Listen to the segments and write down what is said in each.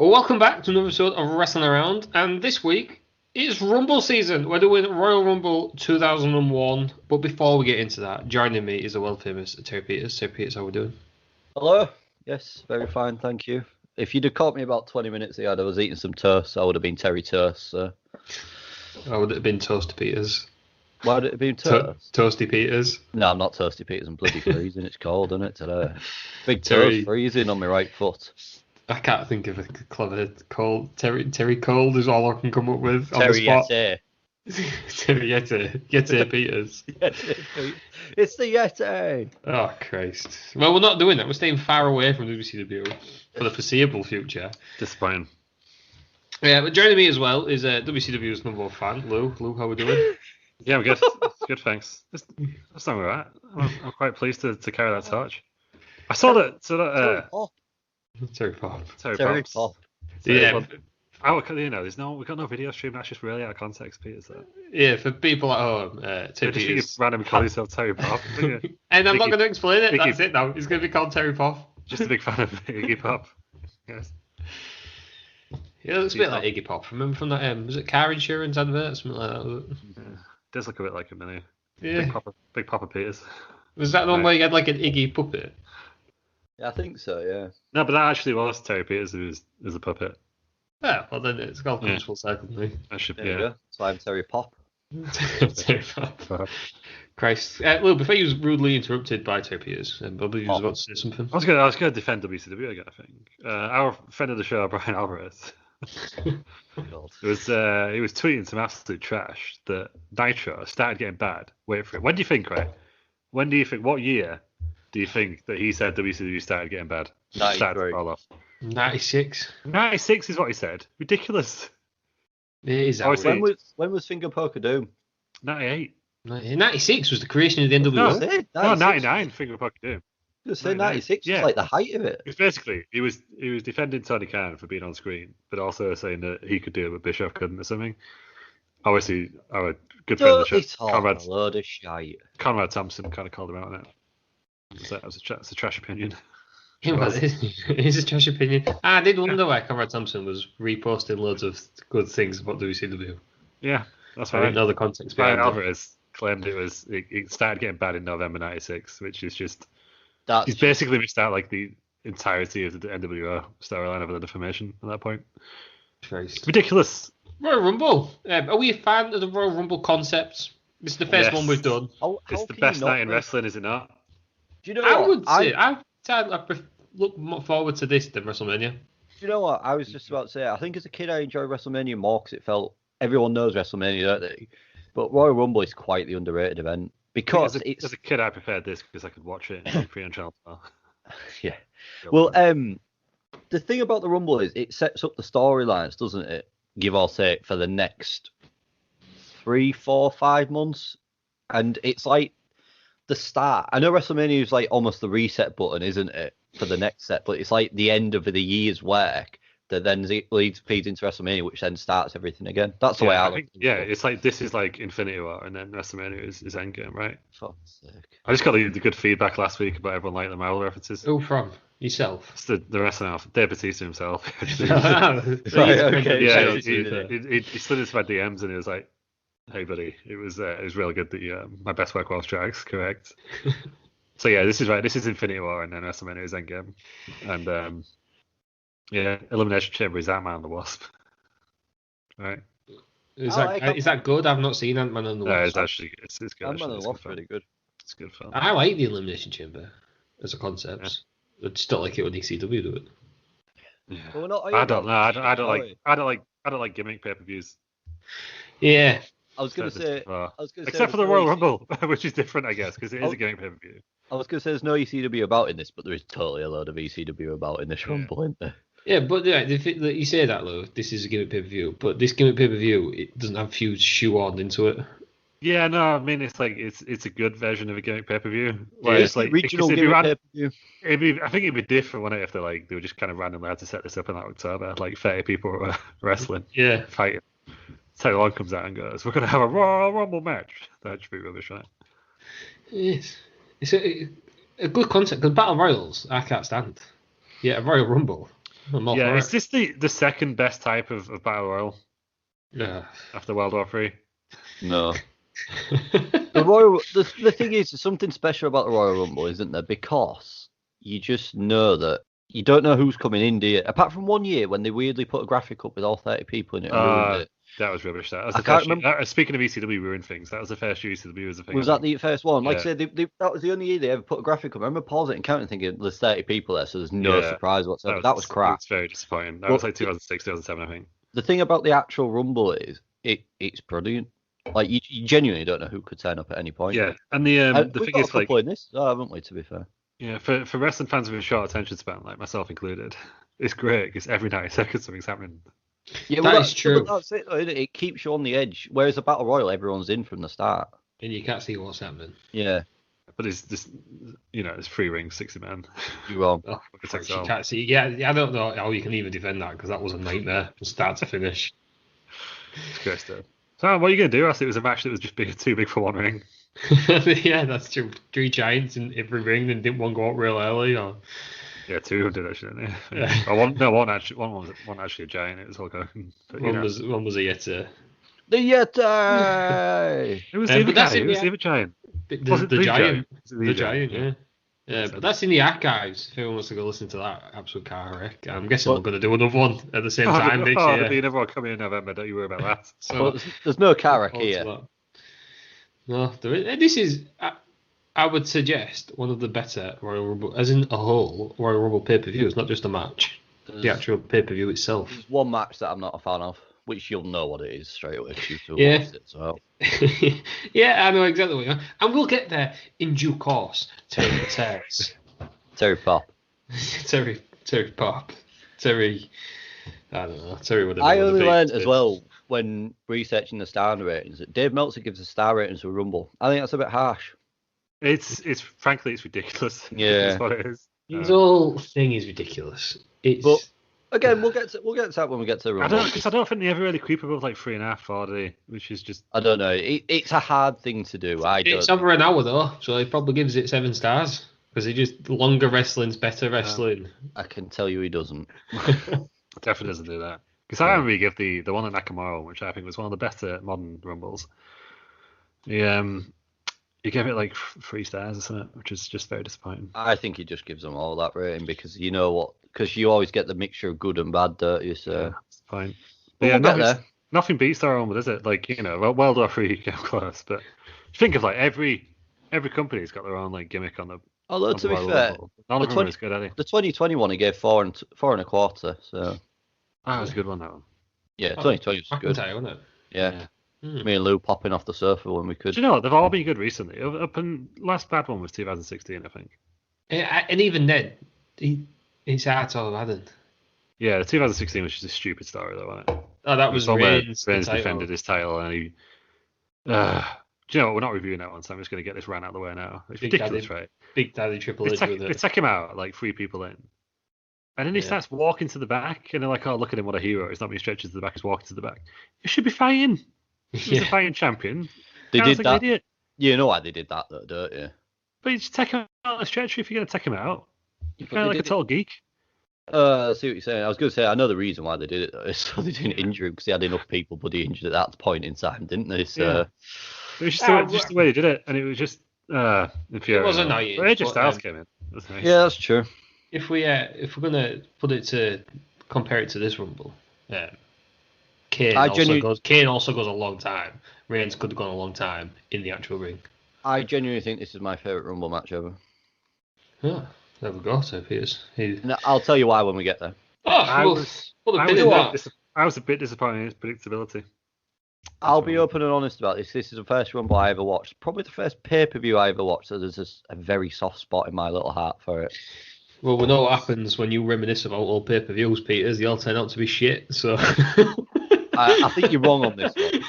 Well, welcome back to another episode of Wrestling Around, and this week it's Rumble season. We're doing Royal Rumble 2001, but before we get into that, joining me is the world famous Terry Peters. Terry Peters, how are we doing? Hello. Yes, very fine, thank you. If you'd have caught me about 20 minutes ago, I was eating some toast, I would have been Terry Toast. So. I would have been Toasty Peters. Why would it have been toast? Toasty Peters. No, I'm not Toasty Peters. I'm bloody freezing. It's cold, isn't it, today? Big Terry. toast freezing on my right foot. I can't think of a clever cold. Terry Cold is all I can come up with on the Terry spot. Yeti. Terry Yeti Peters. It's the Yeti. Oh, Christ. Well, we're not doing that. We're staying far away from WCW for the foreseeable future. Disappointing. Yeah, but joining me as well is WCW's number one fan, Lou. Lou, how are we doing? Yeah, I'm good. Good, thanks. That's not right. I'm quite pleased to carry that torch. I saw that. Terry Pop. Terry Pop. Yeah. We've got no video stream. That's just really out of context, Peter. So. Yeah, for people at home, Terry Just Peters. randomly call yourself Terry Pop. And I'm not going to explain it. That's it now. He's going to be called Terry Pop. Just a big fan of Iggy Pop. Yes. Yeah, it looks a bit like Iggy Pop. Remember from that? Was it car insurance advert? Something like that. Was it? Yeah. Does look a bit like him, doesn't he? Yeah. Big Papa Peters. Was that the one where you had like an Iggy puppet? Yeah, I think so, yeah. No, but that actually was Terry Peters who was a puppet. Yeah, well then it's all comes full circle to me. That should There you go. That's why I'm Terry Pop. Terry Pop. Christ. Lou, before you was rudely interrupted by Terry Peters, Bobby was about to say something. I was gonna defend WCW again, I think. Our friend of the show, Brian Alvarez. He was tweeting some absolute trash that Nitro started getting bad. Wait for it. When do you think, right? What year do you think that he said WCW started getting bad? 93. 96. 96 is what he said. Ridiculous. It is When was Finger Poker Doom? 98. 96 was the creation of the NWO. No, 99. Finger Poker Doom. I was going to say 96 was like the height of it. It's basically he was defending Tony Khan for being on screen, but also saying that he could do it, but Bischoff couldn't or something. Obviously, our good friend of the show, Conrad Thompson, kind of called him out on it. So that's a trash opinion. It is a trash opinion. I did wonder why Conrad Thompson was reposting loads of good things about WCW. Yeah, that's I right. didn't know the context Brian behind it. Alvarez claimed it started getting bad in November 96, which is just he's That's basically missed out like the entirety of the NWO storyline over the defamation at that point. Christ. Ridiculous. Royal Rumble. Are we a fan of the Royal Rumble concept? This is the first one we've done. It's the best night in wrestling, is it not? Do you know I what? would say I look more forward to this than WrestleMania. Do you know what? I was just about to say, I think as a kid I enjoyed WrestleMania more because it felt, everyone knows WrestleMania, don't they? But Royal Rumble is quite the underrated event. Because as a kid I preferred this because I could watch it in free on channel. Yeah. Well, the thing about the Rumble is it sets up the storylines, doesn't it? Give or take for the next 3, 4, 5 months. And it's like the start. I know WrestleMania is like almost the reset button, isn't it, for the next set? But it's like the end of the year's work that then feeds into WrestleMania, which then starts everything again. That's the way I think. Yeah, it's like this is like Infinity War, and then WrestleMania is Endgame, right? Fuck's sake. I just got the good feedback last week about everyone liking the Marvel references. Who from? Yourself? It's the wrestling off. Dave Bautista himself. Right, okay. Yeah, he slid into my DMs and he was like, "Hey, buddy, it was really good that my best work was tracks, correct?" So yeah, this is right. This is Infinity War, and then WrestleMania is Endgame, and yeah, Elimination Chamber is Ant-Man and the Wasp, right? Is that good? I've not seen Ant-Man and the Wasp. No, it's actually it's good. Ant-Man and the Wasp really good. It's good fun. I like the Elimination Chamber as a concept. Yeah. I just don't like it when ECW do it. Yeah. Well, I don't know. I don't like gimmick pay-per-views. Yeah. I was going to say, except for the Royal Rumble, which is different, I guess, because it is a gimmick pay-per-view. I was going to say there's no ECW about in this, but there is totally a load of ECW about in this Rumble, isn't there? Yeah, but you say that, though. This is a gimmick pay-per-view, but this gimmick pay-per-view, it doesn't have feuds shoehorned into it. Yeah, no, I mean it's like it's a good version of a gimmick pay-per-view. Yeah, it's like regional gimmick pay-per-view. I think it'd be different, wouldn't it, if they were just kind of randomly had to set this up in October, like 30 people were wrestling, fighting. Teddy Long comes out and goes, "We're going to have a Royal Rumble match." That should be rubbish, right? Yes, it's a good concept because Battle Royals I can't stand. Yeah, a Royal Rumble. I'm all Yeah, for is it. this the second best type of Battle Royal Yeah. after World War Three? No. The thing is, there's something special about the Royal Rumble, isn't there? Because you just know that you don't know who's coming in, do you? Apart from one year when they weirdly put a graphic up with all 30 people in it and ruined it. That was rubbish. That was I the can't first remember. speaking of ECW ruined things, that was the first year ECW was a thing. Was that the first one? Like Yeah. I said, that was the only year they ever put a graphic up. I remember pausing it and counting, thinking there's 30 people there, so there's no surprise whatsoever. That was crap. It's very disappointing. That was like 2006, 2007, I think. The thing about the actual Rumble is it's brilliant. Like you genuinely don't know who could turn up at any point. Yeah, and the we've thing got is, a couple like, in this, haven't we? To be fair. Yeah, for wrestling fans with a short attention span, like myself included, it's great because every 90 seconds something's happening. Yeah, that's true. But that's it. It keeps you on the edge. Whereas a Battle Royal, everyone's in from the start. And you can't see what's happening. Yeah. But it's just, it's 3 rings, 60 men. You're wrong. Oh, Christ, you can't see. Yeah, I don't know how you can even defend that because that was a nightmare from start to finish. It's great stuff. So what are you going to do? I think it was a match that was just too big for one ring. Yeah, that's true. 3 giants in every ring, and didn't one go out real early? Or... Yeah, 2 did actually, didn't they? Yeah. One was actually a giant. It was Hulk Hogan. But, one was a Yeti. The Yeti! It was the other guy. It was the other giant. The giant. The giant, yeah. Yeah, but that's in the archives. If anyone wants to go listen to that absolute car wreck, I'm guessing we're going to do another one at the same time next year. There'll be another one coming in November. Don't you worry about that. So there's no car wreck here. No, this is. I would suggest one of the better Royal Rumble, as in a whole Royal Rumble pay-per-views, not just a match. The actual pay-per-view itself. There's one match that I'm not a fan of, which you'll know what it is straight away because you've watched it. So. Yeah, I know exactly what you're on. And we'll get there in due course. Terry Pop. Terry Pop. Terry. I don't know. Terry would have. I only learned as well when researching the star ratings that Dave Meltzer gives a star rating to a Rumble. I think that's a bit harsh. It's frankly it's ridiculous. Yeah, that's what it is. The whole thing is ridiculous. But again, we'll get to that when we get to the Rumble. I don't think they ever really creep above like 3.5, 4 day, which is just. I don't know. It's a hard thing to do. It's over an hour though, so he probably gives it 7 stars because he just longer wrestling's better wrestling. I can tell you he doesn't. Definitely doesn't do that. Because I remember you give the one at Nakamura, which I think was one of the better modern Rumbles. You gave it like 3 stars or something, which is just very disappointing. I think he just gives them all that rating because you know what? Because you always get the mixture of good and bad, don't you? So that's fine. But yeah, nothing beats Star Rumble, is it? Like World War III came close, but think of like every company's got their own like gimmick on the. Although to be fair, none of them is good, are they? The 2021 he gave 4.25. So that was a good one. That one. Yeah, 2020 was good. Wasn't it? Yeah. Me and Lou popping off the sofa when we could. Do you know what? They've all been good recently. Up and last bad one was 2016, I think. And even then, it's hard to have. Yeah, the 2016 was just a stupid story, though, wasn't it? Oh, that was Reigns defended his title, and he. Do you know what? We're not reviewing that one, so I'm just going to get this rant out of the way now. It's ridiculous, right? Big Daddy Triple H with it. They take him out, like 3 people in. And then he starts walking to the back, and they're like, oh, look at him, what a hero. He's not being stretched to the back, he's walking to the back. You should be fighting. He's a fighting champion. They did that. You know why they did that, though, don't you? But you just take him out of the stretcher if you're going to take him out. You're kind of like a total geek. I see what you're saying. I was going to say, I know the reason why they did it, though. Is so they didn't injure him because they had enough people bloody injured at that point in time, didn't they? So. Yeah. It was just the way they did it, and it was just infuriating. It was annoying. But AJ Styles came in. Nice. Yeah, that's true. If we're gonna compare it to this Rumble, Kane also goes a long time. Reigns could have gone a long time in the actual ring. I genuinely think this is my favourite Rumble match ever. Yeah, there we go. So No, I'll tell you why when we get there. I was a bit disappointed in its predictability. I'll be open and honest about this. This is the first Rumble I ever watched. Probably the first pay-per-view I ever watched. So there's a very soft spot in my little heart for it. Well, we know what happens when you reminisce about old pay-per-views, Peters. They all turn out to be shit. So I think you're wrong on this one.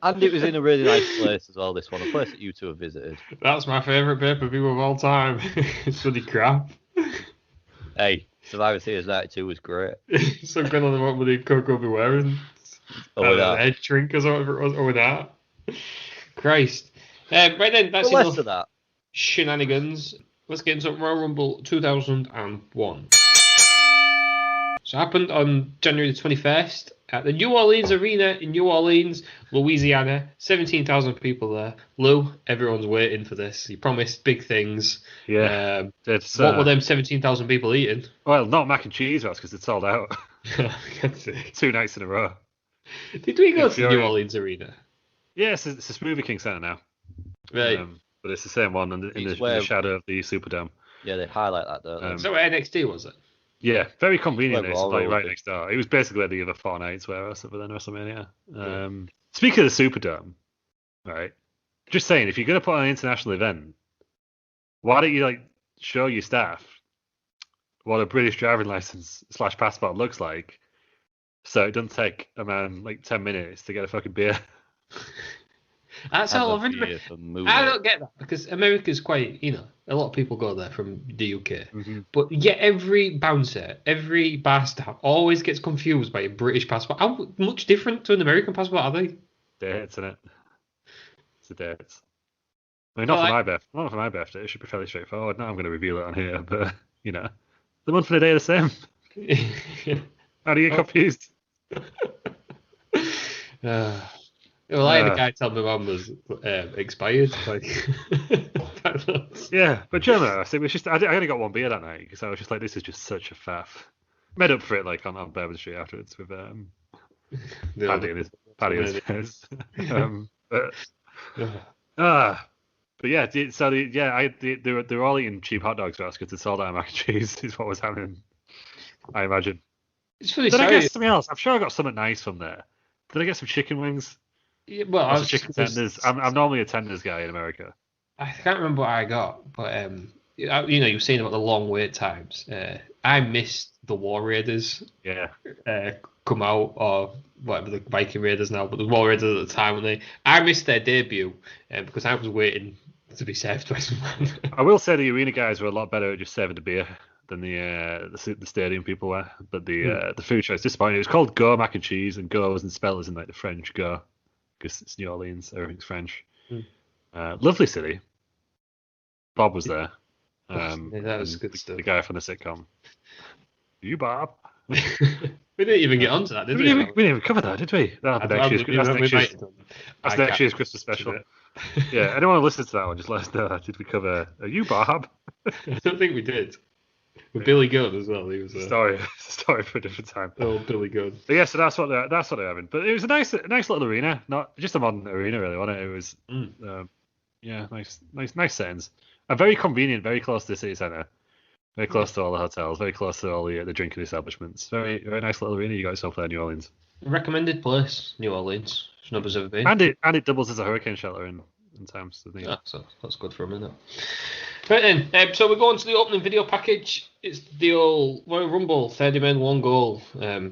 And it was in a really nice place as well, this one. A place that you two have visited. That's my favourite pay-per-view of all time. It's bloody crap. Hey, Survivor Series 92 was great. Some kind of what would Coco be wearing? Head trinkers or whatever it was, or that. Christ. Right then, that's enough of that. Shenanigans. Let's get into Royal Rumble 2001. So it happened on January the 21st at the New Orleans Arena in New Orleans, Louisiana. 17,000 people there. Lou, everyone's waiting for this. You promised big things. Yeah. What were them 17,000 people eating? Well, not mac and cheese, that's because it's sold out. 2 nights in a row. Did we go to the New Orleans Arena? Yeah, it's a Smoothie King Center now. Right. But it's the same one in the shadow of the Superdome. Yeah, they highlight that, don't they? Is that where NXT was it? Yeah, very convenient. It's Well, right next door. It was basically where the other 4 nights were, other than WrestleMania. Speaking of the Superdome, right? Just saying, if you're going to put on an international event, why don't you show your staff what a British driving license / passport looks like, so it doesn't take a man 10 minutes to get a fucking beer. That's all I don't get that, because America's quite, a lot of people go there from the UK. Mm-hmm. But yet every bouncer, every bar staff always gets confused by a British passport. How much different to an American passport are they? Dates, isn't it? It's the dates. I mean, not for my birthday. It should be fairly straightforward. Now I'm going to reveal it on here, but, the month and the day are the same. How do you get confused? Well, I had a guy tell me mine was expired. Yeah, but generally, it was just I only got 1 beer that night because I was just like, this is just such a faff. Made up for it on Bourbon Street afterwards with Paddy and his face. But yeah, so they were all eating cheap hot dogs for us because it's sold out of mac and cheese is what was happening. I imagine. It's funny. Did I get something else? I'm sure I got something nice from there. Did I get some chicken wings? Yeah, well, I was chicken tenders. I'm normally a tenders guy in America. I can't remember what I got, but you were saying about the long wait times. I missed the War Raiders. Yeah. Come out, or whatever, the Viking Raiders now, but the War Raiders at the time I missed their debut because I was waiting to be saved by someone. I will say the arena guys were a lot better at just serving the beer than the stadium people were, but the food choice disappointing. It was called Go Mac and Cheese, and Go wasn't spelled as in the French Go, because it's New Orleans, everything's French. Lovely city. Bob was there. That was good stuff. The guy from the sitcom. You, Bob. We didn't even get onto that, did we? We didn't even cover that, did we? That's next year's Christmas special. Yeah, anyone who listens to that one, just let us know. Did we cover You, Bob? I don't think we did. With Billy Gunn as well. He was a story for a different time. Oh, Billy Gunn. But yeah, so that's what they're having. But it was a nice little arena, not just a modern arena, really, wasn't it? It was, nice settings. And very convenient, very close to the city centre, very close to all the hotels, very close to all the drinking establishments. Very, very nice little arena you got yourself there in New Orleans. Recommended place, New Orleans. Nobody's ever been. And it doubles as a hurricane shelter in times. So that's good for a minute. Right then, so we're going to the opening video package. It's the old Royal Rumble, 30 men, 1 goal. I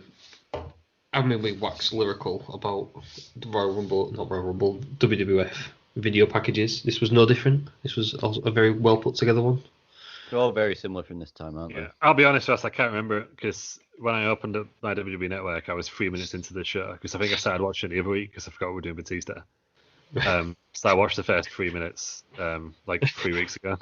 mean, we wax lyrical about the WWF video packages. This was no different. This was also a very well put together one. They're all very similar from this time, aren't they? Yeah, I'll be honest, Ross, I can't remember because when I opened up my WWE Network, I was 3 minutes into the show because I think I started watching it the other week because I forgot we were doing Batista. So I watched the first 3 minutes 3 weeks ago.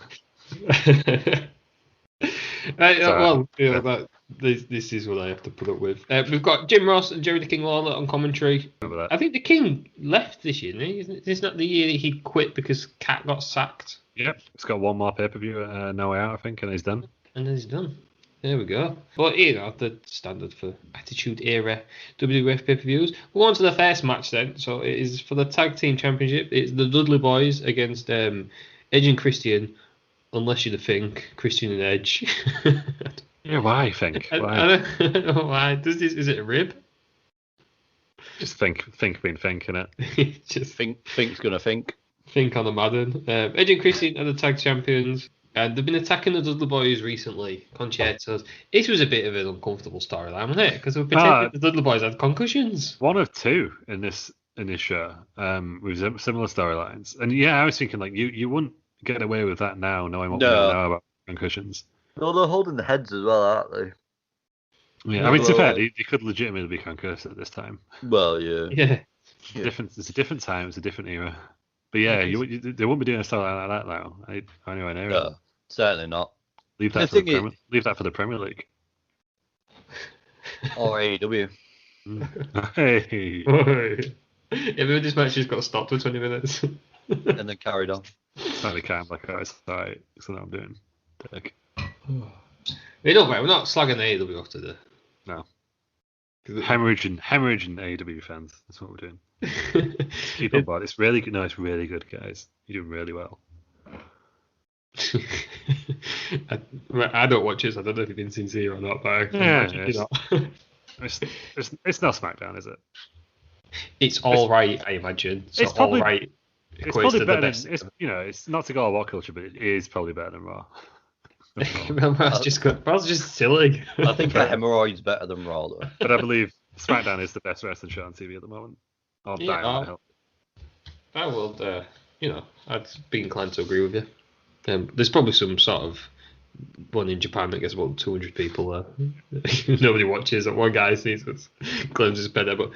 This is what I have to put up with. We've got Jim Ross and Jerry the King Lawler on commentary. I think the King left this year, isn't this not the year that he quit because Cat got sacked? Yep, he's got one more pay-per-view No Way Out, I think, and he's done. There we go. But, the standard for Attitude Era WWF pay-per-views. We'll go on to the first match then. So it is for the Tag Team Championship. It's the Dudley Boys against Edge and Christian. Unless you think Christian and Edge. Yeah, why think? Why? I don't know why. Is it a rib? Just think being think, innit? Just think's gonna think. Think on the Madden. Edge and Christian are the tag champions, and they've been attacking the Dudley Boys recently. Concertos. It was a bit of an uncomfortable storyline, wasn't it? Because we've pretended the Dudley Boys had concussions. One of two in this show, with similar storylines. And yeah, I was thinking you wouldn't get away with that now, knowing what we know about concussions. No, they're holding the heads as well, aren't they? Yeah, I mean, to be fair, they could legitimately be concussed at this time. Well, yeah. It's a different time, it's a different era. But yeah, they wouldn't be doing a storyline like that now. Anyway, no, certainly not. Leave that for the Premier League. Or AEW. Hey. Maybe this match just got stopped for 20 minutes. And then carried on. Slightly calm, like, oh, it's alright. That's what I'm doing. Dick. Hey, don't worry, we're not slagging AEW off today. No. Hemorrhaging AEW fans. That's what we're doing. Keep on board. It's really good. No, it's really good, guys. You're doing really well. I don't watch it, so I don't know if you've been sincere or not, but I it's not SmackDown, is it? It's all right, I imagine. So it's probably all right. It's probably better than it's not to go on What Culture, but it is probably better than Raw. That's just silly. I think a hemorrhoid's better than Raw, though. But I believe SmackDown is the best wrestling show on TV at the moment. I will, I'd be inclined to agree with you. There's probably some sort of one in Japan that gets about 200 people there. Nobody watches, and one guy sees it, claims it's better. But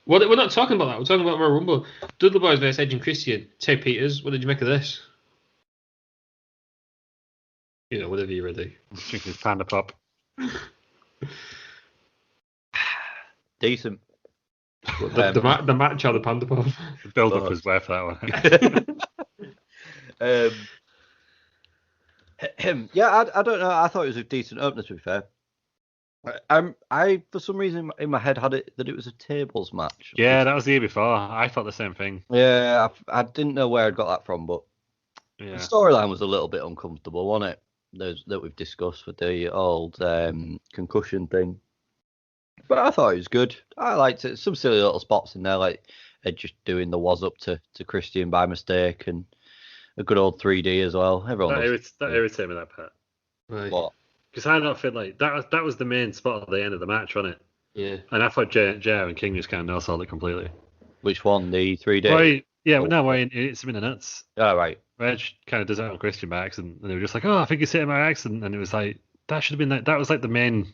we're not talking about that. We're talking about Royal Rumble. Dudley Boyz versus Edge and Christian. Terry Peters, what did you make of this? Whenever you're ready. Drinking his Panda Pop. Decent. The match or the Panda Pop? The build-up was worth that one. Yeah, I don't know. I thought it was a decent opener, to be fair. I for some reason in my head had it that it was a tables match. Yeah, that was the year before. I thought the same thing. Yeah, I didn't know where I'd got that from, but the storyline was a little bit uncomfortable, wasn't it? That we've discussed with the old concussion thing. But I thought it was good. I liked it. Some silly little spots in there, like just doing the was up to Christian by mistake, and a good old 3D as well. Everyone that irritated me, that part. Right. What? Because I don't feel like that was the main spot at the end of the match, wasn't it? Yeah. And I thought JR and King just kind of no-sold it completely. Which one? The 3D? Where he hits him in the nuts. Oh, right. Reg kind of does it on Christian by accident, and they were just like, "Oh, I think he's hitting by accident," and it was like that should have been that was like the main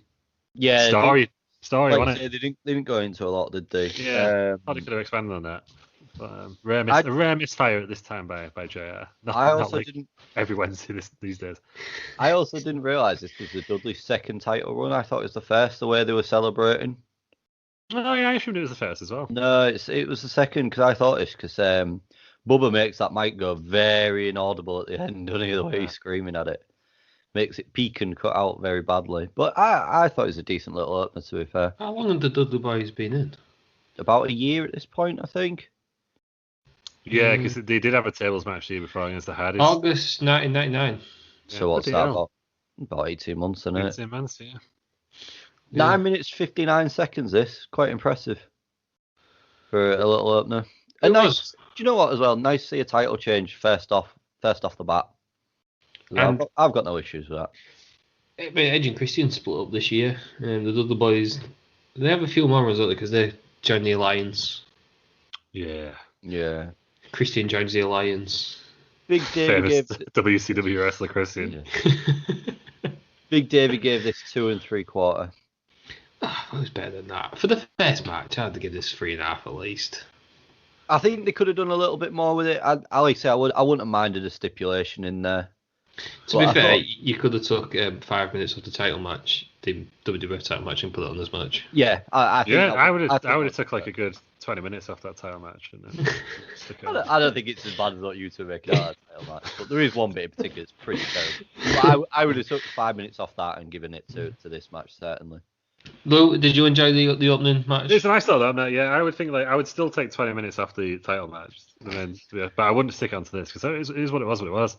story, like wasn't it? They didn't go into a lot, did they? Yeah, thought they could have expanded on that. But a rare misfire at this time by JR. Not like didn't. Every Wednesday these days. I also didn't realise this was the Dudley's second title run. I thought it was the first, the way they were celebrating. Oh yeah, I assumed it was the first as well. No, it was the second because I thought this because Bubba makes that mic go very inaudible at the end, doesn't he? The way he's screaming at it makes it peak and cut out very badly. But I thought it was a decent little opener, to be fair. How long have the Dudley Boys been in? About a year at this point, I think. Yeah, because they did have a tables match the year before against the Hardys. August 1999. So what's that? About 18 months, isn't it? 18 months, yeah. 9 minutes 59 seconds. This quite impressive for a little opener. And nice. Do you know what as well? Nice to see a title change first off the bat. I've got no issues with that. Edge and Christian split up this year, and the Dudley Boys they have a few more runs, because they joined the Alliance. Yeah. Christian joins the Alliance. Big Davey gave WCW wrestler Christian. Yeah. Big Davey gave this 2 3/4. It was better than that. For the first match, I had to give this 3.5 at least. I think they could have done a little bit more with it. I wouldn't have minded a stipulation in there. To be fair, you could have took 5 minutes of the title match, the WWF title match, and put it on this match. Yeah, I think I would have took like a good 20 minutes off that title match. And then I don't think it's as bad as what you two make it out of that title match, but there is one bit in particular that's pretty terrible. But I would have took 5 minutes off that and given it to this match, certainly. Lou, did you enjoy the opening match? It's a nice little opener, yeah. I would think I would still take 20 minutes off the title match, and then, but I wouldn't stick onto this because it is what it was.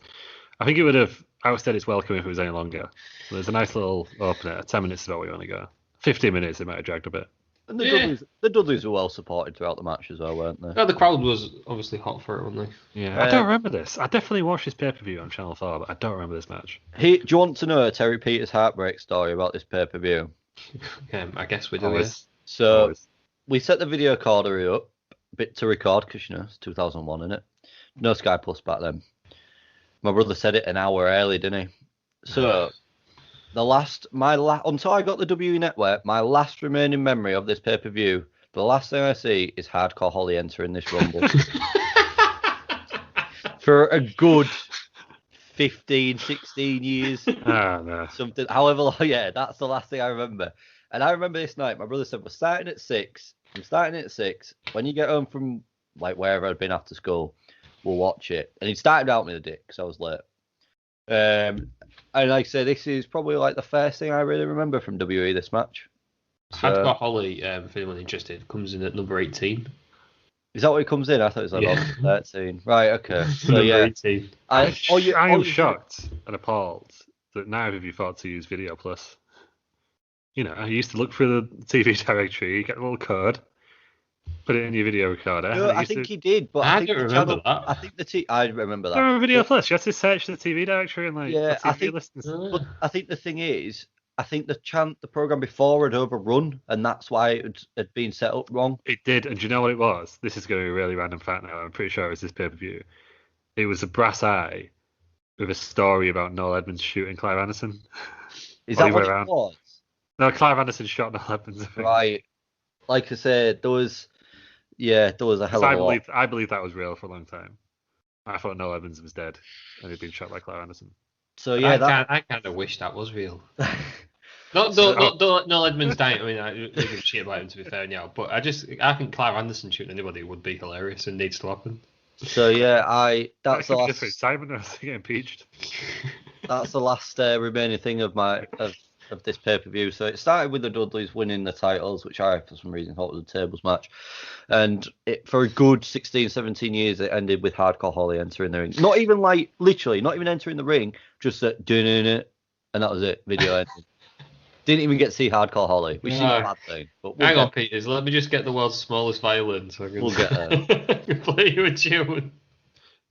I think it would have outstayed its welcome if it was any longer. So there's a nice little opener. 10 minutes is about where you want to go. 15 minutes, it might have dragged a bit. And the Dudleys were well supported throughout the match as well, weren't they? Yeah, the crowd was obviously hot for it, weren't they? Yeah, I don't remember this. I definitely watched this pay-per-view on Channel 4, but I don't remember this match. Do you want to know a Terry Peters heartbreak story about this pay-per-view? I guess we do. Yeah. So we set the video recorder up to record because it's 2001, isn't it? No Sky Plus back then. My brother said it an hour early, didn't he? So until I got the WWE Network, my last remaining memory of this pay-per-view, the last thing I see is Hardcore Holly entering this Rumble. For a good 15, 16 years. No. Something. However, yeah, that's the last thing I remember. And I remember this night, my brother said, we're starting at 6. I'm starting at 6. When you get home from like wherever I'd been after school, we'll watch it. And he started out me the dick because I was late. And like I say, this is probably like the first thing I really remember from WWE, this match. So, Hardcore Holly, for anyone interested, comes in at number 18. is that what he comes in? I thought it was like 13. Right, okay. So number yeah. 18. I am shocked and appalled that now have you thought to use Video Plus. You know, I used to look through the TV directory, get a little code, put it in your video recorder. No, I think he did, but I think don't the remember channel, that. I think I remember that. I remember Video Plus. You have to search the TV directory and like Yeah, TV listens. But I think the thing is, I think the program before had overrun, and that's why it had been set up wrong. It did, and do you know what it was? This is going to be a really random fact now. I'm pretty sure it was this pay-per-view. It was a brass eye with a story about Noel Edmonds shooting Clive Anderson. Is that what it was? No, Clive Anderson shot Noel Edmonds. Right. Like I said, there was a hell of a lot. I believe that was real for a long time. I thought Noel Edmonds was dead and he'd been shot by Clive Anderson. So yeah, I kind of wish that was not Noel Edmonds dying. I mean, I don't give a shit about him, to be fair now. But I think Clive Anderson shooting anybody would be hilarious and needs to happen. So yeah, that's the last. Simon was getting impeached. That's the last remaining thing of this pay-per-view. So it started with the Dudleys winning the titles, which I, for some reason, thought was a tables match. And for a good 16, 17 years, it ended with Hardcore Holly entering the ring. Not even literally, not even entering the ring, just doing it, and that was it. Video ended. Didn't even get to see Hardcore Holly, which is a bad thing. But hang on, Peters. Let me just get the world's smallest violin so I can we'll get there. play you a tune.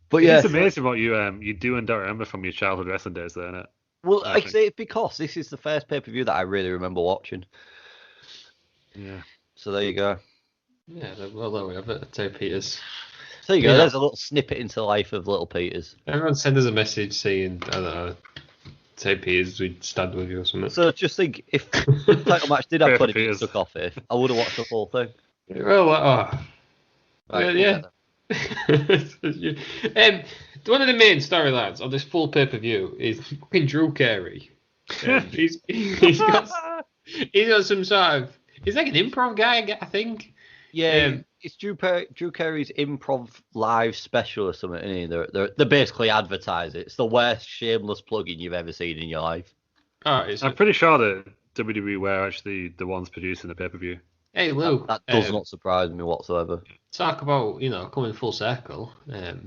But yeah, it's amazing what you do and don't remember from your childhood wrestling days, though, isn't it? Well, I say it's because this is the first pay-per-view that I really remember watching. Yeah. So there you go. Yeah, well, there we have it. Terry Peters. So you go. There's a little snippet into the life of little Peters. Everyone send us a message saying, I don't know, Terry Peters, we'd stand with you or something. So just think, if the title match did have 20 minutes stuck off it, I would have watched the whole thing. Well, Right, yeah. One of the main storylines on this full pay-per-view is fucking Drew Carey. He's got some sort of... He's like an improv guy, I think. Yeah, it's Drew Carey's improv live special or something, isn't he? They basically advertise it. It's the worst shameless plugging you've ever seen in your life. I'm pretty sure that WWE were actually the ones producing the pay-per-view. Hey, Lou. That does not surprise me whatsoever. Talk about, coming full circle.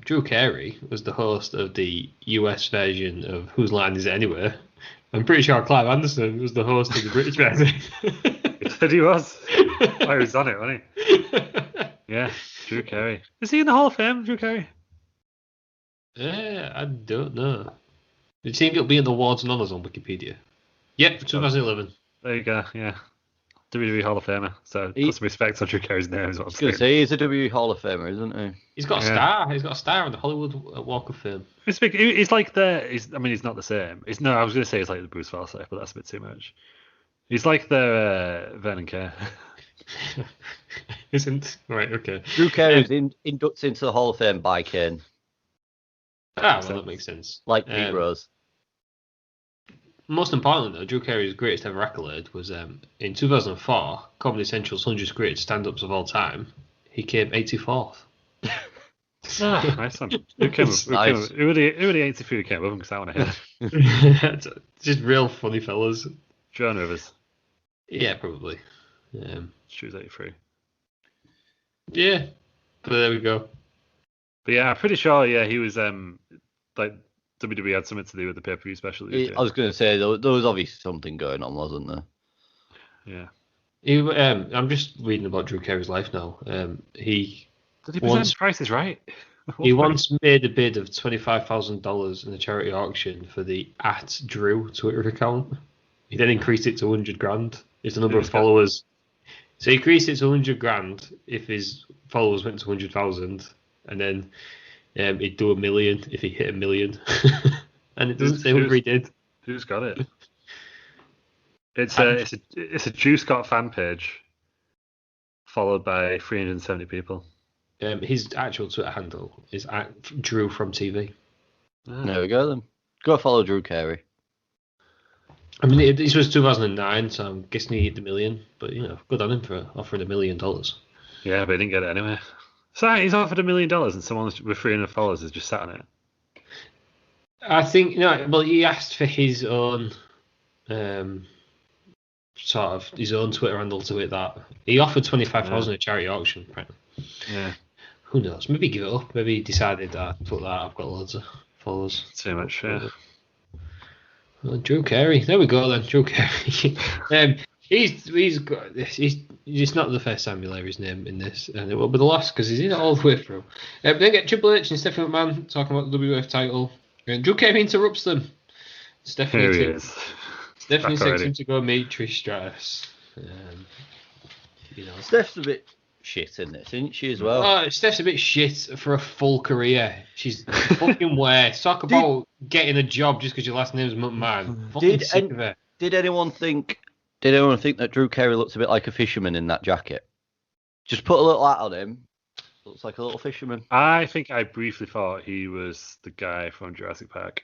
Drew Carey was the host of the US version of Whose Line Is It Anyway? I'm pretty sure Clive Anderson was the host of the British version. He said he was. He was on it, wasn't he? Yeah, Drew Carey. Is he in the Hall of Fame, Drew Carey? I don't know. Did you think it'll be in the awards and honours on Wikipedia? Yep, 2011. There you go, yeah. WWE Hall of Famer. So put some respect on Drew Carey's name. Is what I'm going to say he's a WWE Hall of Famer, isn't he? He's got a star. He's got a star on the Hollywood Walk of Fame. He's like he's not the same. I was going to say he's like the Bruce Forsyth, but that's a bit too much. He's like the Vernon Kerr. Isn't? Right, okay. Drew Carey is inducted into the Hall of Fame by Kane. Well, that makes sense. Like Pete Rose. Most importantly, though, Drew Carey's greatest ever accolade was in 2004, Comedy Central's 100 Greatest Stand-Ups of All Time. He came 84th. Nice one. Who were the 83 who came with him? Because I want to hear. Just real funny fellas. Joan Rivers. Yeah, probably. She was 83. Yeah, but there we go. But yeah, I'm pretty sure. Yeah, he was like WWE had something to do with the pay-per-view special. I was going to say there was obviously something going on, wasn't there? Yeah. I'm just reading about Drew Carey's life now. Did he present Price is Right? He once made a bid of $25,000 in a charity auction for the @Drew Twitter account. He then increased it to 100 grand if the number of followers. So he increased it to 100 grand if his followers went to 100,000, and then he'd do 1 million if he hit 1 million. And it doesn't say whether he did. Who's got it? It's a Drew Scott fan page, followed by 370 people. His actual Twitter handle is @Drew from TV. There we go then. Go follow Drew Carey. I mean, this was 2009, so I'm guessing he hit the million. But good on him for offering $1 million. Yeah, but he didn't get it anyway. So he's offered $1 million, and someone with 300 followers has just sat on it. I think well, he asked for his own, sort of his own Twitter handle to hit that. He offered 25,000 at charity auction. Right? Yeah. Who knows? Maybe give it up. Maybe he decided that fuck that. I've got loads of followers. Too much. Yeah. Well, Drew Carey. There we go then. Drew Carey. He's not the first time you'll hear his name in this, and it will be the last because he's in it all the way through. Then get Triple H and Stephanie McMahon talking about the WWF title, and Drew Carey interrupts them. Stephanie takes him to go meet Trish Stratus. Steph's a bit shit in this, isn't she, as well? Oh, Steph's a bit shit for a full career. She's fucking worse. Talk about getting a job just because your last name's McMahon. Fucking sick of it. Did anyone think that Drew Carey looks a bit like a fisherman in that jacket? Just put a little hat on him. Looks like a little fisherman. I think I briefly thought he was the guy from Jurassic Park.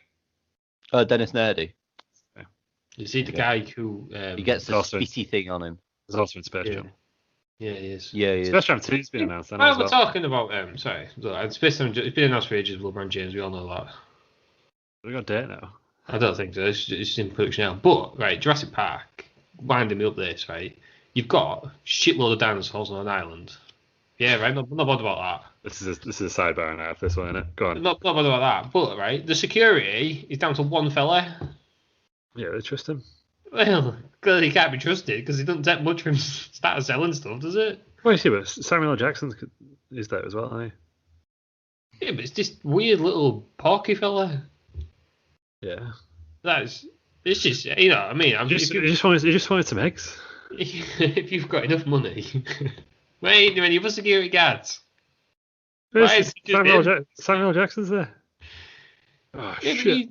Dennis Nerdy. Yeah. Is he the guy who... he gets the spitty thing on him. There's also in Space Jam. Yeah, he is. Yeah, he is. Space Jam 2's been announced. We're talking about... sorry. It's been announced for ages with LeBron James. We all know that. We got a date now. I don't think so. It's in production now. But, right, Jurassic Park, winding me up this, right? You've got a shitload of dinosaurs on an island. Yeah, right? Not bothered about that. This is a sidebar now, this one, isn't it? Go on. Not bothered about that. But, right, the security is down to one fella. Yeah, they trust him. Well, clearly he can't be trusted because he doesn't take much from start selling stuff, does it? Well, you see, but Samuel L. Jackson is there as well, isn't he? Yeah, but it's this weird little porky fella. Yeah. It's just, you know what I mean? He just wanted some eggs. If you've got enough money. Wait, do any other security guards? Samuel Jackson's there. Oh, shit.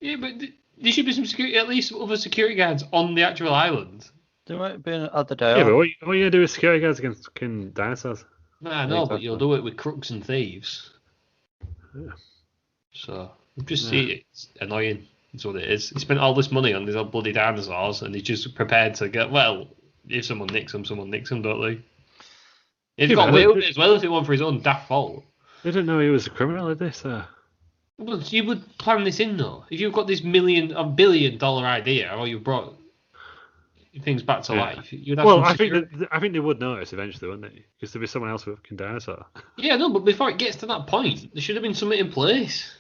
But there should be some security, at least other security guards on the actual island. There might be other day. Yeah, but what are you going to do with security guards against fucking dinosaurs? Nah, no, but you'll do it with crooks and thieves. Yeah. So, it's annoying. That's what it is. He spent all this money on these old bloody dinosaurs, and he's just prepared to get, well, if someone nicks them, don't they? He's got away with it as well if it wasn't for his own daft fault. They didn't know he was a criminal at this. Well, you would plan this in, though. If you've got this $1 billion idea, or you brought things back to life, you'd have I think they would notice eventually, wouldn't they? Because there'd be someone else with a fucking dinosaur. Yeah, no, but before it gets to that point, there should have been something in place.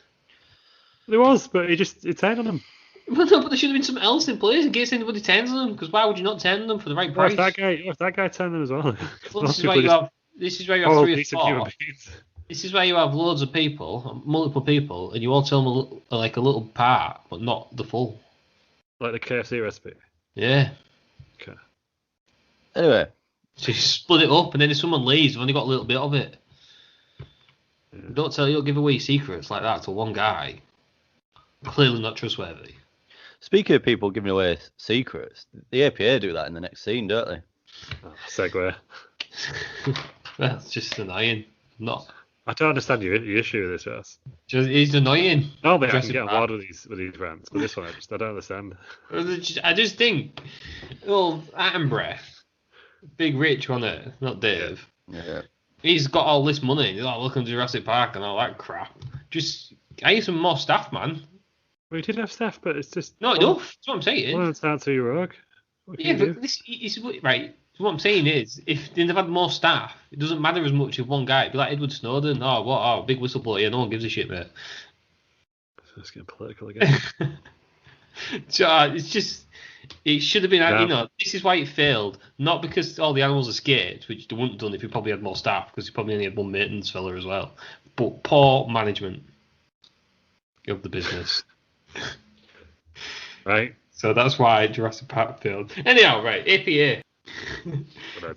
There was, but it turned on them. Well, no, but there should have been something else in place in case anybody turns on them. Because why would you not turn them for the right price? If that guy turned them as well. This is why you have 3 or 4. This is why you have loads of people, multiple people, and you all tell them a little part, but not the full. Like the KFC recipe. Yeah. Okay. Anyway, so you split it up, and then if someone leaves, you've only got a little bit of it. Yeah. Don't give away your secrets like that to one guy. Clearly not trustworthy. Speaking of people giving away secrets, the APA do that in the next scene, don't they? Oh, segue. Well, it's just annoying. I don't understand your issue with this, Ross. It's annoying. No, but I can get on board with these rants, but this one I don't understand. I just think, well, Atom Breath, Big Rich, wasn't it? Not Dave. Yeah. He's got all this money. He's like, looking at Jurassic Park and all that crap. Just hire some more staff, man. Well, he did have staff, but it's just not enough. That's what I'm saying. Well, it's out to your rogue. Yeah, but this is right. What I'm saying is, if they'd have had more staff, it doesn't matter as much if one guy. It'd be like Edward Snowden. Oh, what? Oh, big whistleblower. Yeah, no one gives a shit, mate. It's getting political again. So, it's just, it should have been, this is why it failed. Not because all the animals escaped, which they wouldn't have done if he probably had more staff, because he probably only had one maintenance fella as well. But poor management of the business. Right. So that's why Jurassic Park failed. Anyhow, right, APA.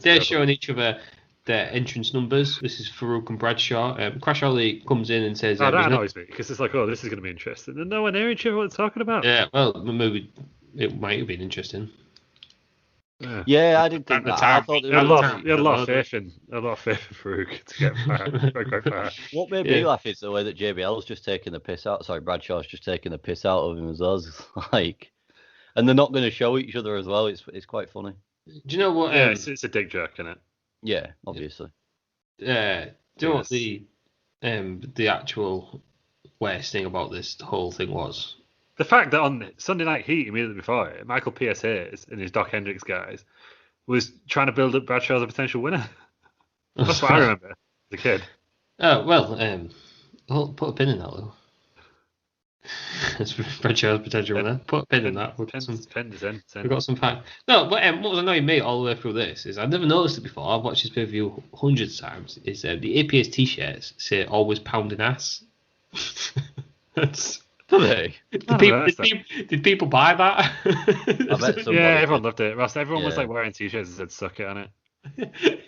They're showing each other their entrance numbers. This is Farouk and Bradshaw. Crash Holly comes in and says... that annoys me, because it's like, oh, this is going to be interesting. And no one near each other what they're talking about. Yeah, well, maybe it might have been interesting. Yeah, I didn't think that. I thought you had a lot of faith in Farouk to get quite far. What made me laugh is the way that JBL's just taking the piss out. Sorry, Bradshaw's just taking the piss out of him as well. Like, And they're not going to show each other as well. It's quite funny. Do you know what? Yeah, it's a dick joke, isn't it? Yeah, obviously. Do you know what the actual worst thing about this whole thing was? The fact that on Sunday Night Heat, immediately before it, Michael P.S. Hayes and his Doc Hendricks guys was trying to build up Bradshaw as a potential winner. That's what I remember as a kid. Oh, well, I'll put a pin in that, though. That's Bradshaw's potential winner. Put a pin in that. We've got some time. No, but what was annoying me all the way through this is I've never noticed it before. I've watched this pay-per-view hundreds of times. Is the APS t-shirts say "always pounding ass." Do they? Did people buy that? Yeah, everyone loved it. Ross, everyone was like wearing t-shirts that said "suck it" on it.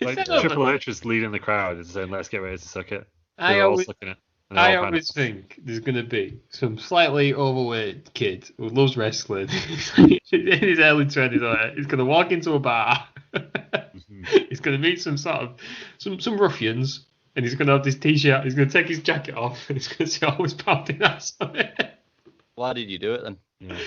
Like Triple H was leading the crowd and saying, "Let's get ready to suck it." I always think there's going to be some slightly overweight kid who loves wrestling in his early 20s. He's going to walk into a bar. He's going to meet some ruffians, and he's going to have this t-shirt. He's going to take his jacket off, and he's going to say "always pounding ass" on it. Why did you do it then? Yeah.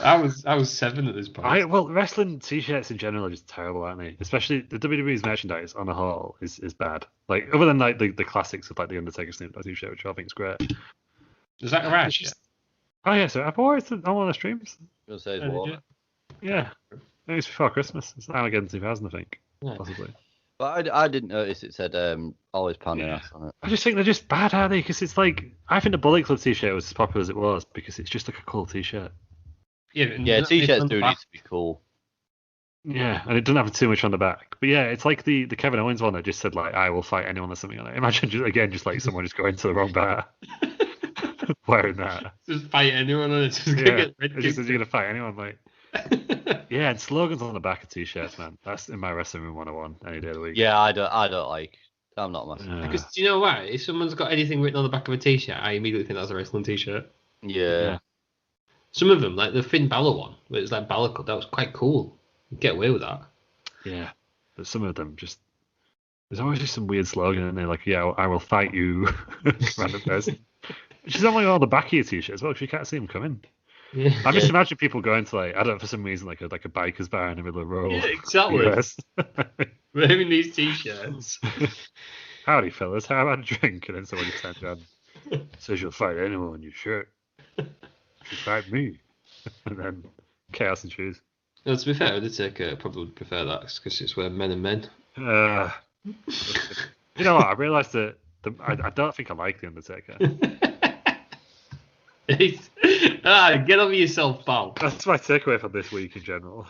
I was 7 at this point. Well, wrestling t-shirts in general are just terrible, aren't they? Especially the WWE's merchandise on the whole is bad. Like other than like the classics of like the Undertaker Snoop Dogg t-shirt, which I think is great. Is that a rash? Oh yeah, so I bought it on one of the streams. You'll say it's what? Yeah, it was before Christmas. It's Armageddon 2000, I think, possibly. But I didn't notice it said "always pounding ass" on it. I just think they're just bad, aren't they? Because it's like I think the Bullet Club t-shirt was as popular as it was because it's just like a cool t-shirt. Yeah, t-shirts do need to be cool. Yeah, and it doesn't have too much on the back. But yeah, it's like the Kevin Owens one that just said like "I will fight anyone" or something on it. Imagine just like someone just going to the wrong bar wearing that. Just fight anyone on it. You're gonna fight anyone, like. Yeah, and slogans on the back of t-shirts, man. That's in my wrestling room 101 any day of the week. Yeah, I don't like. I'm not much. Because do you know why? If someone's got anything written on the back of a t-shirt, I immediately think that's a wrestling t-shirt. Yeah. Some of them, like the Finn Balor one, where it's like Balor cut, that was quite cool. You get away with that. Yeah, but some of them just there's always just some weird slogan and they're like, "Yeah, I will fight you," random person. Which is only on the back of your t-shirt as well, because you can't see them coming. Yeah. I just imagine people going to like I don't know, for some reason like a biker's bar in the middle of rural. Yeah, exactly. Wearing these t-shirts. Howdy, fellas. How about a drink? And then someone just turns around, says you'll fight anyone in your shirt. You fight me, and then chaos ensues. No, to be fair, I did probably would prefer that because it's where men and men. You know what? I realised that I don't think I like the Undertaker. Get over yourself, pal. That's my takeaway from this week in general.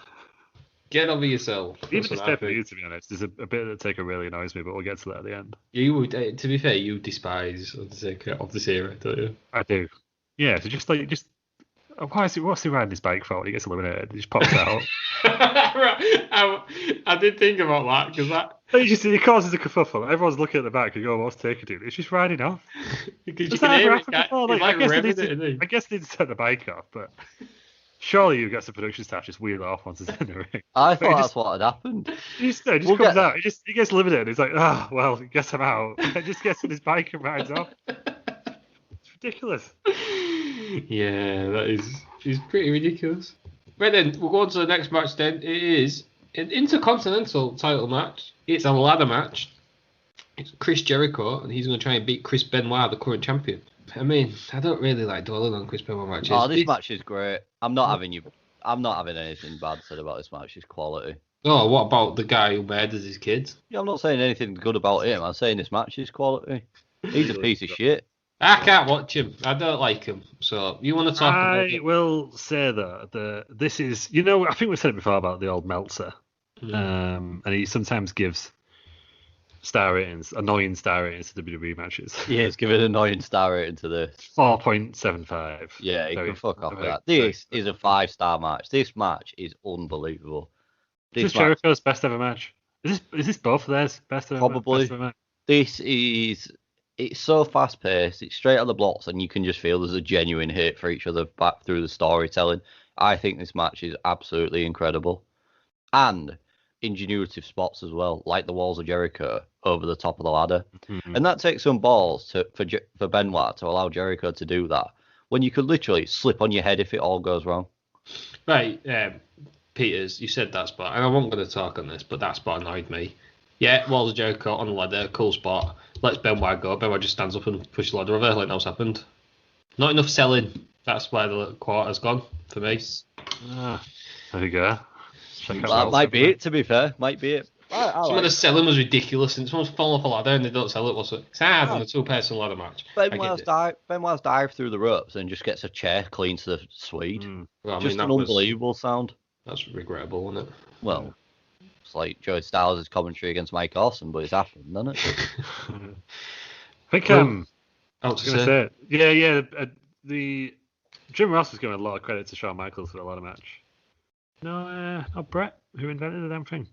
Get over yourself. Even this pay-per-view, to be honest, there's a bit of the Taker really annoys me, but we'll get to that at the end. You, to be fair, you despise Undertaker of this era, don't you? I do. Yeah, so just what's he riding his bike for when he gets eliminated? He just pops out. I did think about that because that. It causes a kerfuffle. Everyone's looking at the back and going, "What's Taker doing?" It's just riding off. Because you can hear it. I guess they need to set the bike off, but surely you get the production staff just wheel it off once it's in the ring. I thought that's what had happened. He just comes out. He gets eliminated. He's like, well, guess I'm out. And just gets on his bike and rides off. It's ridiculous. Yeah, it's pretty ridiculous. Right then, we'll go on to the next match then. It is an Intercontinental title match. It's a ladder match. It's Chris Jericho, and he's going to try and beat Chris Benoit, the current champion. I mean, I don't really like dwelling on Chris Benoit matches. Oh, this match is great. I'm not having anything bad said about this match. It's quality. Oh, what about the guy who murders his kids? Yeah, I'm not saying anything good about him. I'm saying this match is quality. He's a piece of shit. I can't watch him. I don't like him. So you want to talk about it? I will say though, this is, I think we've said it before about the old Meltzer. And he sometimes gives annoying star ratings to WWE matches. Yeah, he's giving an annoying star rating to this. 4.75. Yeah, he can fuck off with that. This is a 5-star match. This match is unbelievable. This is Jericho's best ever match. Is this both of theirs best ever? Probably. Best ever match? This is. It's so fast paced. It's straight on the blocks, and you can just feel there's a genuine hate for each other back through the storytelling. I think this match is absolutely incredible, and ingenuitive spots as well, like the walls of Jericho over the top of the ladder, and that takes some balls for Benoit to allow Jericho to do that when you could literally slip on your head if it all goes wrong. Right, Peters, you said that spot, and I wasn't going to talk on this, but that spot annoyed me. Yeah, Walls of Jericho on the ladder, cool spot. Lets Benoit go. Benoit just stands up and pushes the ladder over like that's happened. Not enough selling. That's where the quarter's gone for me. There you go. That might be it, to be fair. Might be it. Some of the selling was ridiculous, and someone's fallen off a ladder and they don't sell it. What's it? It's hard on a two-person ladder match. Benoit's dive through the ropes and just gets a chair clean to the Swede. Well, just an unbelievable sound. That's regrettable, isn't it? Well, it's like Joey Styles' commentary against Mike Awesome, but it's happened, doesn't it? I think I was going to say, the Jim Ross is giving a lot of credit to Shawn Michaels for the ladder match. No, not Brett, who invented the damn thing.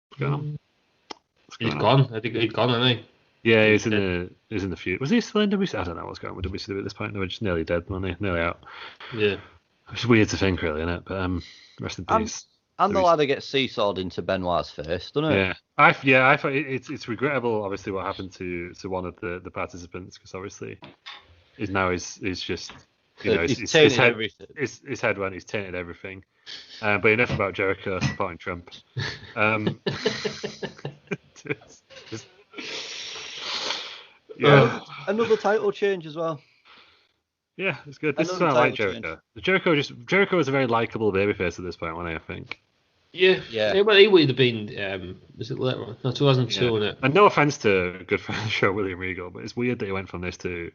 What's going on? He's gone. I think he's gone, hasn't he? Yeah, he's in the feud. Was he still in WCW? I don't know what's going on with WCW at this point. They were just nearly dead, weren't they? Nearly out. Yeah. It's weird to think, really, isn't it? But rest in peace. And the ladder gets seesawed into Benoit's face, doesn't it? Yeah. I thought it's regrettable, obviously, what happened to one of the participants, because obviously, he's just, you know, he's tainted everything. His head went, he's tainted everything. But enough about Jericho supporting Trump. Another title change as well. Yeah, it's good. This is why I like Jericho. Jericho was a very likable babyface at this point, wasn't he? I think. Yeah. Well, he would have been. Was it later on? No, 2002, wasn't it? And no offense to good friend of the show, William Regal, but it's weird that he went from this to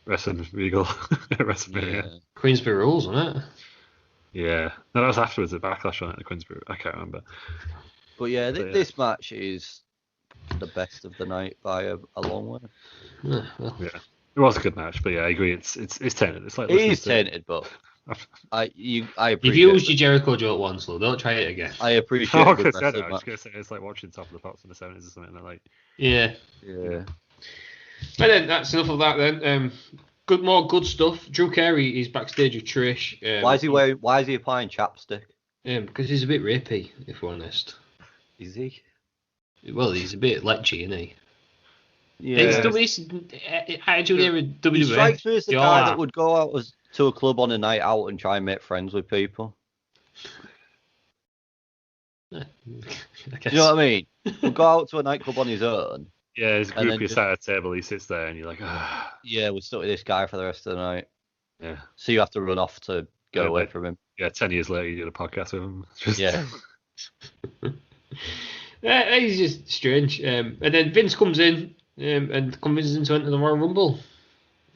Wrestling Regal, WrestleMania. Yeah. Queensberry Rules, wasn't it? Yeah. No, that was afterwards at Backlash on it, the Queensberry. I can't remember. But yeah, this match is the best of the night by a long way. Yeah. Well. Yeah. It was a good match, but yeah, I agree. It's tainted. It's like it is tainted, but I appreciate. You've used your Jericho joke once, though. Don't try it again. I appreciate. I was just gonna say it's like watching Top of the Pops in the '70s or something. Like. Yeah. But then that's enough of that. Then more good stuff. Drew Carey is backstage with Trish. Why is he applying chapstick? Because he's a bit rapey, if we're honest. Is he? Well, he's a bit lechy, isn't he? Yeah. Attitude here with WWF. He strikes me as the guy that would go out to a club on a night out and try and make friends with people. I guess. Do you know what I mean? He'll go out to a nightclub on his own. Yeah, his group is sat at a table, he sits there and you're like, yeah, we're stuck with this guy for the rest of the night. Yeah. So you have to run off to go away from him. Yeah, 10 years later you did a podcast with him. Yeah. He's just strange. And then Vince comes in and convinces him to enter the Royal Rumble.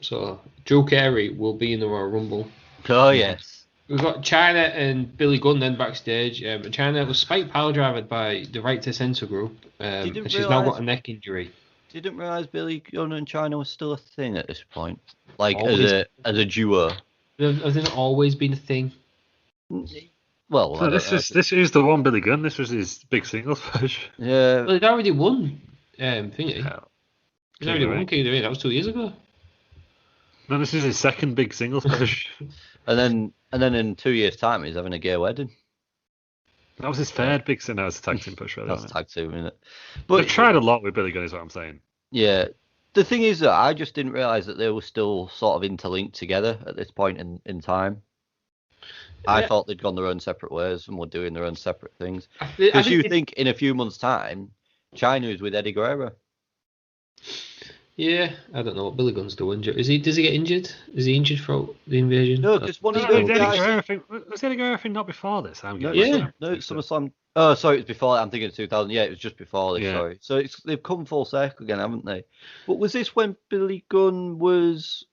So Drew Carey will be in the Royal Rumble. Oh, yes. We've got Chyna and Billy Gunn then backstage. Chyna was spiked pile driven by the Right to Censor group. And she's now got a neck injury. Didn't realise Billy Gunn and Chyna was still a thing at this point. Like, as a duo. Has it always been a thing? Well, so this is the one Billy Gunn. This was his big singles push. Yeah. Well, he'd already won. Thingy. He'd already won King of the Ring. That was 2 years ago. No, this is his second big singles push. and then in 2 years' time, he's having a gay wedding. That was his third big sin. That was a tag team push, really. That's a tag team, isn't it? But they've tried a lot with Billy Gunn, is what I'm saying. Yeah. The thing is that I just didn't realise that they were still sort of interlinked together at this point in time. I thought they'd gone their own separate ways and were doing their own separate things. Because you think in a few months' time, Chyna is with Eddie Guerrero. Yeah, I don't know what Billy Gunn's doing. Does he get injured? Is he injured for the invasion? No, because one of the guys... Was Eddie Guerrero thing not before this? No, it's SummerSlam. Oh, sorry, it was before. I'm thinking of 2000. Yeah, it was just before this. Yeah. Sorry. So they've come full circle again, haven't they? But was this when Billy Gunn was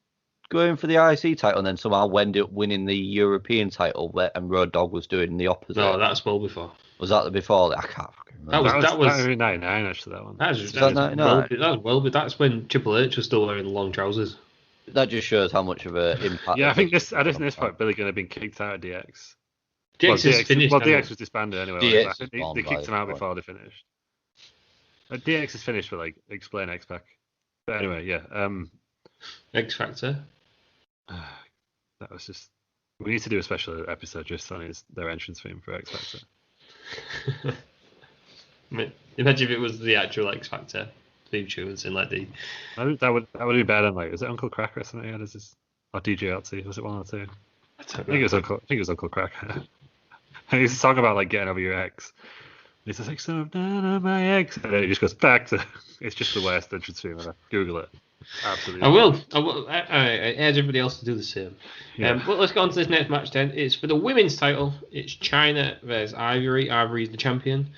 going for the IC title and then somehow ended up winning the European title and Road Dogg was doing the opposite? No, that's well before. Was that before? I can't fucking remember. That was 99 actually. That one. Was that 99? That's when Triple H was still wearing long trousers. That just shows how much of an impact. Yeah, I think this point Billy Gunn had been kicked out of DX. DX is finished. Well, DX was disbanded anyway. DX they kicked him out before they finished. DX is finished for like Explain X-Pac. But anyway, yeah. X Factor. That was just. We need to do a special episode just on their entrance theme for X Factor. Imagine if it was the actual X Factor theme tunes in like the. That would be better than like, is it Uncle Cracker or something? Or DJ Otzi? Was it one or two? I I think it was Uncle Cracker. And he's talking about like getting over your ex. And he's like, "So none of my ex," and then he just goes back to. It's just the worst entrance theme ever. Google it. Absolutely. I will. I urge everybody else to do the same. Yeah. But let's go on to this next match then. It's for the women's title. It's China versus Ivory. Ivory is the champion.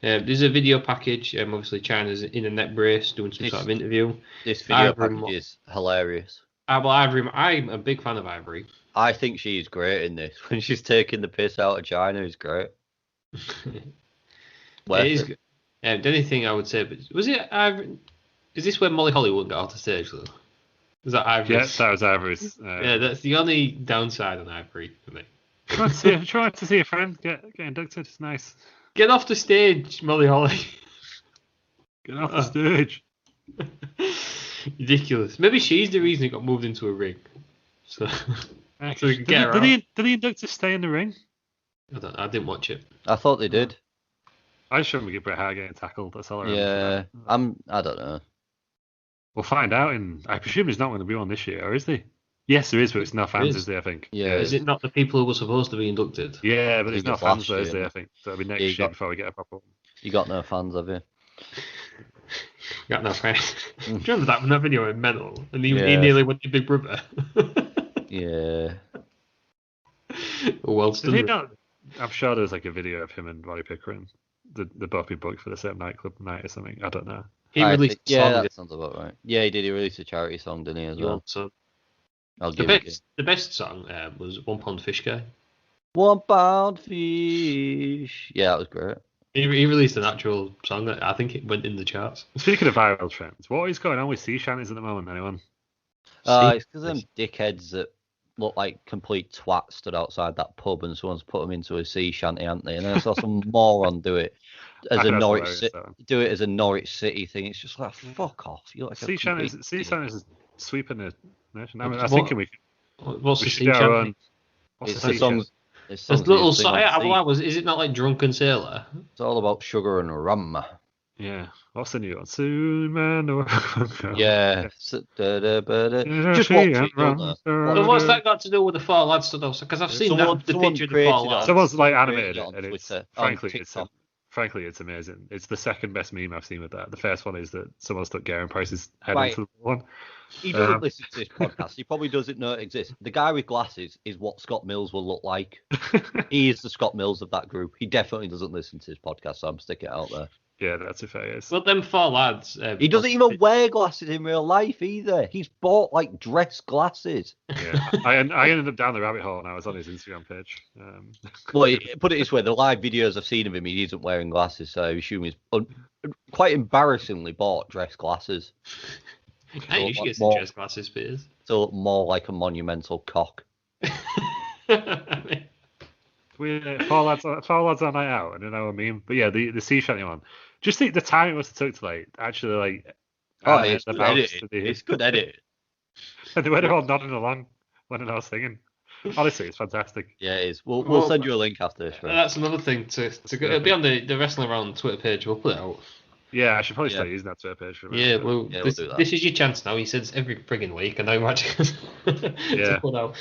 This is a video package. Obviously, China's in a net brace doing some sort of interview. This video package is hilarious. Ivory, I'm a big fan of Ivory. I think she's great in this. When she's taking the piss out of China, is great. It is good. The only thing I would say, but was it Ivory? Is this where Molly Holly wouldn't get off the stage though? Was that Ivory? Yes, that was Ivory's. Yeah, that's the only downside on Ivory for me. Try to see a friend get inducted. It's nice. Get off the stage, Molly Holly. Get off the stage. Ridiculous. Maybe she's the reason it got moved into a ring. So we can get her out. Did the inductors stay in the ring? I didn't watch it. I thought they did. I just remember Bret Hart getting tackled. That's all I remember. Yeah, I don't know. We'll find out. I presume he's not going to be on this year, or is he? Yes, there is, but it's not fans, is there? I think. Yeah. Is it not the people who were supposed to be inducted? Yeah, but there's no fans there, is year. there? I think so. It'll be next year before we get a proper one. You got no fans, have you? Got no fans. Do you remember that video in Mental? And he nearly went to Big Brother. Yeah. Well Did he not? I'm sure there's like a video of him and Roddy Pickering. The both be booked for the same nightclub night or something. I don't know. He released a song. That sounds about right. Yeah, he did. He released a charity song, didn't he, as well? So I'll give it. The best song was 1 Pound Fish Guy. 1 pound fish. Yeah, that was great. He released an actual song that I think it went in the charts. Speaking of viral trends, what is going on with sea shanties at the moment, anyone? It's because them dickheads that look like complete twats stood outside that pub and someone's put them into a sea shanty, haven't they? And then I saw some moron do it as a Norwich City thing. It's just like, fuck off. You're like sea shanties is sweeping the nation. I was thinking what's the sea shanty? It's the song. There's little is it not like Drunken Sailor? It's all about sugar and rum. Yeah. What's the new one? Soon, man. Yeah. Just watch it. But what's that got to do with the four lads stuff? Because I've seen the picture of the four lads. Someone's like animated it, and it's frankly it's amazing. It's the second best meme I've seen with that. The first one is that someone stuck Garen Price's head into the one. He doesn't listen to this podcast. He probably doesn't know it exists. The guy with glasses is what Scott Mills will look like. He is the Scott Mills of that group. He definitely doesn't listen to this podcast, so I'm sticking it out there. Yeah, that's a fair yes. Well, them four lads. He doesn't even wear glasses in real life either. He's bought like dress glasses. Yeah, I ended up down the rabbit hole and I was on his Instagram page. Well, put it this way: the live videos I've seen of him, he isn't wearing glasses, so I assume he's quite embarrassingly bought dress glasses. Hey, you should get some dress glasses, Piers. So more like a monumental cock. Four lads on night out, I don't know what I mean. But yeah, the sea shanty one. Just think the time it must have took to like actually like. It's good edit. It's good edit. And they were all nodding along when I was singing. Honestly, it's fantastic. Yeah, it is. We'll send you a link after this. Right? That's another thing to go. It'll be on the Wrestling Around Twitter page. We'll put it out. Yeah, I should probably start using that Twitter page. For we'll do that. This is your chance now. He says every frigging week, and I'm actually to put out.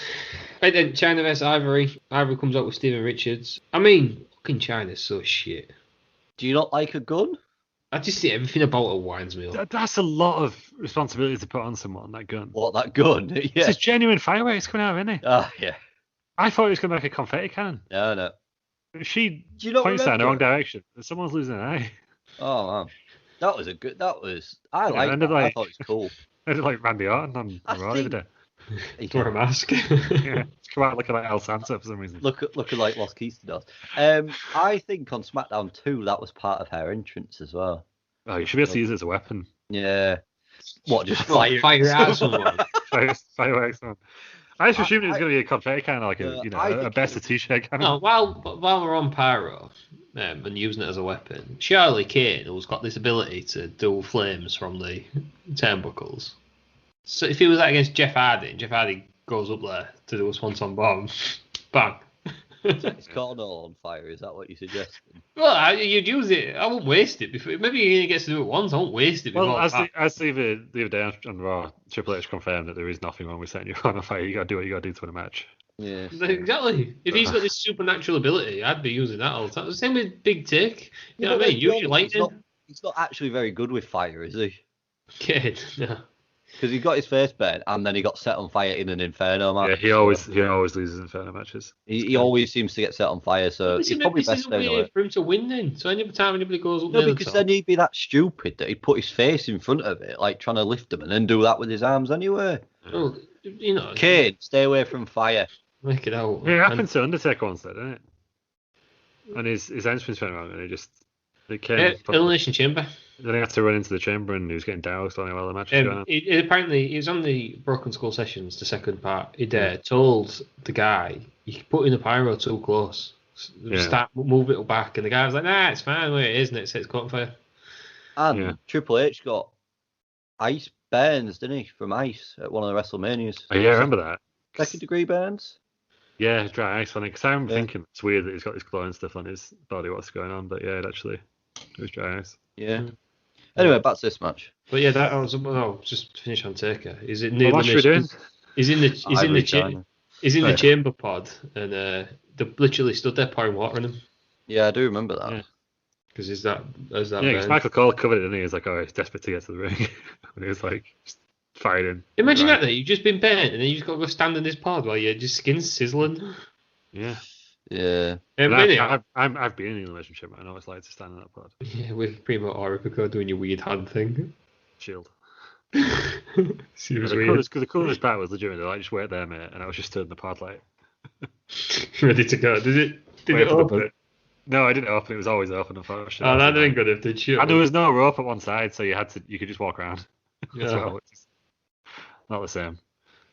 Right then, China vs Ivory. Ivory comes out with Steven Richards. I mean, fucking China's so shit. Do you not like a gun? I just see everything about it winds me up. That's a lot of responsibility to put on someone, that gun. What, that gun? Yeah. It's just genuine fireworks coming out of it, isn't it? Oh, yeah. I thought it was going to be like a confetti cannon. No. She points that in the wrong direction. Someone's losing an eye. Oh, man. I liked it. I thought it was cool. I did like Randy Orton on Raw the other day. He wore a mask. Yeah, come out looking like El Santo for some reason. Looking like Los Conquistadors. I think on SmackDown 2 that was part of her entrance as well. Oh, you should be able to use it as a weapon. Yeah. What, just fire out someone? Fireworks on. I just assumed it was going to be a confetti cannon, like a better t-shirt cannon. No, while we're on pyro and using it as a weapon, Charlie Kane has got this ability to dual flames from the turnbuckles. So if he was that against Jeff Hardy goes up there to do a swanton bomb, bang. It's cornhole on fire, is that what you're suggesting? Well, you'd use it. I won't waste it. Maybe he only gets to do it once. I won't waste it. Well, as the other day on Raw, Triple H confirmed that there is nothing wrong with setting your on fire. You got to do what you got to do to win a match. Yeah. Exactly. If he's got this supernatural ability, I'd be using that all the time. Same with Big Tick. You know what I mean? Use your lightning. He's not actually very good with fire, is he? Kid, no. Because he got his face burned and then he got set on fire in an Inferno match. Yeah, he always loses Inferno matches. He always seems to get set on fire, so he's probably best staying away. For him to win then. So any time anybody goes up No, because then he'd be that stupid that he'd put his face in front of it, like trying to lift him, and then do that with his arms anyway. Well, you know. Kane, stay away from fire. Make it out. Yeah, it happened to Undertaker once, didn't it? And his entrance went wrong, and it came. Elimination Chamber. Then he had to run into the chamber, and he was getting doused on it while the match was going on. Apparently, he was on the Broken Skull sessions, the second part. He told the guy, "You put in the pyro too close. Move it back." And the guy was like, "Nah, it's fine where it is, and it's caught fire." And Triple H got ice burns, didn't he, from ice at one of the WrestleManias? Oh, yeah, I remember that. Second degree burns? Yeah, dry ice on it. Because I'm thinking it's weird that he's got this glowing stuff on his body, what's going on. But yeah, it was dry ice. Yeah. Anyway, back to this match. But yeah, that was just to finish on Taker. Is it what match are we doing? He's in the chamber pod, and they literally stood there pouring water on him. Yeah, I do remember that. Because is that Yeah, because Michael Cole covered it, and he was like, "Oh, he's desperate to get to the ring," and he was like, just fighting. Imagine that you've just been burnt, and then you just got to go stand in this pod while your skin's sizzling. Yeah. Yeah. I've been in a relationship. I know what it's like to stand in that pod. Yeah, with Primo Orifico doing your weird hand thing. Shield. The coolest part was legitimately like, just wait there, mate, and I was just stood in the pod like ready to go. Did it open? No, I didn't open. It was always open. Unfortunately. Oh, that'd have been good if they shoot. And there was no rope at one side, so you could just walk around. Yeah. As well. Not the same.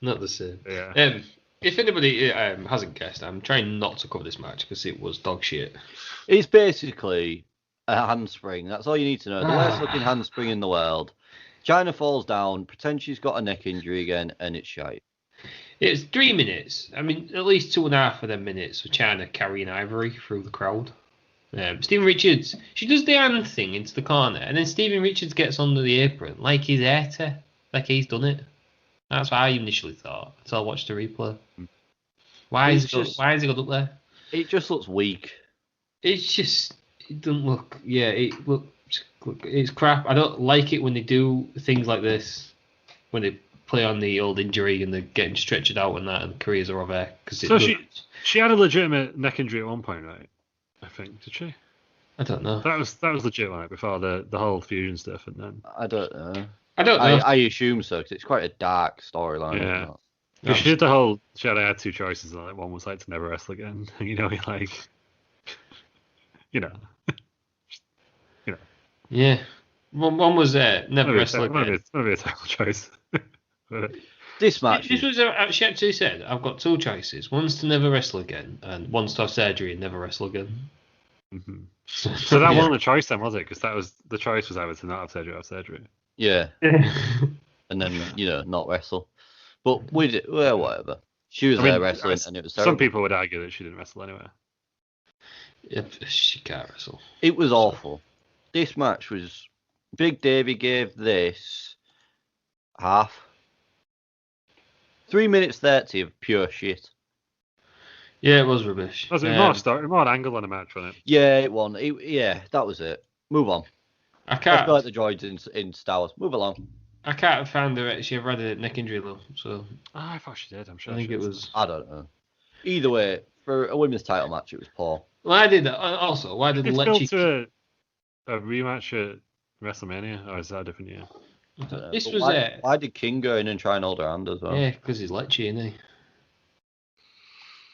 Not the same. Yeah. If anybody hasn't guessed, I'm trying not to cover this match because it was dog shit. It's basically a handspring. That's all you need to know. The worst looking handspring in the world. China falls down, pretends she's got a neck injury again, and it's shite. It's 3 minutes. I mean, at least 2.5 of them minutes with China carrying Ivory through the crowd. Stephen Richards, she does the hand thing into the corner, and then Stephen Richards gets under the apron like he's there to, like he's done it. That's what I initially thought until I watched the replay. Why is he got up there? It just looks weak. It doesn't look. Yeah, it's crap. I don't like it when they do things like this, when they play on the old injury and they're getting stretched out and that, and careers are over. So she had a legitimate neck injury at one point, right? I think, did she? I don't know. That was legit, right? Before the whole fusion stuff, and then I don't know. I assume so because it's quite a dark storyline. Yeah. She did the whole. She had 2 choices. And like one was like to never wrestle again. You know, like, you know. Yeah. One was never wrestle again. Maybe a terrible choice. This match. She actually said, "I've got 2 choices. One's to never wrestle again, and one's to have surgery and never wrestle again." Mm-hmm. So that wasn't a choice then, was it? Because the choice was either to not have surgery or have surgery. Yeah. And then not wrestle. But we did. Well, whatever. She was there wrestling, and it was terrible. Some people would argue that she didn't wrestle anyway. If she can't wrestle. It was awful. This match was. Big Davey gave this half. 3 minutes 30 of pure shit. Yeah, it was rubbish. Was it more angle on a match, wasn't it? Yeah, it won. That was it. Move on. I can't. I feel like the droids in Star Wars. Move along. I can't find her. She ever had a neck injury though, so. I thought she did. I'm sure. I think it was. I don't know. Either way, for a women's title match, it was poor. Well, I did. Also, why did Lecce to a rematch at WrestleMania, or is that a different year? This was why did King go in and try and hold her hand as well? Yeah, because he's Lecce, isn't he?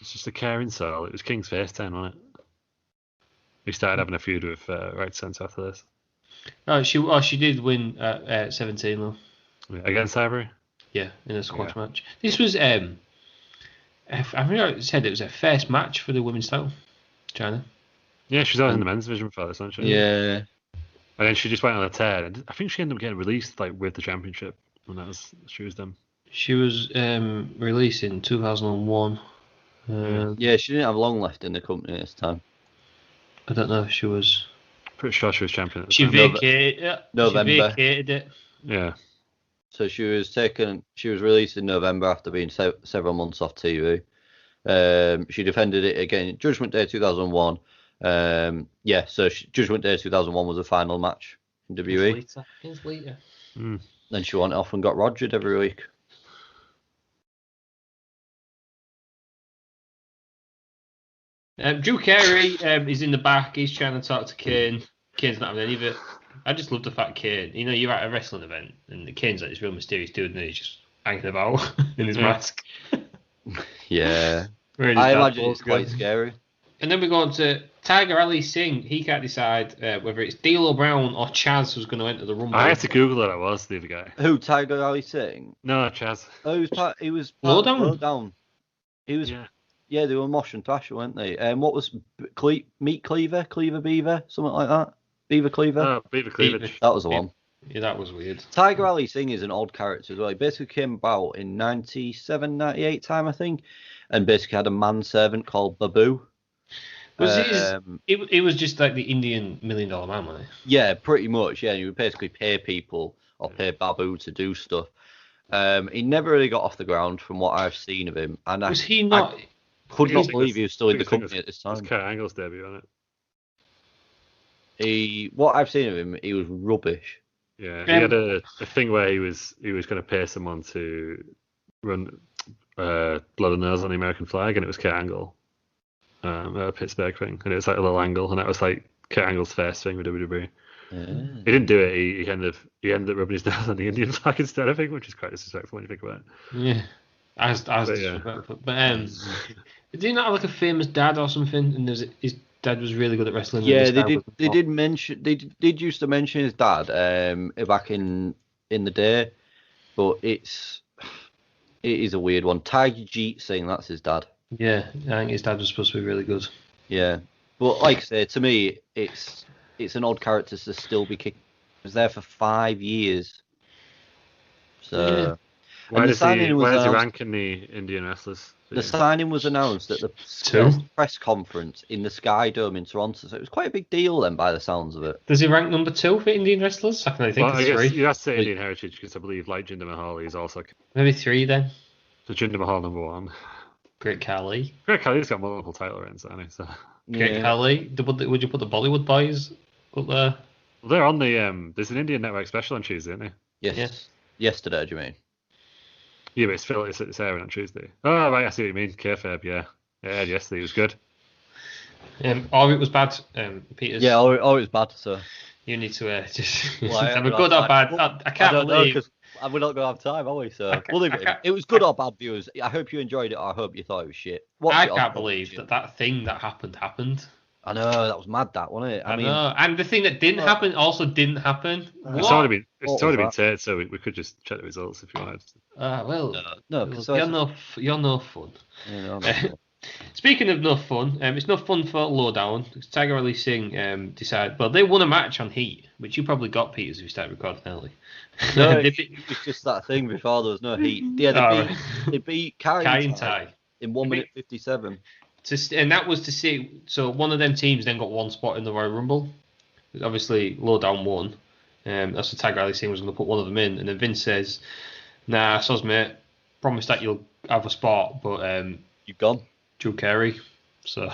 It's just a caring soul. It was King's face time, wasn't it? He started having a feud with Right Sense after this. Oh, she did win at 17 though. Yeah, against Ivory? Yeah, in a squash match. This was I remember I said it was a first match for the women's title, China. Yeah, she's always in the men's division before this, wasn't she? Yeah. And then she just went on a tear, and I think she ended up getting released like with the championship when she was done. She was released in 2001. Yeah, she didn't have long left in the company this time. I don't know if she was. Pretty sure she was champion. She vacated. November. She vacated it. Yeah. So she was released in November after being several months off TV, She defended it again Judgment Day 2001. So Judgment Day 2001 was the final match in WWE. Years later. Then she went off and got rogered every week. Drew Carey is in the back. He's trying to talk to Kane. Kane's not having any of it. I just love the fact Kane, you're at a wrestling event and Kane's like this real mysterious dude and he's just hanging about in his mask. Yeah. I imagine it's quite scary. And then we go on to Tiger Ali Singh. He can't decide whether it's D'Lo Brown or Chaz who's going to enter the Rumble. I had to Google that. It was the other guy. Who, Tiger Ali Singh? No, Chaz. Oh, he was Low down. He was. Yeah, they were Mosh and Thrasher, weren't they? What was Meat Cleaver, Beaver, something like that? Beaver Cleaver. Oh, Beaver Cleavage. That was the one. Yeah, that was weird. Tiger Ali Singh is an odd character as well. He basically came about in 97, 98 time, I think, and basically had a manservant called Babu. It was just like the Indian $1 Million Man, wasn't it? Yeah, pretty much. Yeah, you would basically pay people or pay Babu to do stuff. He never really got off the ground from what I've seen of him. And was he not? I could not believe he was still in the company at this time. It's Kurt Angle's debut on it. What I've seen of him, he was rubbish. Yeah, he had a thing where he was going to pay someone to run blood and nose on the American flag, and it was Kurt Angle. A Pittsburgh thing, and it was like a little angle, and that was like Kurt Angle's first thing with WWE. He didn't do it. He ended up rubbing his nose on the Indian flag instead, I think, which is quite disrespectful when you think about it. Yeah, I was disrespectful. But did he not have like a famous dad or something? And his dad was really good at wrestling. Yeah, they did used to mention his dad back in the day, but it is a weird one. Tiger Jeet Singh, that's his dad. Yeah, I think his dad was supposed to be really good. Yeah, but like I say, to me, it's an odd character to still be kicking. He was there for 5 years. So, why does he rank in the Indian wrestlers? The signing was announced at the press conference in the Sky Dome in Toronto, so it was quite a big deal then, by the sounds of it. Does he rank number 2 for Indian wrestlers? I can only think it's 3. You have to say Indian heritage because I believe, like Jinder Mahal, he's also maybe 3 then. So Jinder Mahal number 1. Great Khali. Great Khali's got multiple title reigns, hasn't he? So. Great Khali. Would you put the Bollywood boys up there? Well, they're on the there's an Indian Network special on Tuesday, isn't there? Yes. Yesterday, do you mean? Yeah, but it's airing on Tuesday. Oh, right, I see what you mean. Kayfabe, yeah. Yeah, yesterday it was good. Or it was bad, Peters. Yeah, or it was bad, so. You need to just have a good or bad. I can't believe. We're not going to have time, are we? So we'll leave it. It was good or bad, viewers. I hope you enjoyed it, or I hope you thought it was shit. I can't believe that thing that happened. I know, that was mad, that, wasn't it? I know. And the thing that didn't happen also didn't happen. It's already been said, so we could just check the results if you wanted. No, because you're no fun. Yeah, speaking of no fun, it's no fun for Lowdown. Tiger Ali Singh decided. Well, they won a match on Heat, which you probably got, Peters, if you started recording early. No, it was just that thing before there was no Heat. Yeah, they beat Carey and Ty in 1 minute 57. And that was to see. So one of them teams then got one spot in the Royal Rumble. Obviously, Lowdown won. That's what Tiger Ali Singh was going to put one of them in, and then Vince says, "Nah, soz mate, promise that you'll have a spot, but you've gone." Drew Carey. So,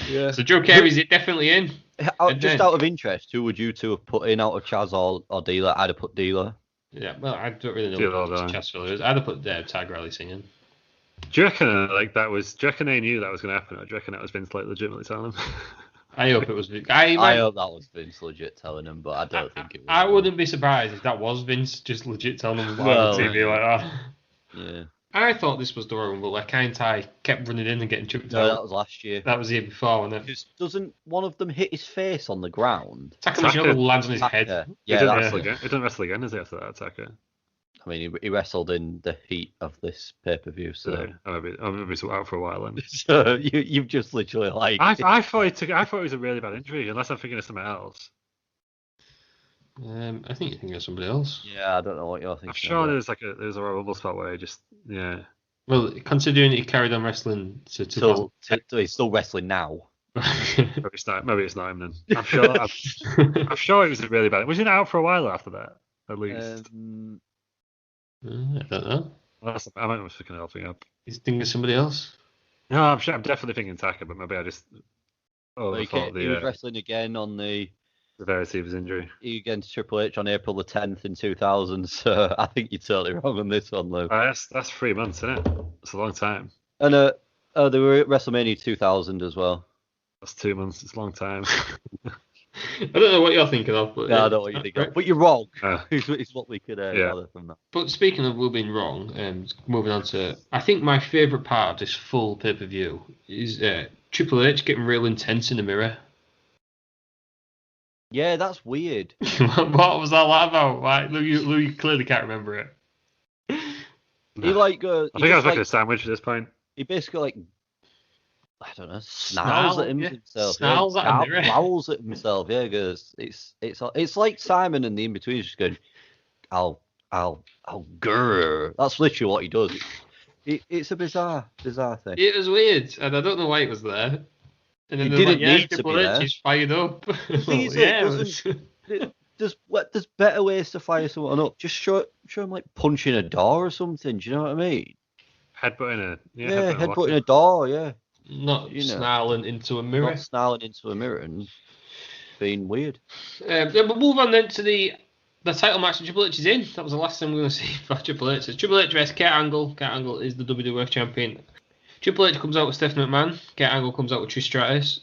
yeah. So Drew Carey's definitely in. Just out of interest, who would you two have put in out of Chaz or Dealer? I'd have put Dealer. Yeah, well, I don't really know what Chaz filler is. I'd have put Tiger Ali Singh in. Do you reckon do you reckon they knew that was going to happen, or do you reckon that was Vince legitimately telling them? I hope it was. I hope that was Vince legit telling them, but I don't think it was. I wouldn't be surprised if that was Vince just legit telling them on TV like that. Yeah. I thought this was the Royal Rumble. Like Ty kept running in and getting chucked out. No, that was last year. That was the year before, wasn't it? Because doesn't one of them hit his face on the ground? Taka lands on his head. Yeah, he didn't wrestle again, is he, after that Taka? I mean, he wrestled in the heat of this pay-per-view, so... Yeah, I'm maybe out for a while then. So you've just literally like... I thought it was a really bad injury, unless I'm thinking of something else. I think you're thinking of somebody else. Yeah, I don't know what you're thinking. I'm sure there's a Royal Rumble spot where he just, yeah. Well, considering he carried on wrestling to he's still wrestling now. Maybe it's not him then. I'm sure it was a really bad. Was he not out for a while after that? At least. I don't know. I might be fucking helping up. He's thinking of somebody else. No, I'm definitely thinking Taka, but maybe I just He was wrestling again on the severity of his injury. against Triple H on April the 10th in 2000. So I think you're totally wrong on this one, Lou. That's 3 months, isn't it? It's a long time. And they were at WrestleMania 2000 as well. That's 2 months. It's a long time. I don't know what you're thinking of, but No, I don't know what you're thinking of. But you're wrong. Uh, It's what we could gather from that. But speaking of Will being wrong, moving on to, I think my favourite part of this full pay-per-view is Triple H getting real intense in the mirror. Yeah, that's weird. What was all that about? Like, Lou, you clearly can't remember it. He like goes. I think I was making a sandwich at this point. He basically like, I don't know, snarls at himself. Snarls at a mirror. Growls at himself. Yeah, because it's like Simon and the in between just going, I'll grrr. That's literally what he does. It's a bizarre thing. It was weird, and I don't know why it was there. And then It they're didn't like, need to Triple be H there. is fired up. The thing is, there's better ways to fire someone up. Just show him like punching a door or something. Do you know what I mean? Headbutting Headbutting a door. Yeah, Not snarling into a mirror. not snarling into a mirror and being weird. Then we'll move on then to the title match that Triple H is in. That was the last time we're going to see for Triple H. It's Triple H vs. Kurt Angle. Kurt Angle is the WWF champion. Triple H comes out with Stephanie McMahon. Kurt Angle comes out with Trish Stratus.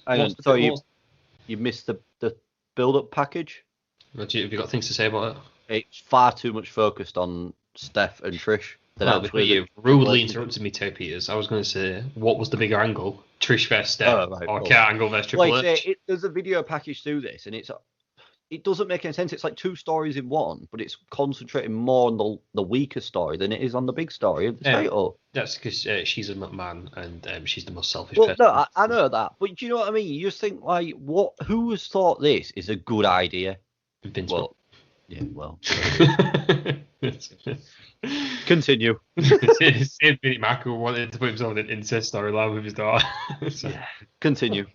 You missed the build-up package. Have you got things to say about it? It's far too much focused on Steph and Trish. You rudely interrupted me, Terry Peters. I was going to say, what was the bigger angle? Trish vs. Steph or Kurt Angle vs. Triple H? There's a video package through this, and it doesn't make any sense. It's like two stories in one, but it's concentrating more on the weaker story than it is on the big story of the title. That's because she's a McMahon, and she's the most selfish person. No, I know that, but do you know what I mean? You just think, like, who has thought this is a good idea? Vince. Continue. Same Vinnie Mac who wanted to put himself in an incest storyline with his daughter. Continue.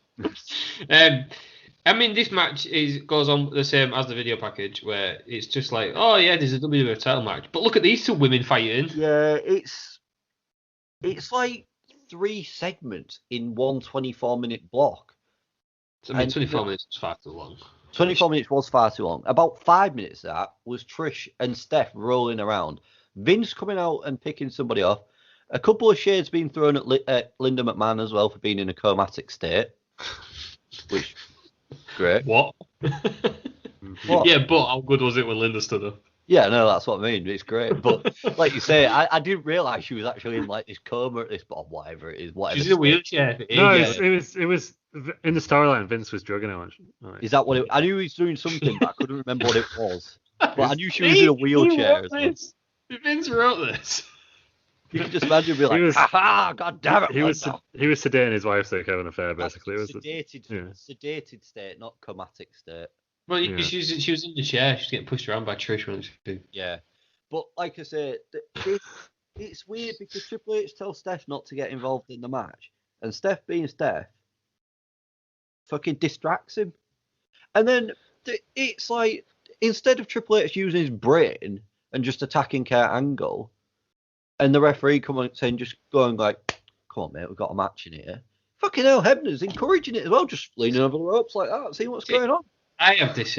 I mean, this match goes on the same as the video package, where it's just like, oh yeah, there's a WWF title match, but look at these two women fighting. Yeah, it's like 3 segments in one 24-minute block. I mean, 24 minutes was far too long. 24 minutes was far too long. About 5 minutes of that was Trish and Steph rolling around. Vince coming out and picking somebody off. A couple of shades being thrown at Linda McMahon as well for being in a comatic state. Which, great. What? Yeah, but how good was it when Linda stood up? Yeah, no, that's what I mean. It's great. But like you say, I didn't realise she was actually in like this coma at this, or whatever it is. She's in a wheelchair. No, it was in the storyline. Vince was drugging her. Right. Is that what I knew he was doing something, but I couldn't remember what it was. But I knew she was in a wheelchair. Vince wrote this. You can just imagine being like, God damn it. He was sedating his wife so they could have an affair, basically. It was sedated state, not comatic state. Well, she was in the chair. She's getting pushed around by Trish when she. Yeah. But like I said, it's weird because Triple H tells Steph not to get involved in the match. And Steph being Steph fucking distracts him. And then it's like, instead of Triple H using his brain and just attacking Kurt Angle, and the referee just going like, come on, mate, we've got a match in here. Fucking hell, Hebner's encouraging it as well, just leaning over the ropes like that, seeing what's going on. I have this.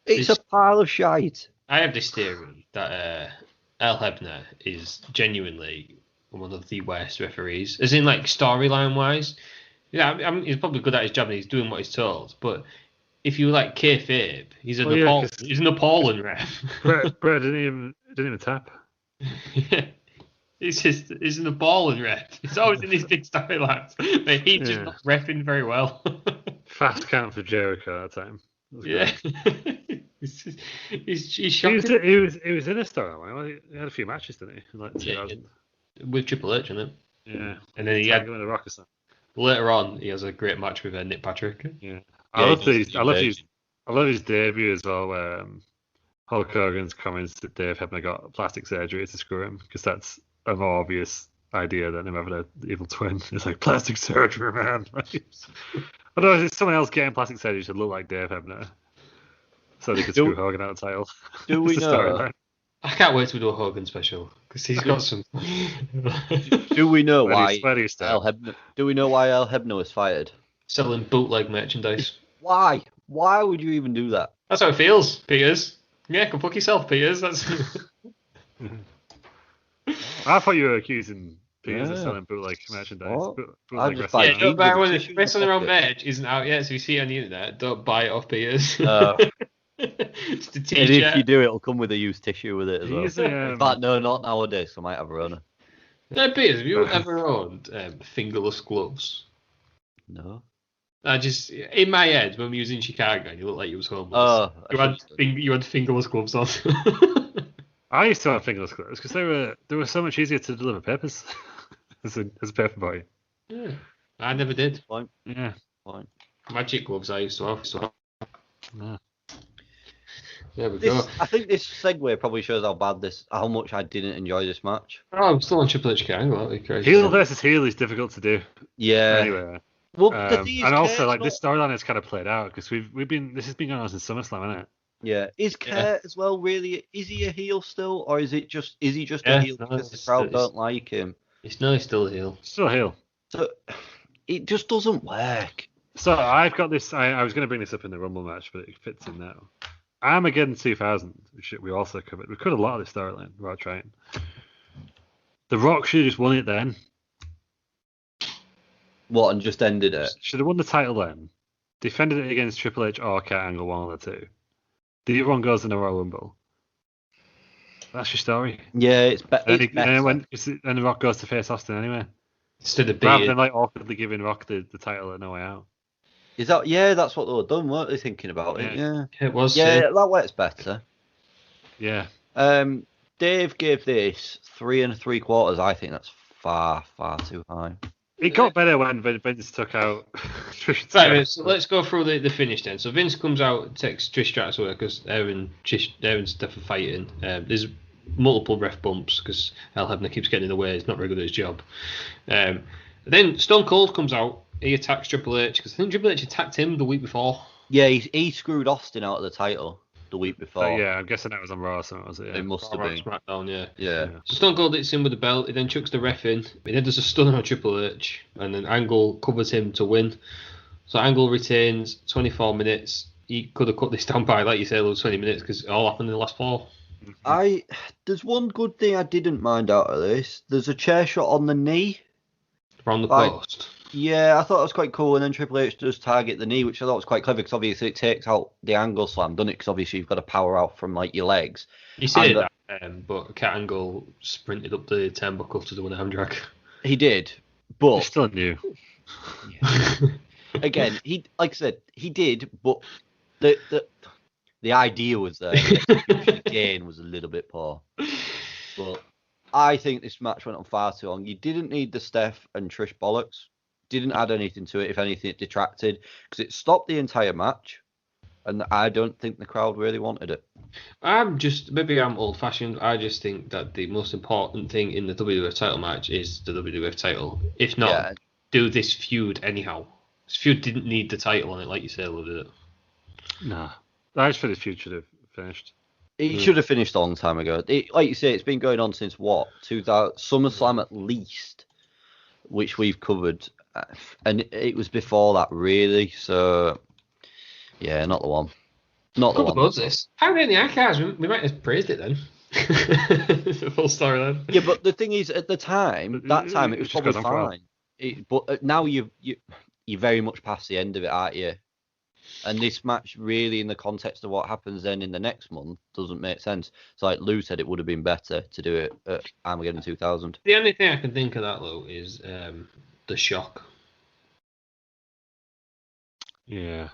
It's a pile of shite. I have this theory that Al Hebner is genuinely one of the worst referees, as in like storyline wise. Yeah, I mean, he's probably good at his job and he's doing what he's told. But if you like kayfabe, he's an appalling ref. Brett didn't even tap. Yeah. He's an appalling ref. He's always in these big storylines, but he's just not reffing very well. Fast count for Jericho that time. Yeah, he's shocking. He was in a storyline. He had a few matches, didn't he? Like 2000. With Triple H, isn't it? Yeah, and then he had the Rock or something. Later on, he has a great match with Nick Patrick. Yeah, I love his debut as well, where Hulk Hogan's comments that Dave Hebner got plastic surgery to screw him, because that's a more obvious idea than him having an evil twin. It's like plastic surgery, man. Otherwise, if someone else getting plastic surgery should look like Dave Hebner, so they could screw Hogan out of the title. Do we know? I can't wait to do a Hogan special. Because he's got some. Do we know why Sweaty stuff. Do we know why El Hebno is fired? Selling bootleg merchandise. Why? Why would you even do that? That's how it feels, Peters. Yeah, go fuck yourself, Peters. That's. I thought you were accusing Peters of selling bootleg merchandise. What? Bootleg just wrestling. Yeah, don't buy when the tissue in best the on their own pocket. merch isn't out yet, so you see it on the internet, don't buy it off Peters. Just a And t-shirt. if you do, it'll come with a used tissue with it as well. He's, In fact, no, not nowadays. So I might have a Rona. No, Peters, have you ever owned fingerless gloves? No. I just, in my head, when we was in Chicago, you looked like you was homeless. Oh, You had fingerless gloves on. I used to have fingerless gloves because they were so much easier to deliver papers as a paper boy. Yeah, I never did. Fine. Yeah. Fine. Magic gloves I used to have. Yeah. There we go. I think this segue probably shows how much I didn't enjoy this match. Oh, I'm still on Triple H Chicago. That'd be crazy. Heel versus heel is difficult to do. Yeah. Anyway. Well, the thing is, and also, Kurt's this storyline has kind of played out because this has been going on since SummerSlam, hasn't it? Yeah, is Kurt as well really? Is he a heel still, or is he just a heel because the crowd don't like him? He's still a heel. Still a heel. So it just doesn't work. So I've got this. I was going to bring this up in the Rumble match, but it fits in now. Armageddon 2000, which we also covered. We covered a lot of this storyline without trying. The Rock should have just won it then. What, and just ended it? Should have won the title then. Defended it against Triple H or Kurt Angle, one of the two. The other one goes in the Royal Rumble. That's your story. Yeah, it's better. And the Rock goes to face Austin anyway. Instead of rather than awkwardly giving Rock the title at No Way Out. Is that? Yeah, that's what they were done, weren't they? Thinking about it. Yeah, it was. Yeah, that works better. Yeah. Dave gave this 3 3/4. I think that's far too high. It got better when Vince took out Trish. Right, so let's go through the finish then. So Vince comes out, takes Trish Stratus away because Aaron and Steph are fighting. There's multiple ref bumps because El Hebner keeps getting in the way. He's not very good at his job. Then Stone Cold comes out. He attacks Triple H because I think Triple H attacked him the week before. Yeah, he screwed Austin out of the title the week before. Yeah, I'm guessing that was on Raw or something, was it? Yeah. It must have been. SmackDown, yeah. So Stone Cold hits him with the belt. He then chucks the ref in. He then does a stunner on Triple H, and then Angle covers him to win. So Angle retains 24 minutes. He could have cut this down by, like you say, 20 minutes because it all happened in the last 4. There's one good thing I didn't mind out of this. There's a chair shot on the knee. From the post. Yeah, I thought it was quite cool. And then Triple H does target the knee, which I thought was quite clever because obviously it takes out the Angle slam, doesn't it? Because obviously you've got to power out from like your legs. You said that, but Cat Angle sprinted up the turnbuckle to do an arm drag. He did, but He's still new. Again, like I said, he did, but the idea was there. The execution again was a little bit poor. But I think this match went on far too long. You didn't need the Steph and Trish bollocks. Didn't add anything to it. If anything, it detracted because it stopped the entire match, and I don't think the crowd really wanted it. Maybe I'm old-fashioned. I just think that the most important thing in the WWF title match is the WWF title. If not, do this feud anyhow. This feud didn't need the title on it, like you say, did it? No, I just feel this feud should have finished. It should have finished a long time ago. Like you say, it's been going on since what? 2000 SummerSlam at least, which we've covered. And it was before that, really. So, yeah, not the one. Not the one. Was this? How in the archives? We might have praised it then. The full storyline. Yeah, but the thing is, at the time, it was probably fine. But now you're very much past the end of it, aren't you? And this match, really, in the context of what happens then in the next month, doesn't make sense. So, like Lou said, it would have been better to do it at Armageddon 2000. The only thing I can think of that, though, is the shock. Yeah.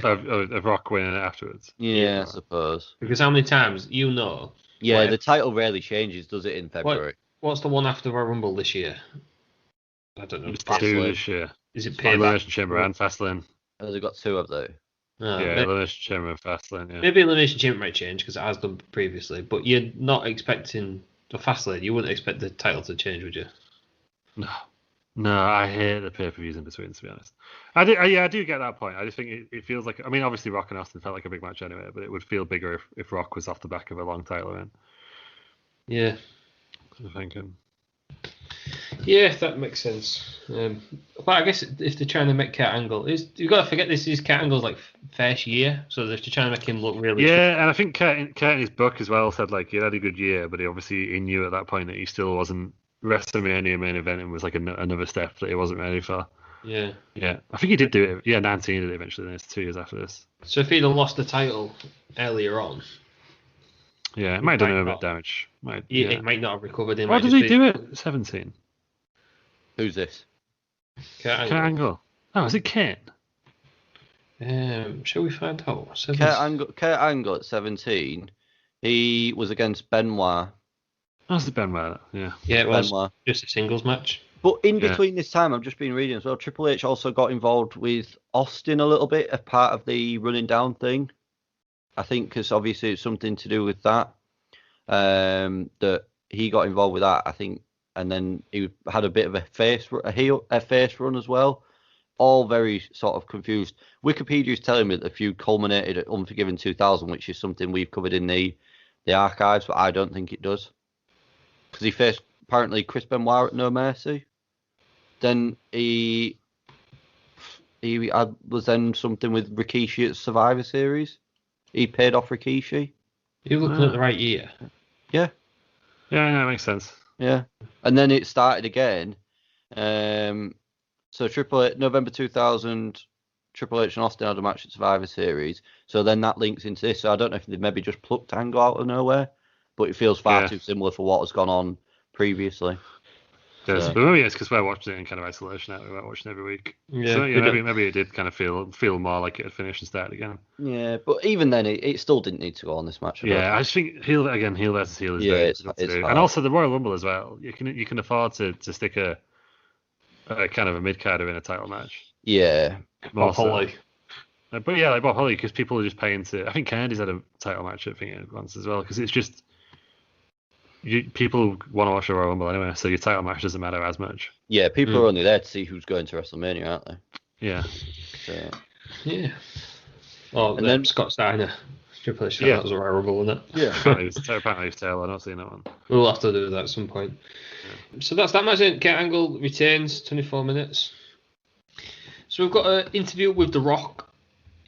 Of Rock winning it afterwards. Yeah, I suppose. Because how many times, Yeah, the title rarely changes, does it, in February? What's the one after Royal Rumble this year? I don't know. It's 2 this year. Is it Elimination Chamber and Fastlane? Oh, they've got 2 of those. Elimination Chamber and Fastlane, yeah. Maybe Elimination Chamber might change because it has done previously, but you're not expecting a Fastlane. You wouldn't expect the title to change, would you? No, I hate the pay-per-views in between, to be honest. I do get that point. I just think it feels like... I mean, obviously, Rock and Austin felt like a big match anyway, but it would feel bigger if Rock was off the back of a long title win. Yeah. I'm thinking. Yeah, that makes sense. But I guess if they're trying to make Kurt Angle, you've got to forget this is Kurt Angle's like first year, so if they're trying to make him look really. Yeah, and I think Kurt in his book as well said like he had a good year, but he knew at that point that he still wasn't WrestleMania main event and was like another step that he wasn't ready for. Yeah. Yeah, I think he did do it. Yeah, 19 did it eventually. Then it's 2 years after this. So if he'd have lost the title earlier on. Yeah, it might have done him a bit damage. It might not have recovered him. Why did he do it at 17? Who's this? Kurt Kurt Angle. Oh, is it Kane? Shall we find out? Kurt Angle at 17. He was against Benoit. That's the Benoit. Yeah. Yeah, it was Benoit. just a singles match. But in between this time, I've just been reading as well. Triple H also got involved with Austin a little bit, a part of the running down thing. I think because obviously it's something to do with that. That he got involved with that, I think, and then he had a bit of a face run as well. All very sort of confused. Wikipedia is telling me that the feud culminated at Unforgiven 2000, which is something we've covered in the archives, but I don't think it does. Because he faced apparently Chris Benoit at No Mercy. Then he was then something with Rikishi at Survivor Series. He paid off Rikishi. You're looking at the right year. Yeah. Yeah, that makes sense. Yeah. And then it started again. So November 2000, Triple H and Austin had a match at Survivor Series. So then that links into this. So I don't know if they maybe just plucked Angle out of nowhere, but it feels far too similar for what has gone on previously. Yes, but maybe it's because we're watching it in kind of isolation now. We weren't watching every week. Yeah, so maybe it did kind of feel more like it had finished and started again. Yeah, but even then, it still didn't need to go on this match. I just think heel versus heel is very difficult to do. And also the Royal Rumble as well. You can afford to stick a kind of a mid-carder in a title match. Yeah. Bob Holly. But yeah, like Bob Holly, because people are just paying to. I think Kennedy's had a title match at once as well, because it's just. People want to watch the Royal Rumble anyway, so your title match doesn't matter as much. Yeah, people are only there to see who's going to WrestleMania, aren't they? Yeah. So. Yeah. Oh, and then Scott Steiner. Triple H. That was a Royal Rumble, wasn't it? Yeah. Apparently it's terrible. I've not seen that one. We'll have to do that at some point. Yeah. So that's that match. Kurt Angle retains 24 minutes. So we've got an interview with The Rock.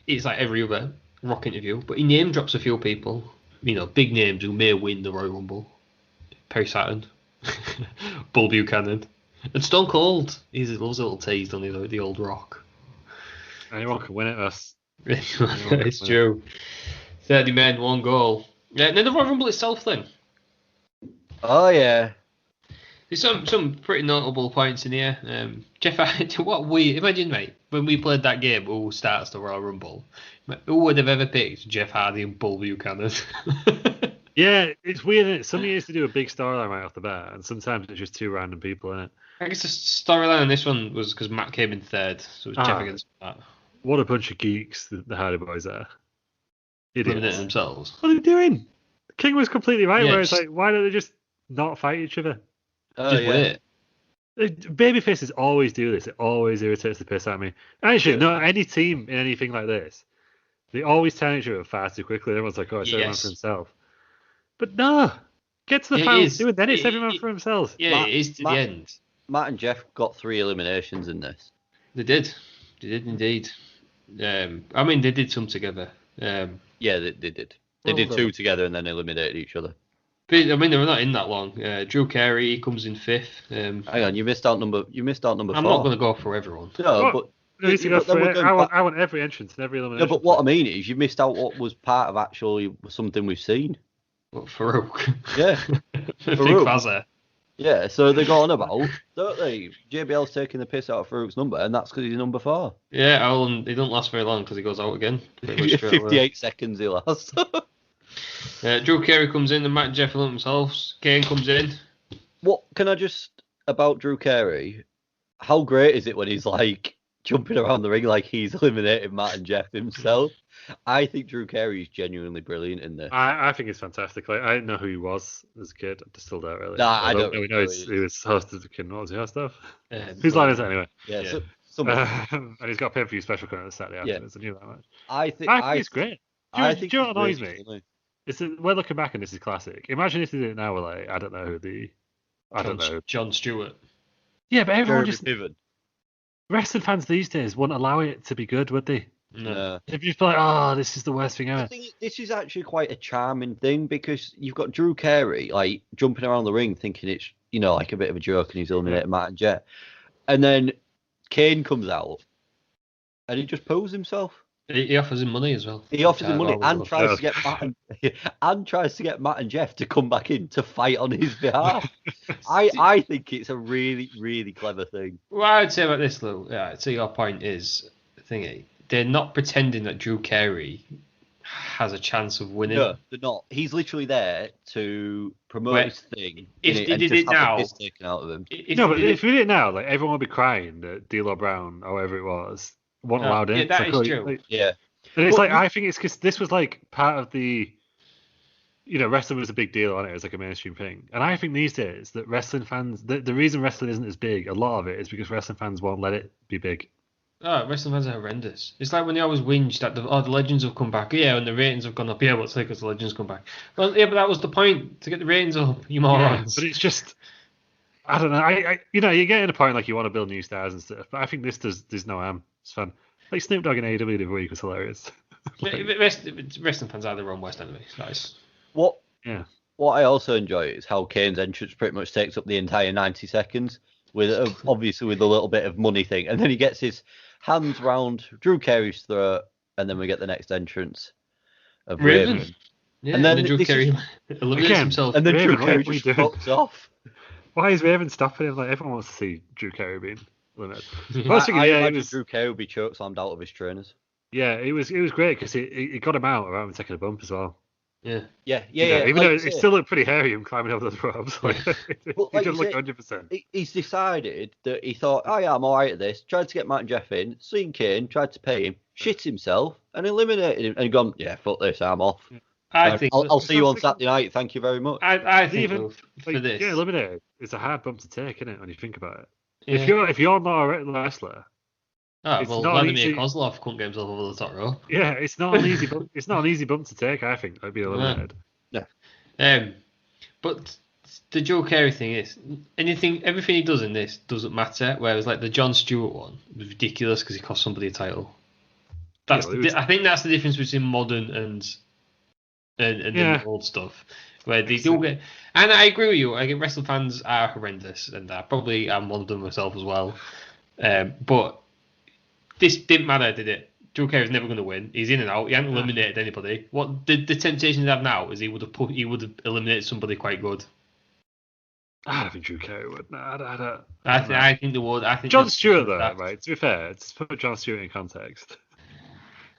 It's like every other Rock interview, but he name drops a few people. Big names who may win the Royal Rumble. Perry Saturn, Bull Buchanan, and Stone Cold. He loves a little tease, doesn't he, the old Rock. Anyone can win it, us. It's true. 30 men, 1 goal. Yeah, and then the Royal Rumble itself then. Oh, yeah. There's some pretty notable points in here. Jeff, imagine, mate, when we played that game, who starts the Royal Rumble? Who would have ever picked Jeff Hardy and Bull Buchanan? Yeah, it's weird, isn't it? Some years to do a big storyline right off the bat, and sometimes it's just 2 random people in it. I guess the storyline on this one was because Matt came in 3rd, so it was Jeff against Matt. What a bunch of geeks the Hardy Boys are. Idiots. Themselves. What are they doing? King was completely right, where it's like, why don't they just not fight each other? Just wait. Babyfaces always do this. It always irritates the piss out of me. Actually, no, any team in anything like this, they always turn each other far too quickly. Everyone's like, oh, it's everyone for himself. But no, get to the final two, and then it's everyone for themselves. Yeah, it is to the end. Matt and Jeff got 3 eliminations in this. They did indeed. They did some together. Yeah, they did. They did 2 together and then eliminated each other. But, they were not in that long. Drew Carey comes in 5th. Hang on, you missed out number 4. I'm not going to go for everyone. No, but I want every entrance and every elimination. No, but what I mean is, you missed out what was part of actually something we've seen. What, Farouk? Yeah. Big Fazza. Yeah, so they go on about, don't they? JBL's taking the piss out of Farouk's number, and that's because he's number 4. Yeah, he don't last very long because he goes out again. 58 seconds he lasts. Drew Carey comes in, and Matt and Jeff are themselves. Kane comes in. What can I just about Drew Carey? How great is it when he's like jumping around the ring like he's eliminated Matt and Jeff himself? I think Drew Carey is genuinely brilliant in this. I think it's fantastic. Like, I didn't know who he was as a kid. I still don't really. Nah, I don't. We know he was hosted the kid. What was he host of? Whose line is it anyway? Yeah. And he's got a pay-per-view special coming on Saturday afterwards. I knew that much. I think it's great. Do you know what annoys me? We're looking back and this is classic. Imagine if they did it now. We're like, I don't know who the I don't know. Jon Stewart. Yeah, but everyone Jeremy just Piven. wrestling fans these days wouldn't allow it to be good, would they? No. They'd just be like, "Oh, this is the worst thing I ever." think this is actually quite a charming thing because you've got Drew Carey like jumping around the ring thinking it's like a bit of a joke and he's eliminating Matt and Jet, and then Kane comes out and he just poos himself. He offers him money as well. He offers him money and tries to get Matt and Jeff to come back in to fight on his behalf. I think it's a really, really clever thing. What I would say about this, though, to your point is, thingy, they're not pretending that Drew Carey has a chance of winning. No, they're not. He's literally there to promote his thing. If they did it now, the piss taken out of him. If we did it now, like everyone would be crying that D'Lo Brown or whoever it was wasn't allowed in. Yeah, that is true. Yeah. And it's I think it's because this was like part of the, wrestling was a big deal on it. It was like a mainstream thing. And I think these days that wrestling fans, the reason wrestling isn't as big, a lot of it is because wrestling fans won't let it be big. Oh, wrestling fans are horrendous. It's like when they always whinge that the legends have come back. Yeah, and the ratings have gone up. Yeah, what's because the legends come back? Well, yeah, but that was the point, to get the ratings up, you morons. But it's just, I don't know. You're getting to a point like you want to build new stars and stuff. But I think there's no harm. It's fun. Like Snoop Dogg in AEW the other week was hilarious. Wrestling fans are their own worst enemy. Nice. What I also enjoy is how Kane's entrance pretty much takes up the entire 90 seconds, obviously with a little bit of money thing, and then he gets his hands round Drew Carey's throat, and then we get the next entrance of Raven. Yeah, and then Drew Carey eliminates himself. And then Raven, Drew Carey just fucks off. Why is Raven stopping him? Like everyone wants to see Drew Carey being eliminated. I imagine Drew Carey would be chokeslammed out of his trainers. Yeah, it was great because it got him out without him taking a bump as well. Yeah. Even though it still looked pretty hairy, him climbing over those ropes. Like, he didn't look 100%. He's decided that he thought, oh yeah, I'm alright at this. Tried to get Matt and Jeff in, seen Kane, tried to pay him, shit himself, and eliminated him, and gone, yeah, fuck this, I'm off. I'll see you on Saturday night. Thank you very much. I think even for this, yeah, eliminated. It's a hard bump to take, isn't it? When you think about it. Yeah. If you're not a wrestler. Vladimir Kozlov couldn't get himself over the top rope. Yeah, it's not an easy bump. It's not an easy bump to take. I think I'd be eliminated. Yeah. But the Joe Carey thing is everything he does in this doesn't matter. Whereas like the Jon Stewart one was ridiculous because he cost somebody a title. I think that's the difference between modern and the old stuff, where they do get. And I agree with you. I think wrestling fans are horrendous, and I probably am one of them myself as well. But this didn't matter, did it? Drew Carey's never going to win. He's in and out. He hasn't eliminated anybody. What the temptation they have now is he would have eliminated somebody quite good. I don't think Drew Carey would. No, I think they would. I think Jon Stewart though, right? To be fair, to put Jon Stewart in context,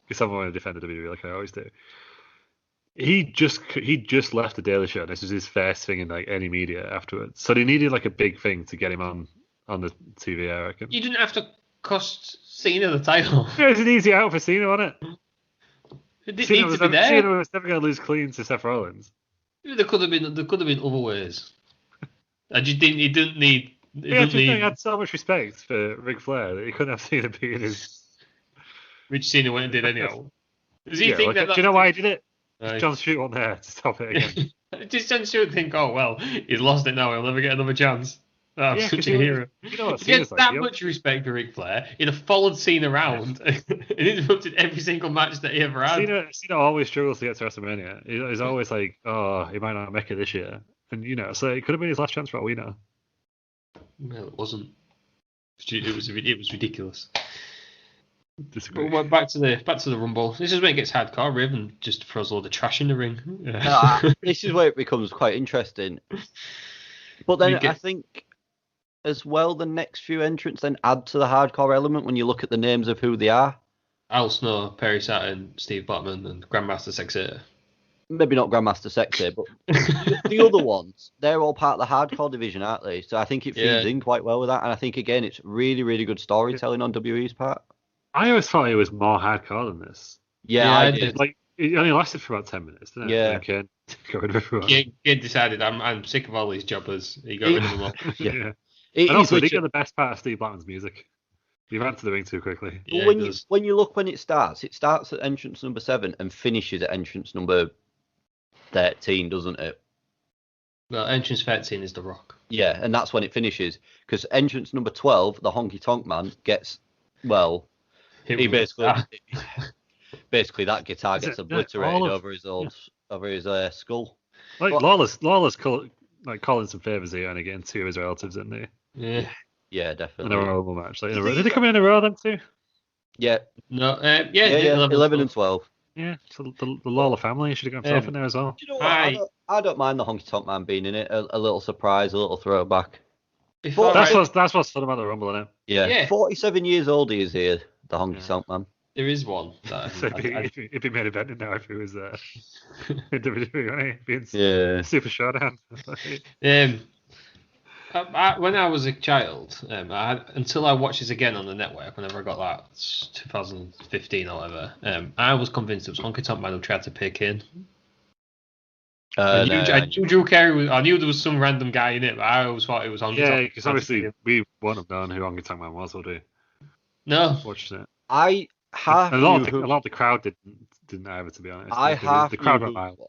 because I'm going to defend WWE like I always do. He just left the Daily Show. And this was his first thing in like any media afterwards. So they needed like a big thing to get him on the TV. I reckon. You didn't have to cost Cena the title. Yeah, it's an easy out for Cena, wasn't it? It didn't need to be there. Cena was never going to lose clean to Seth Rollins. There could have been other ways. I just didn't. He didn't need. He had so much respect for Ric Flair that he couldn't have Cena being his. Which Cena went and did anyhow. Does he think that? Do you know why he did it? Jon Stewart wasn't there to stop it again. Just Jon Stewart think, oh well, he's lost it now. He'll never get another chance. Oh, yeah, such a hero. You know what he has that much respect for Ric Flair. He'd have followed Cena around and interrupted every single match that he ever had. Cena always struggles to get to WrestleMania. He's always like, oh, he might not make it this year. And, so it could have been his last chance for all we know. No, it wasn't. It was ridiculous. Disagree. But back to the Rumble. This is when it gets hardcore. Raven just throws a load of trash in the ring. This is where it becomes quite interesting. But then I think as well, the next few entrants then add to the hardcore element when you look at the names of who they are. Al Snow, Perry Saturn, Steve Blackman, and Grandmaster Sexator. Maybe not Grandmaster Sexator, but the other ones, they're all part of the hardcore division, aren't they? So I think it feeds in quite well with that. And I think, again, it's really, really good storytelling on WWE's part. I always thought it was more hardcore than this. Yeah, I did. Like, it only lasted for about 10 minutes, didn't it? Yeah. Ken got rid of everyone. Ken decided, I'm sick of all these jobbers. He got rid of them all. Yeah. And also, they get the best part of Steve Blackman's music. He ran to the ring too quickly. Yeah, when you look when it starts at entrance number 7 and finishes at entrance number 13, doesn't it? Well, entrance 13 is The Rock. Yeah, and that's when it finishes. Because entrance number 12, the Honky Tonk Man, gets, well, he basically that guitar gets obliterated over his skull. Like Lawler's calling some favors here and again to his relatives, isn't he? Yeah, definitely. In a Rumble match. Like, did they come in a row then too? Yeah. No, 11 and 12. Yeah, so the Lawler family should have got himself in there as well. Do you know what? I don't mind the Honky Tonk Man being in it. A little surprise, a little throwback. That's what's fun about the Rumble, isn't it? Yeah. 47 years old he is here, the Honky Tonk Man. There is one. So if he made a bet now, if he was in WWE, being Super Showdown. When I was a child, until I watched this again on the network, whenever I got that 2015 or whatever, I was convinced it was Honky Tonk Man who tried to pick in. I knew Drew Carey I knew there was some random guy in it, but I always thought it was Honky Tonk Man. Yeah, because obviously we wouldn't have known who Honky Tonk Man was, would we? No. Watching it. A lot of the crowd didn't either, to be honest. The crowd went wild.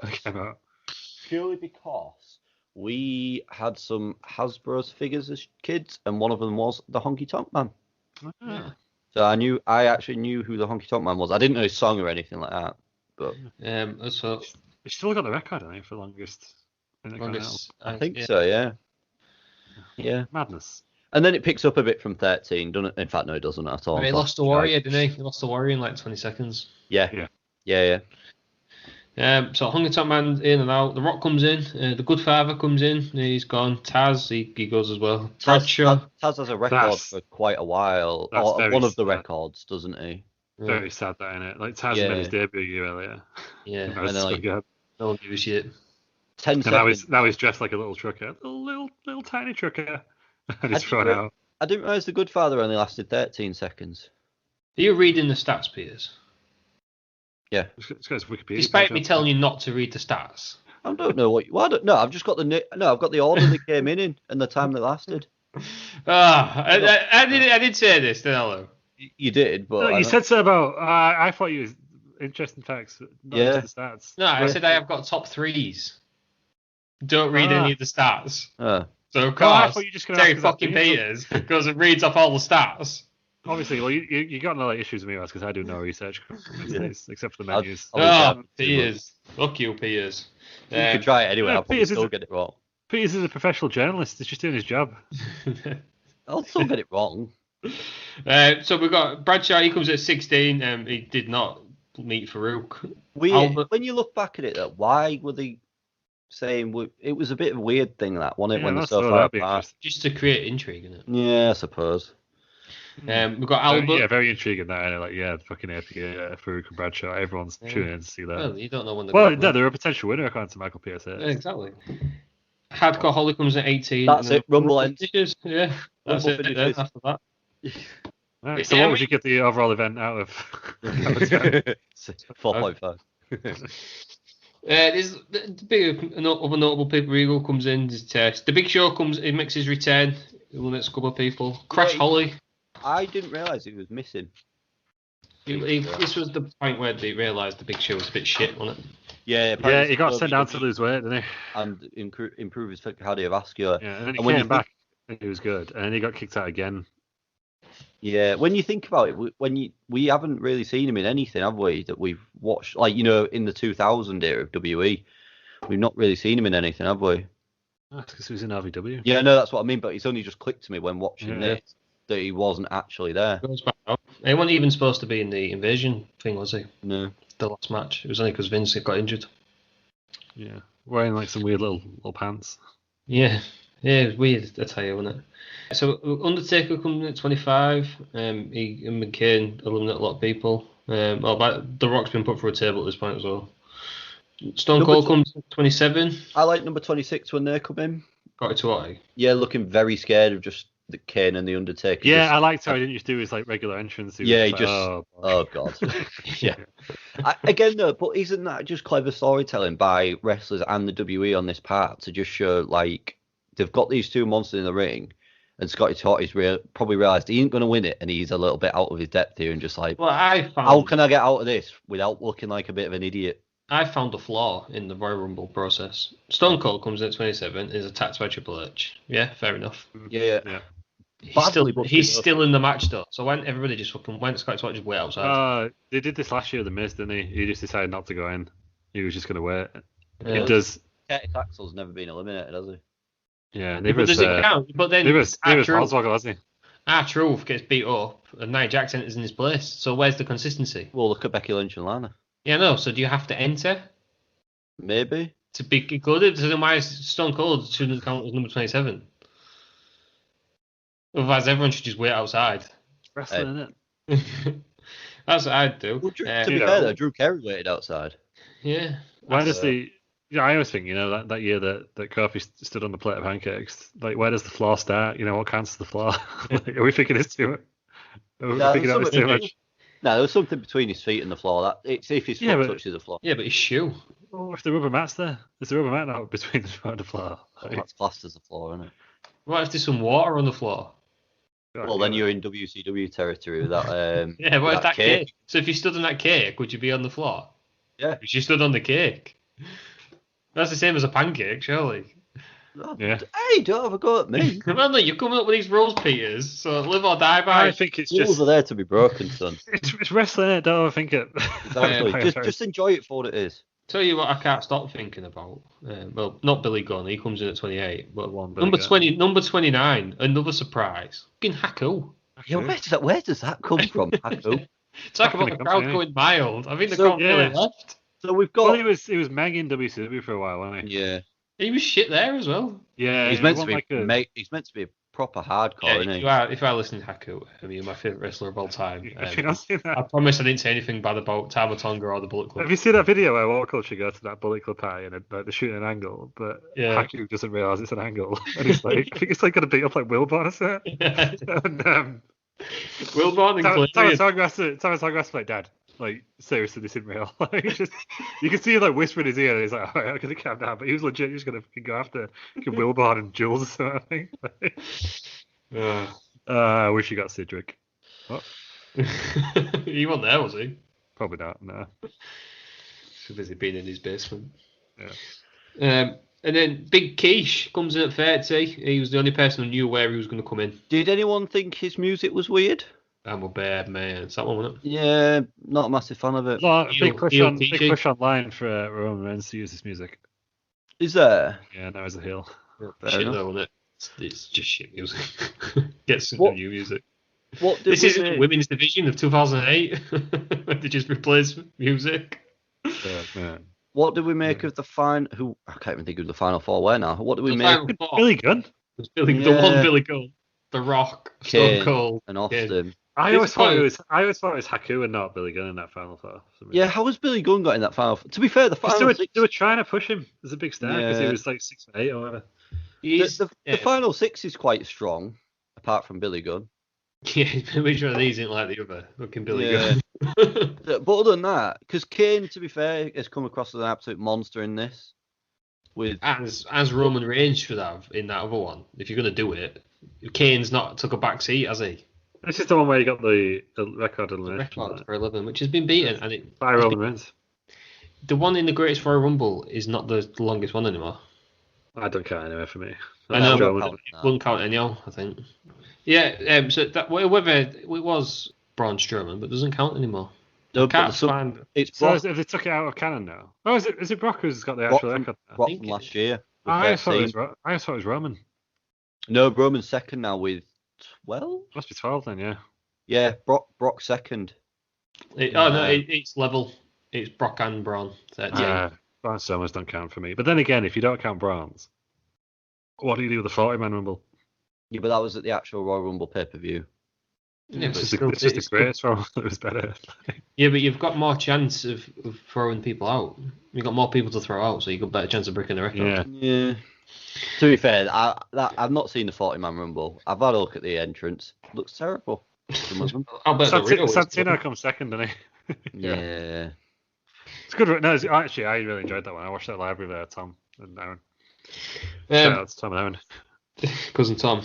Purely because we had some Hasbro's figures as kids, and one of them was the Honky Tonk Man. Yeah. So I actually knew who the Honky Tonk Man was. I didn't know his song or anything like that. But so he's still got the record, I think, for longest. I think so. Yeah. Yeah. Madness. And then it picks up a bit from 13, doesn't it? In fact, no, it doesn't at all. He lost the Warrior, didn't he? He lost the Warrior in like 20 seconds. Yeah. So Honky Tonk Man in and out. The Rock comes in. The Good Father comes in. He's gone. Taz, he goes as well. Taz has a record for quite a while. Or one of the records, doesn't he? Very sad that, innit? Like Taz made his debut a year earlier. Yeah. And then, like, no one gives a shit. 10 seconds. Now he's dressed like a little trucker. A little tiny trucker. And he's thrown out. I didn't realise the Good Father only lasted 13 seconds. Are you reading the stats, Piers? Yeah. Wikipedia. Despite me telling you not to read the stats. I don't know what. Well, I've just got I've got the order they came in and the time they lasted. I did say this, didn't I? You did, but no, you said so about. I thought you was interesting facts, not just the stats. No, I said I have got top threes. Don't read any of the stats. So of course, Terry fucking Peters goes and reads off all the stats. Obviously, well, you got no issues with me, because I do no research, except for the menus. Peters. Fuck you, Peters. You could try it anyway, I'll probably still get it wrong. Peters is a professional journalist, he's just doing his job. I'll still get it wrong. So we've got Bradshaw, he comes at 16, he did not meet Farouk. When you look back at it, though, why were they saying it was a bit of a weird thing, that, wasn't it, when they're so far apart? Just to create intrigue, isn't it? Yeah, I suppose. We've got Albert. Yeah, very intriguing that. Fucking epic. Farouk and Bradshaw. Everyone's tuning in to see that. Well, you don't know when they're a potential winner according to Michael Pierce. Exactly. Hardcore Holly comes at 18. That's it. Rumble ends. Yeah, that's it. Then after that. Right, so what would you give the overall event out of? 4.5. There's the big other notable people. Regal comes in. The Big Show comes. He makes his return. He eliminates a couple of people. Crash Holly. I didn't realise he was missing. This was the point where they realised the Big Show was a bit shit, wasn't it? Yeah, he got sent down to lose weight, didn't he? And improve his cardiovascular. Yeah, and then he came back and he was good. And then he got kicked out again. Yeah, when you think about it, we haven't really seen him in anything, have we? That we've watched, in the 2000 era of WWE, we've not really seen him in anything, have we? That's because he was in RVW. Yeah, no, that's what I mean. But it's only just clicked to me when watching this that he wasn't actually there. He wasn't even supposed to be in the Invasion thing, was he? No. The last match. It was only because Vince got injured. Yeah, wearing like some weird little pants. Yeah, it was weird attire, wasn't it? So Undertaker comes in at 25. He and McCain eliminate a lot of people. The Rock's been put through a table at this point as well. Stone Cold comes at 27. I like number 26 when they come in. Got it to what? Yeah, looking very scared of just the Kane and the Undertaker. Yeah, I liked how he didn't just do his regular entrance. Oh god. Yeah. Again though, but isn't that just clever storytelling by wrestlers and the WWE on this part to just show they've got these two monsters in the ring, and Scotty Totti's probably realised he ain't going to win it, and he's a little bit out of his depth here, and just how can I get out of this without looking like a bit of an idiot? I found a flaw in the Royal Rumble process. Stone Cold comes in at 27, is attacked by Triple H. Yeah, fair enough. Yeah. He's still in the match though. So when everybody just fucking went to just wait outside. They did this last year with the Miz, didn't he? He just decided not to go in. He was just going to wait. Yeah. It does. Curtis Axel's never been eliminated, has he? Yeah, But does it count? But then Hornswoggle, has he? R-Truth gets beat up and Nia Jax enters in his place. So where's the consistency? Well, look at Becky Lynch and Lana. Yeah, no. So do you have to enter Maybe. to be included? So then why is Stone Cold shouldn't count as number 27? Otherwise, everyone should just wait outside. It's wrestling, isn't it? That's what I'd do. Well, to be fair, though, Drew Carey waited outside. Yeah. Why does the... Yeah, I always think, that year that Kofi stood on the plate of pancakes, like, where does the floor start? What counts as the floor? Are we thinking it's too much? Are we thinking it's too much? No, there was something between his feet and the floor. It's if his foot touches the floor. Yeah, but his shoe. Oh, if the rubber mat's there. There's the rubber mat now between the floor and the floor. That's classed as the floor, isn't it? What if there's some water on the floor? Well, then you're in WCW territory with that. Yeah, what if that cake? So if you stood on that cake, would you be on the floor? Yeah. If you stood on the cake. That's the same as a pancake, surely. Yeah. Hey, don't have a go at me. Well, no, you're coming up with these rules, Peters. So live or die by. I think it's rules just... are there to be broken, son. It's wrestling, it. Don't overthink it. Exactly. Just enjoy it for what it is. Tell you what, I can't stop thinking about. Well, not Billy Gunn. He comes in at 28, but number 29, another surprise. Fucking Haku. Yeah, where does that come from, Haku? Talk about the crowd going mild. I think the crowd really left. So we've got. Well, he was Meg in WCW for a while, wasn't he? Yeah. He was shit there as well. Yeah, he's meant to be. He's meant to be a proper hardcore, isn't he? If I listen to Haku, you're my favourite wrestler of all time. I promise I didn't say anything bad about Tama Tonga or the Bullet Club. Have you seen that video where What Culture go to that Bullet Club party and they're shooting an angle, but Haku doesn't realise it's an angle, and he's like, I think it's like going to beat up like Wilborn or something. And Wilborn and Tama Tonga has to like, Dad, like, seriously, this isn't real. Like, you can see him like whispering in his ear, and he's like, all right, I'm going to calm down. But he was legit just going to go after Wilborn and Jules or something. I wish he got Cedric. What? He wasn't there, was he? Probably not, no. Too busy being in his basement. Yeah. And then Big Quiche comes in at 30. He was the only person who knew where he was going to come in. Did anyone think his music was weird? I'm a bad man. Is that one, wasn't it? Yeah, not a massive fan of it. Big push online for Roman Reigns to use this music. Is there? Yeah, now he's a heel. Shit though, isn't it? It's just shit music. Get some new music. This isn't the women's division of 2008. They just replace music. Yeah. What did we make of the I can't even think of the final four. Where now? What did we make? Billy Gunn. The one Billy Gunn. The Rock, Stone Cold, and Austin. I always thought it was Haku and not Billy Gunn in that final four. Yeah, how was Billy Gunn got in that final? To be fair, the final six, they were trying to push him as a big star because he was like 6'8" or whatever. The final six is quite strong, apart from Billy Gunn. Yeah, which one of these isn't like the other? Looking Billy Gunn. But other than that, because Kane, to be fair, has come across as an absolute monster in this. As Roman Reigns should have in that other one. If you're going to do it, Kane's not took a back seat, has he? This is the one where you got the record elimination for 11, which has been beaten, and by Roman Reigns. The one in the Greatest Royal Rumble is not the longest one anymore. I don't count anyway for me. I know, but it wouldn't count anyhow, I think. Yeah, so that whether it was Braun Strowman, but it doesn't count anymore. No, it's Brock. So if they took it out of canon now? Oh, is it Brock who's got the actual record now? Brock from last year. I thought it was Roman. No, Roman's second now with 12? Must be 12 then, yeah. Yeah, Brock second. It's level. It's Brock and Braun. Braun Strowman's don't count for me. But then again, if you don't count Braun's, what do you do with the 40-man Rumble? Yeah, but that was at the actual Royal Rumble pay-per-view. Yeah, it's just the greatest Rumble. It was better. Yeah, but you've got more chance of throwing people out. You've got more people to throw out, so you've got a better chance of breaking the record. Yeah. To be fair, I've not seen the 40-man Rumble. I've had a look at the entrance. Looks terrible. Santino comes second, doesn't he? Yeah. It's good. No, actually, I really enjoyed that one. I watched that live with Tom and Aaron. Shout out to Tom and Aaron. Cousin Tom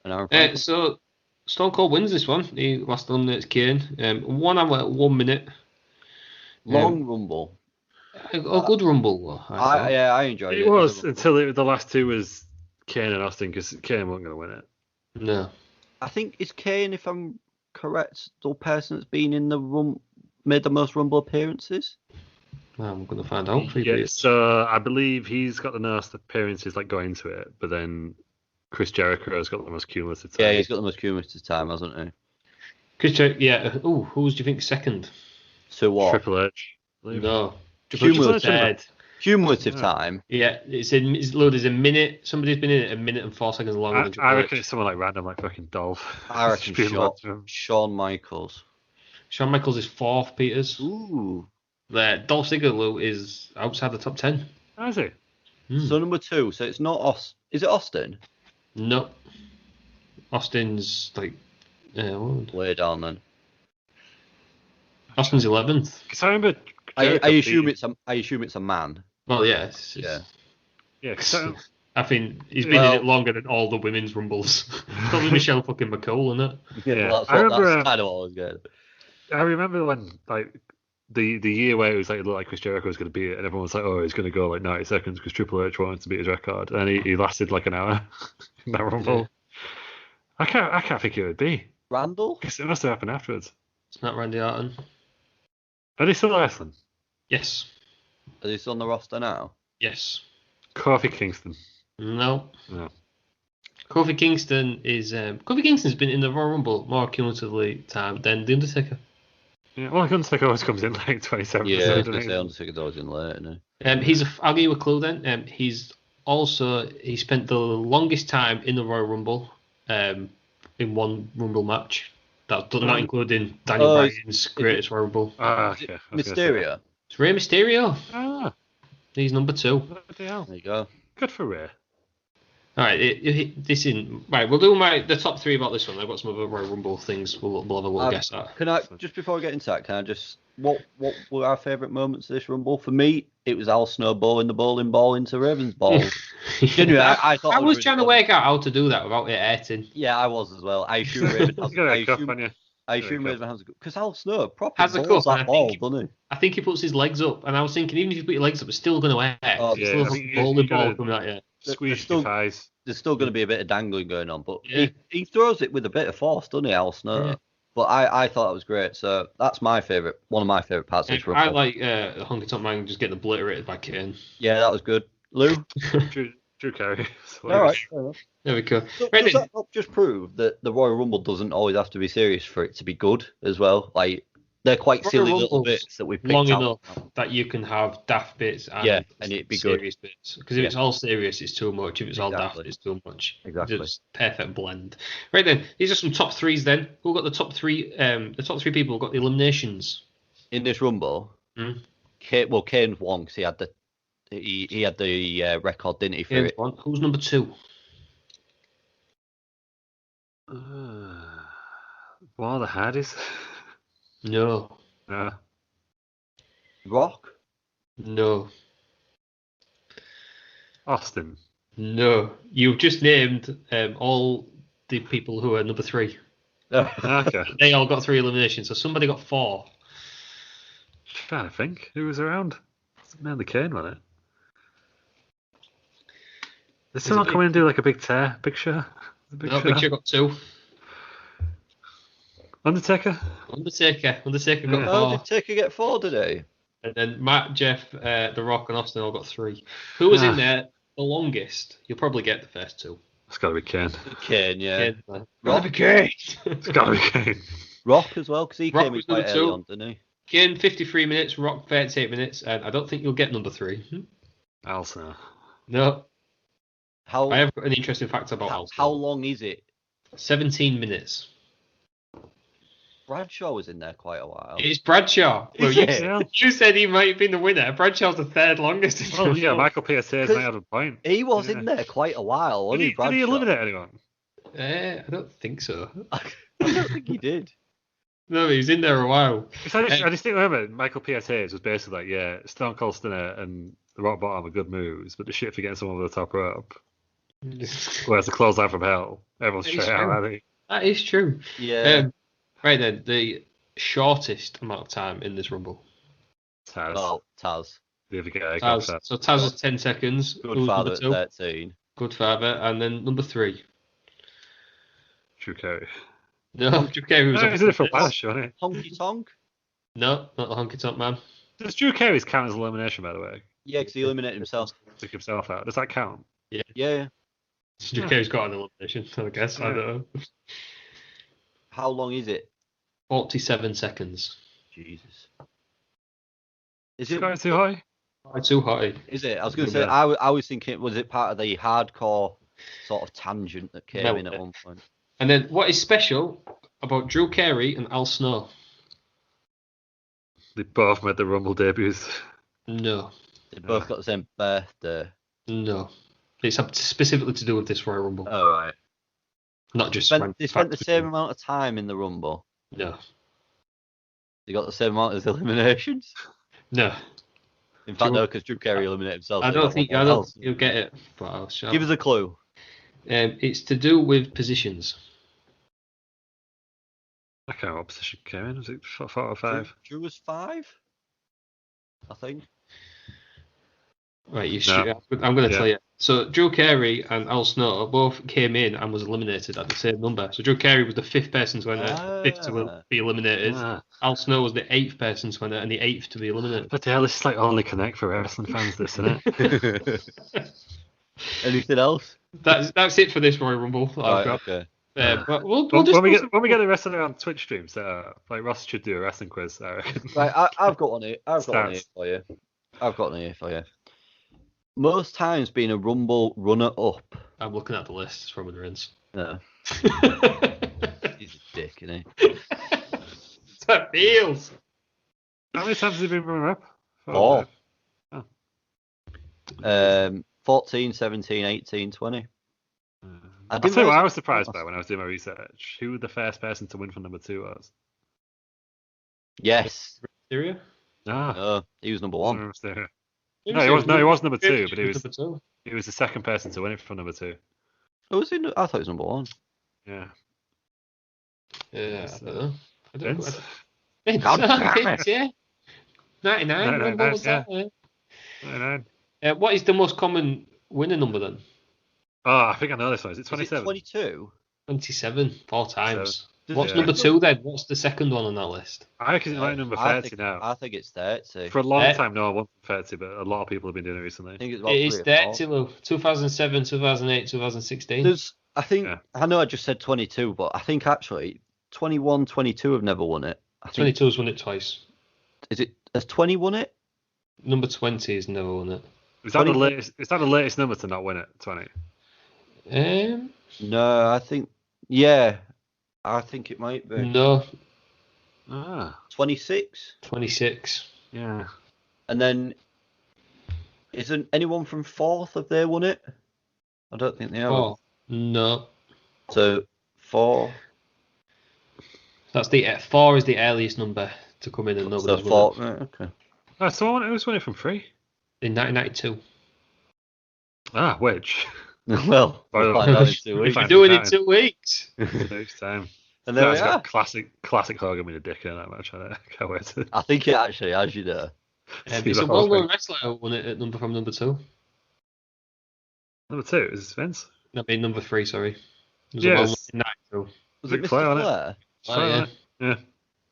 and Aaron. So Stone Cold wins this one. He last eliminates Kane. 1 hour, 1 minute. Long Rumble. A good Rumble. I enjoyed it. It was until the last two was Kane and Austin, because Kane wasn't going to win it. No. I think it's Kane, if I'm correct, the person that's been in the made the most Rumble appearances. I'm going to find out for you. Yeah, so I believe he's got the most appearances like going into it, but then Chris Jericho has got the most cumulative time. Yeah, he's got the most cumulative time, hasn't he? Chris Jericho, yeah. Who do you think second? So what? Triple H. No. Cumulative time. Yeah, it's loaded as a minute. Somebody's been in it a minute and 4 seconds longer than Triple I H. reckon it's someone like random, like fucking Dolph. I reckon Shawn Michaels. Shawn Michaels is fourth, Peters. Ooh. Dolph Ziggler is outside the top 10. How is he? So number 2, so it's not Austin. Is it Austin? No. Austin's like... way down then. Austin's 11th. Because I remember... I assume it's a man. Well, yeah. Yeah, I think he's been in it longer than all the women's rumbles. Probably Michelle fucking McCool, isn't it? Yeah, that's kind of what I was getting. I remember when like the year where it was like it looked like Chris Jericho was going to beat it, and everyone was like, "Oh, he's going to go like 90 seconds because Triple H wanted to beat his record," and he lasted like an hour in that rumble. Yeah. I can't think it would be Randall. Because it must have happened afterwards. It's not Randy Orton. Are they still wrestling? Yes. Are they still on the roster now? Yes. Kofi Kingston. No. No. Kofi Kingston is Kofi Kingston's been in the Royal Rumble more cumulatively time than The Undertaker. Yeah, well, Undertaker always comes in like 27. Yeah, I was going to say Undertaker's always in late, isn't he? I'll give you a clue then. He spent the longest time in the Royal Rumble in one Rumble match. That's not including Daniel Bryan's greatest Royal Rumble. Okay. Mysterio. It's Rey Mysterio. Ah. He's number 2. There you go. Good for Rey. All right, we'll do the top 3 about this one. I've got some other Royal Rumble things. We'll have a little guess at. Can I just before we get into that? What were our favourite moments of this Rumble? For me, it was Al Snow bowling the bowling ball into Raven's ball. Genuinely, I thought I was trying to work out how to do that without it hurting. Yeah, I was as well. I assume Raven has. I assume Raven has a good because Al Snow probably has a balls cup, that ball, doesn't he? I think he puts his legs up, and I was thinking even if you put your legs up, it's still going to hurt. Oh, it's still a bowling ball coming at you. Squeeze your thighs. There's still going to be a bit of dangling going on, but he throws it with a bit of force, doesn't he, Al Snow? Yeah. But I thought that was great. So that's one of my favourite parts of this Rumble. I like Honky Tonk Man just getting obliterated by Kane. Yeah, that was good. Lou? Drew Carey. All right. There we go. So, does that not just prove that the Royal Rumble doesn't always have to be serious for it to be good as well? Like, they're quite silly little bits that we've picked long out. enough that you can have daft bits and it'd be serious bits. Because if it's all serious, it's too much. If it's all daft, it's too much. Exactly. It's perfect blend. Right then, these are some top 3s then. Who got the top 3? The top 3 people got the eliminations in this Rumble. Kane won because he had the record, didn't he? For it. Who's number 2? One of the Hardys. No. Rock? No. Austin? No. You've just named all the people who are number 3. Okay. They all got 3 eliminations, so somebody got 4. Trying to think who was around. Man, the Kane won it. Did someone come in and do like a big tear? Big Show? Big Show got 2. Undertaker got 4. Undertaker get 4 today. And then Matt, Jeff, The Rock, and Austin all got 3. Who was in there the longest? You'll probably get the first 2. It's got to be Kane. Kane, yeah. Rock. Kane. It's got to be Kane. Rock as well, because he came in quite early on, didn't he? Kane 53 minutes, Rock 38 minutes, and I don't think you'll get number 3. Also. No. I have got an interesting fact about Al Snow. How long is it? 17 minutes. Bradshaw was in there quite a while. It's Bradshaw. Well, you said he might have been the winner. Bradshaw's the 3rd longest. Oh, yeah, Michael P.S.A. might have a point. He was in there quite a while, wasn't he, Bradshaw? Did he eliminate anyone? I don't think so. I don't think he did. No, he was in there a while. I just remember Michael P.S.A. was basically like, Stone Cold Stunner and the Rock Bottom are good moves, but the shit for getting someone over the top rope. Whereas the clothesline from hell, everyone's straight out, I think. That is true. Yeah. Right then, the shortest amount of time in this Rumble. Taz. Oh, Taz. The other guy. Taz. So Taz is 10 seconds. Who's Goodfather number at 2? 13. Goodfather, and then number 3. Drew Carey. No, Drew Carey was No, on he's in it for this. Welsh, wasn't Honky Tonk? No, not the Honky Tonk Man. he? Does Drew Carey's count as elimination, by the way? Yeah, because he eliminated himself. Took himself out. Does that count? Yeah. Drew Carey's got an elimination, I guess. I don't know. How long is it? 47 seconds. Jesus. Is Is it? it too high? Too high. Is it? I was going to say, I was thinking, was it part of the hardcore sort of tangent that came in at one point? And then what is special about Drew Carey and Al Snow? They both made the Rumble debuts. No. They both got the same birthday. No. It's specifically to do with this Royal Rumble. Oh, right. Not just... They spent the same amount of time in the Rumble. No. They got the same amount as eliminations? No. In fact, no, because Drew Carey eliminated himself. I don't think you'll get it. But I'll show. Give us a clue. It's to do with positions. I can't remember what position came in. Was it 4 or 5? Drew was 5, I think. Right, No. I'm going to tell you. So Drew Carey and Al Snow both came in and was eliminated at the same number. So Drew Carey was the 5th person to enter, 5th to be eliminated. Al Snow was the 8th person to enter and the 8th to be eliminated. But yeah, this is like only Connect for wrestling fans, this, isn't it? Anything else? That's it for this Royal Rumble. Okay. But we'll when we get the wrestling on Twitch streams, like Ross should do a wrestling quiz. Right, I've got one here. I've got one here for you. Most times being a Rumble runner-up. I'm looking at the list. It's Roman Reigns. No. He's a dick, isn't he? That feels. How many times has he been runner up? 4. Oh. 14, 17, 18, 20. I'll tell you what I was surprised by when I was doing my research. Who the first person to win from number 2 was? Yes. Syria? No, he was number 1. No, he was number 2, but he was the second person to win it from number 2. Oh, was he? I thought he was number 1. Yeah. Yeah, I don't know. Vince? Vince, yeah. 99. 99. What is the most common winning number then? Oh, I think I know this one. Is it 27? 22? 27, 4 times. What's Yeah. number 2 then? What's the second one on that list? I reckon it's like number 30 now. I think it's 30. For a long time, no, it wasn't 30, but a lot of people have been doing it recently. I think it's about It is 3 or 4. 30, Lou. 2007, 2008, 2016. I know I just said 22, but I think actually 21, 22 have never won it. I think, 22's won it twice. has 20 won it? Number 20 has never won it. Is that the latest? Is that the latest number to not win it? 20. No, I think it might be. No. 26? 26. Yeah. And then, isn't anyone from 4th, have they won it? I don't think they have. Oh, no. So, 4. That's 4 is the earliest number to come in and nobody's won it. Right, okay. Oh, someone who's winning from 3? In 1992. Which? Well, we'll find out in 2 weeks. We're doing it in 2 weeks. Next time. And there we got are. classic Hogan with a dick in that match. I can't wait to. I think it actually has, you know. It's a well-known wrestler who won it at from number 2. Number 2 is Vince. No, number 3, sorry. Yes. Was it Mr. Flair on it? Flair? Oh, yeah.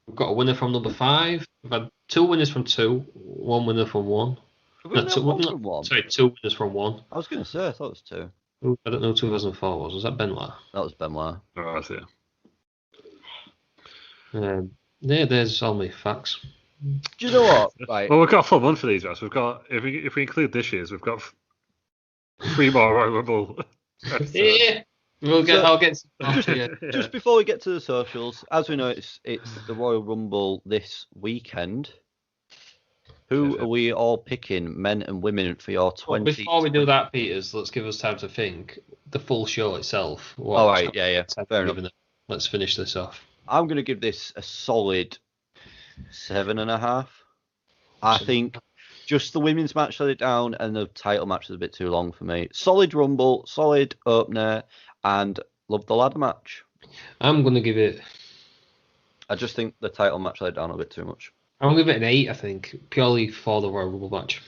We've got a winner from number 5. We've had 2 winners from 2, 1 winner from 1. One from 1? Sorry, 2 winners from 1. I was going to say, I thought it was 2. I don't know who 2004 was. Was that Benoit? That was Benoit. Oh, I see. Yeah, there's all my facts. Do you know what? Right. Well, we've got a full month for these, Ross. We've got if we include this year's, we've got 3 more Royal Rumble. Yeah. I'll get Just before we get to the socials, as we know, it's the Royal Rumble this weekend. Who are we all picking, men and women, for your 20? Before we do that, Peters, let's give us time to think. The full show itself. All right, yeah. Fair enough. Let's finish this off. I'm going to give this a solid 7.5. I think just the women's match let it down, and the title match was a bit too long for me. Solid Rumble, solid opener, and love the ladder match. I'm going to give it... I just think the title match let it down a bit too much. I'm going to give it an 8, I think, purely for the Royal Rumble match.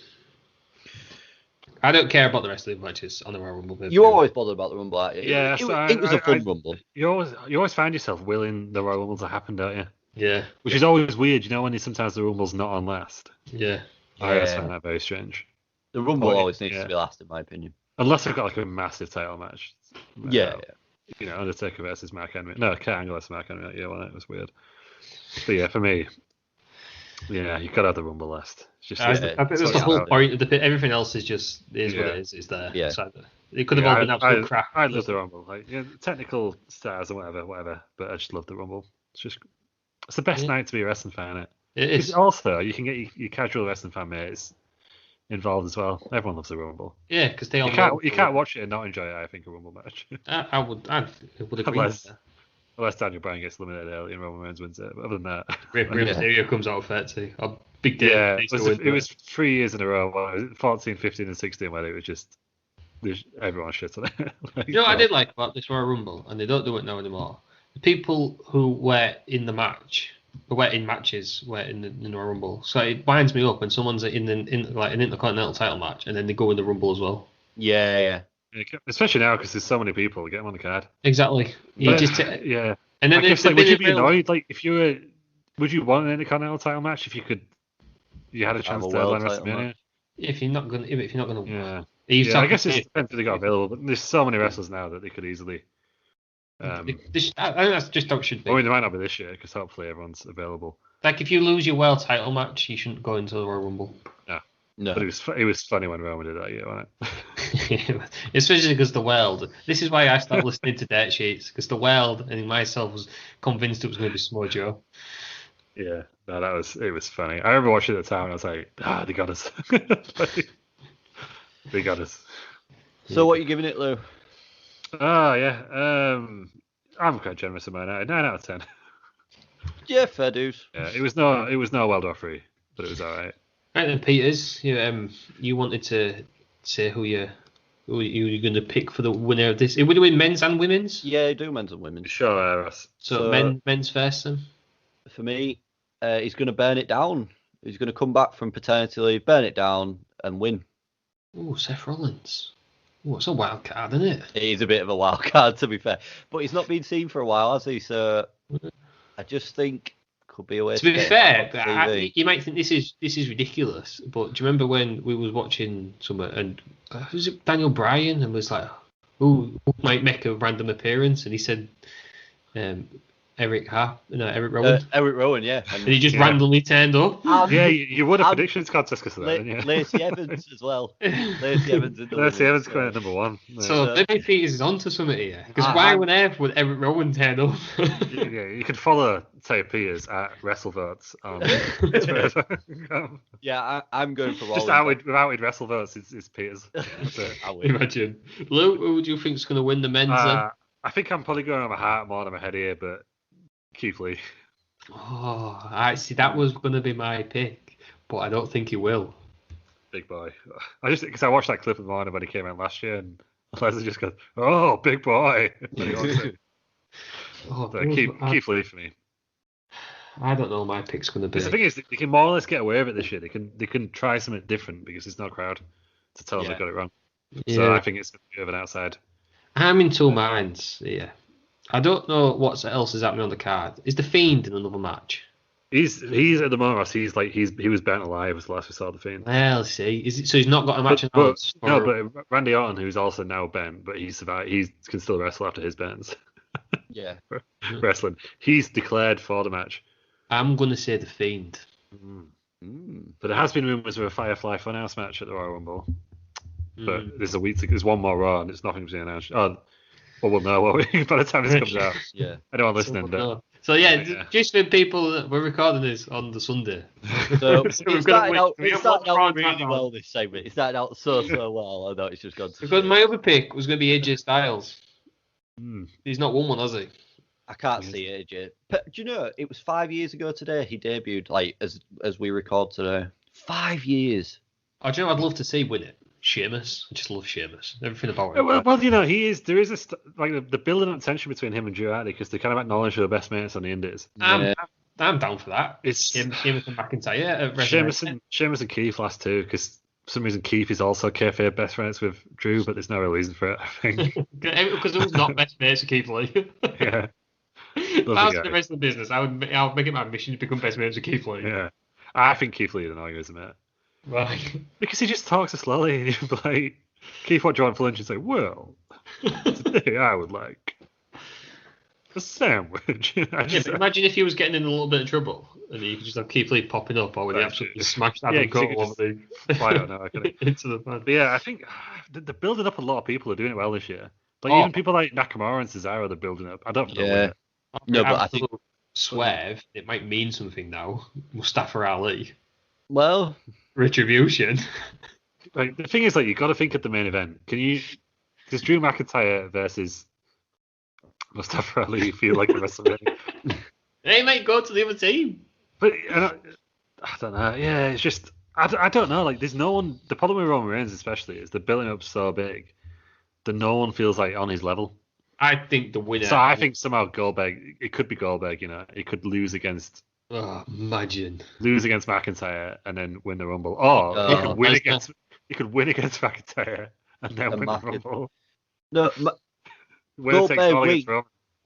I don't care about the rest of the matches on the Royal Rumble. You always bothered about the Rumble, aren't you? Yeah, it was a fun Rumble. You always find yourself willing the Royal Rumble to happen, don't you? Yeah. Which is always weird, when sometimes the Rumble's not on last. Yeah. I always find that very strange. The Rumble always needs to be last, in my opinion. Unless they've got like a massive title match. Yeah. Undertaker versus Mark Henry. No, Kurt Angle versus Mark Henry. Yeah, well, it was weird. But yeah, for me, yeah, you got to have the Rumble last. It's just, I think that's the whole point of the pit. Everything else is just what it is. It's there. Yeah. So it could have all been absolute crap. I love the Rumble. Like, technical stars and whatever. But I just love the Rumble. It's the best night to be a wrestling fan. It is. Also, you can get your casual wrestling fan mates involved as well. Everyone loves the Rumble. Yeah, because they all. You can't watch it and not enjoy it. I think a Rumble match. I would agree. Unless Daniel Bryan gets eliminated early and Roman Reigns wins it. But other than that, Rey Mysterio comes out of 30. A big deal. Yeah, it was 3 years in a row. What was it, 14, 15, and 16, where it was just everyone shit on it. I did like about this Royal Rumble, and they don't do it now anymore. The people who were in the match. We're in matches, we're in the Royal Rumble. So it winds me up when someone's in an Intercontinental title match and then they go in the Rumble as well. Yeah. Especially now because there's so many people, get them on the card. Exactly. Yeah. And then would you be annoyed? Like, would you want an Intercontinental title match if you had a chance to headline WrestleMania? If you're not gonna, yeah. I guess it depends if they got available, but there's so many wrestlers now that they could easily. I think that's just how it should be. I mean, it might not be this year because hopefully everyone's available. Like if you lose your world title match, you shouldn't go into the Royal Rumble. No. But it was funny when Roman did that year, wasn't it? Especially because the world. This is why I started listening to Dirt Sheets, because the world and myself was convinced it was going to be Samoa Joe. Yeah, no, it was funny. I remember watching it at the time and I was like, they got us. They got us. So what are you giving it, Lou? Oh, yeah. I'm quite generous in mine. 9 out of 10. Yeah, fair dues. Yeah, it was no World War 3, but it was all right. Right then, Peters, you wanted to say who you're going to pick for the winner of this. Are we doing men's and women's? Yeah, do men's and women's. Sure, Ross. So men's first then? For me, he's going to burn it down. He's going to come back from paternity leave, burn it down, and win. Oh, Seth Rollins. Oh, it's a wild card, isn't it? It is a bit of a wild card, to be fair. But he's not been seen for a while, has he? So I just think could be a way to be fair, you might think this is ridiculous, but do you remember when we was watching something and was it Daniel Bryan and was like, who might make a random appearance, and he said Eric Rowan. Eric Rowan, yeah. And he just randomly turned up. Yeah, you won a predictions contest because of that, didn't you? Lacey Evans as well. Lacey Evans coming at number 1. Yeah. So maybe Peters is onto something here. Because why on earth would Eric Rowan turn up? Yeah, you can follow Tay Peters at WrestleVotes on Twitter. Yeah, I'm going for Rowan. Just without WrestleVotes, it's Peters. That's it. Imagine. Lou, who do you think is going to win the men's? I think I'm probably going on my heart more than my head here, but Keith Lee. Oh, I see. That was going to be my pick, but I don't think he will. Big boy. Because I watched that clip of mine when he came out last year, and Leslie just goes, "Oh, big boy." Keith Lee for me. I don't know. My pick's going to be. The thing is, they can more or less get away with it this year. They can try something different because there's no crowd to tell them they got it wrong. Yeah. So I think it's a bit of an outside. I'm in two minds. Yeah. I don't know what else is happening on the card. Is the Fiend in another match? He's at the moment. He was burnt alive. Was the last we saw the Fiend. Well, see, so he's not got a match. But Randy Orton, who's also now bent, but he survived. He can still wrestle after his burns. Yeah, wrestling. He's declared for the match. I'm gonna say the Fiend. But there has been rumours of a Firefly Funhouse match at the Royal Rumble. But there's one more Raw, and it's nothing's been announced. Oh. Well, we'll know by the time this comes out. Yeah. Anyone listening? So just for people, we're recording this on the Sunday. So it started out really well, this segment. It started out so well. I know it's just gone. Because my other pick was going to be AJ Styles. He's not won one, has he? I can't see AJ. But do you know, it was 5 years ago today he debuted, like, as we record today. 5 years. Oh, do you know I'd love to see win it? Sheamus. I just love Sheamus. Everything about it. Well, he is. There is the building up tension between him and Drew Hardy because they kind of acknowledge they're the best mates on the Indies. I'm down for that. It's Sheamus and McIntyre. Sheamus and Keith last two because some reason Keith is also kayfabe best friends with Drew, but there's no real reason for it, I think. Because it was not best mates with Keith Lee. Yeah. If I was the rest of the business, I would make it my mission to become best mates with Keith Lee. Yeah. I think Keith Lee is an argument, isn't it? Right. Because he just talks so slowly, and you'd be like, Keith, what do you want for lunch? And say, well, today I would like a sandwich. But imagine if he was getting in a little bit of trouble, and you could just have Keith Lee popping up, or would he absolutely smash Adam Cole over the into the fan. But yeah, I think they're building up a lot of people who are doing it well this year. Even people like Nakamura and Cesaro, they're building up. I don't think they'll win it. No, but I think swerve, it might mean something now. Mustafa Ali. Well, retribution. Like the thing is, like you got to think at the main event. Does Drew McIntyre versus Mustafa Ali feel like the WrestleMania? They might go to the other team. But I don't know. Yeah, it's just I don't know. Like there's no one. The problem with Roman Reigns especially is they're building up so big that no one feels like on his level. I think the winner. So I think somehow Goldberg. It could be Goldberg. You know, he could lose against. Oh, imagine lose against McIntyre and then win the Rumble. Or he could win against. He could win against McIntyre and then win the Rumble. No,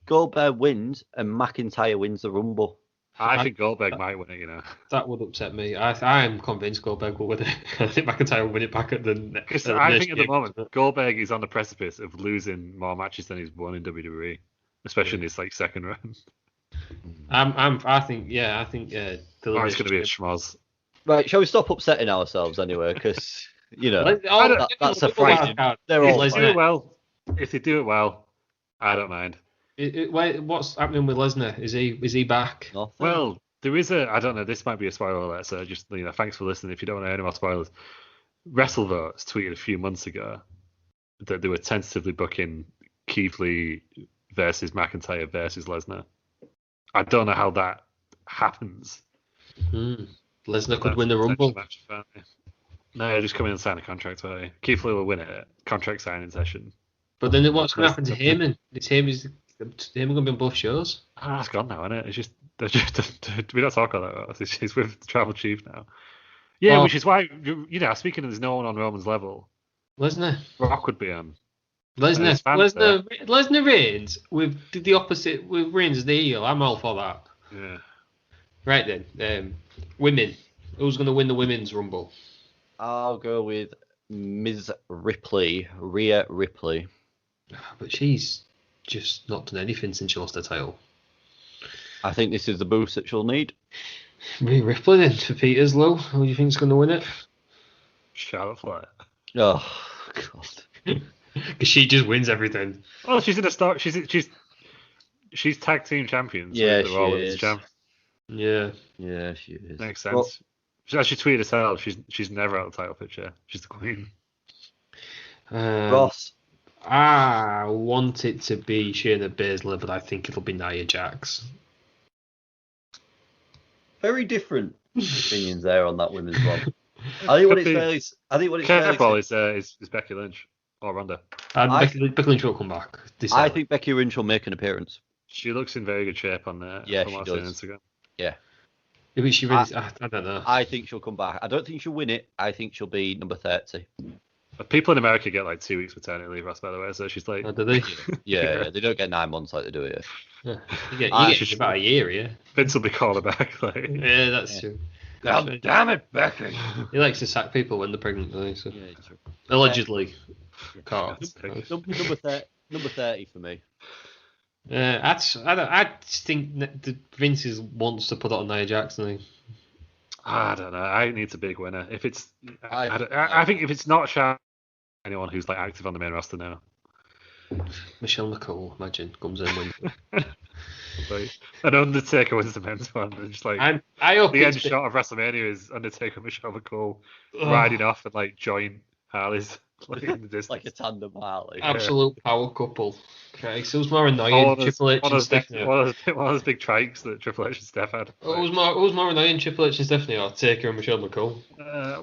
Goldberg wins and McIntyre wins the Rumble. I think Goldberg might win it, you know. That would upset me. I am convinced Goldberg will win it. I think McIntyre will win it back at the next. I think at the moment Goldberg is on the precipice of losing more matches than he's won in WWE, especially in his second run. I think it's going to be a schmoz. Right, shall we stop upsetting ourselves anyway? Because that's a frightening. They're all do it well. If they do it well, I don't mind. What's happening with Lesnar? Is he back? Nothing. Well, there is I don't know. This might be a spoiler alert. So just thanks for listening. If you don't want to hear any more spoilers, WrestleVotes tweeted a few months ago that they were tentatively booking Keith Lee versus McIntyre versus Lesnar. I don't know how that happens. Lesnar could win the Rumble. No, just come in and sign a contract. Keith Lee will win it. Contract signing session. But then what's going to happen to Heyman? Is Heyman going to be on both shows? It's gone now, isn't it? It's just we don't talk about that. He's with the Tribal Chief now. Yeah, which is why speaking of there's no one on Roman's level. Lesnar. Rock would be on. Lesnar Reigns with the opposite with Reigns as the heel. I'm all for that. Yeah. Right then, women. Who's going to win the women's Rumble? I'll go with Ms. Ripley, Rhea Ripley. But she's just not done anything since she lost her title. I think this is the boost that she'll need. Rhea Ripley then for Peters, Lou. Who do you think's going to win it? Charlotte Flair. Oh God. Because she just wins everything. Well, she's in a start. She's tag team champion. So yeah, she is. Yeah, she is. Makes sense. As she tweeted herself, she's never out of the title picture. She's the queen. Ross. I want it to be Shayna Baszler, but I think it'll be Nia Jax. Very different opinions there on that women's one. I think what it's fairly is Becky Lynch or Ronda. Becky Lynch will come back. I think Becky Lynch will make an appearance. She looks in very good shape on there. Yeah, she does. Instagram. Yeah. Maybe she really, I don't know. I think she'll come back. I don't think she'll win it. I think she'll be number 30. People in America get 2 weeks paternity leave, Ross, by the way. So she's like, do they? Yeah, they don't get 9 months like they do here. Yeah. You get about a year, yeah. Vince will be calling back. Yeah, that's true. God damn it, Becky. He likes to sack people when they're pregnant, doesn't he? So. Yeah, true. Allegedly. Number 30 for me. I just think that Vince wants to put it on Nia Jax. I don't know. I think it's a big winner. If it's, I think if it's not Charlotte, anyone who's active on the main roster now. Michelle McCool, imagine, comes in and an Undertaker wins the men's one. And just I hope the end shot of WrestleMania is Undertaker, Michelle McCool riding off and join Harley's in the distance. Like a tandem Harley. Absolute power couple. Okay, so it was more annoying. Triple H and Stephanie. One of those big trikes that Triple H and Steph had. It was more annoying. Triple H and Stephanie or Taker and Michelle McCool.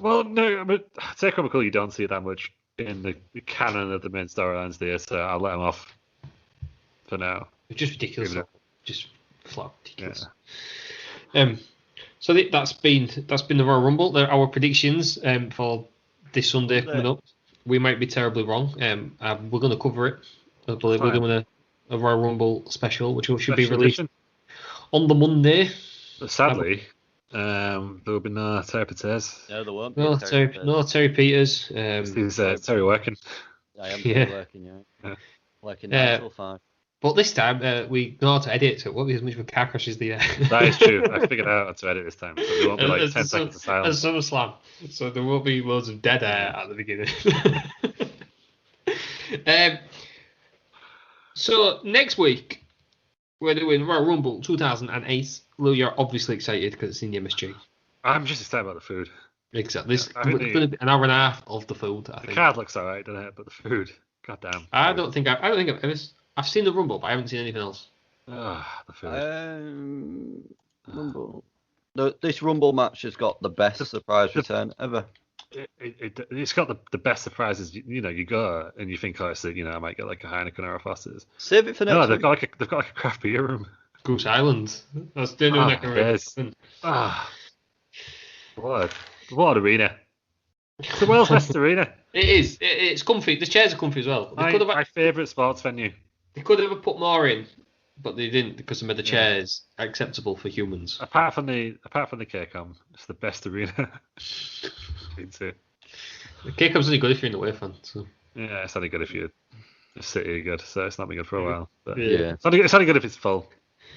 Well, no, but Taker and McCool you don't see that much in the canon of the main storylines there, so I'll let them off for now. It's just ridiculous. Just flat ridiculous. Yeah. So that's been the Royal Rumble. They're our predictions for this Sunday coming up. We might be terribly wrong. We're going to cover it. I believe we're doing a Royal Rumble special, which should be released on the Monday. But sadly, there will be no Terry Peters. No, there won't. No Terry Peters. He's Terry working. I am working, yeah. Working 9 till 5. But this time, we know how to edit, so it won't be as much of a car crash as the... That is true. I figured out how to edit this time. So there won't be like 10 seconds of silence. As SummerSlam. So there will be loads of dead air at the beginning. So next week, we're doing Royal Rumble 2008. Lou, you're obviously excited because it's in the MSG. I'm just excited about the food. Exactly. It's going to be an hour and a half of the food, I think. The card looks alright, doesn't it? But the food, goddamn. I don't think I've ever... I've seen the Rumble, but I haven't seen anything else. The food. Rumble. This Rumble match has got the best surprise return ever. It's got the best surprises. You go and you think, I might get like a Heineken or a Foster's. Save it for next week. They've got like a craft beer room. Goose Island. That's the only one I can recommend. What arena. It's the world's best arena. It is. It's comfy. The chairs are comfy as well. My favourite sports venue. They could have put more in, but they didn't because they made the chairs acceptable for humans. Apart from the KCOM, it's the best arena. The KCOM's only good if you're in the away fan. So. Yeah, it's only good if you're City good, so it's not been good for a while. But yeah. It's only good if it's full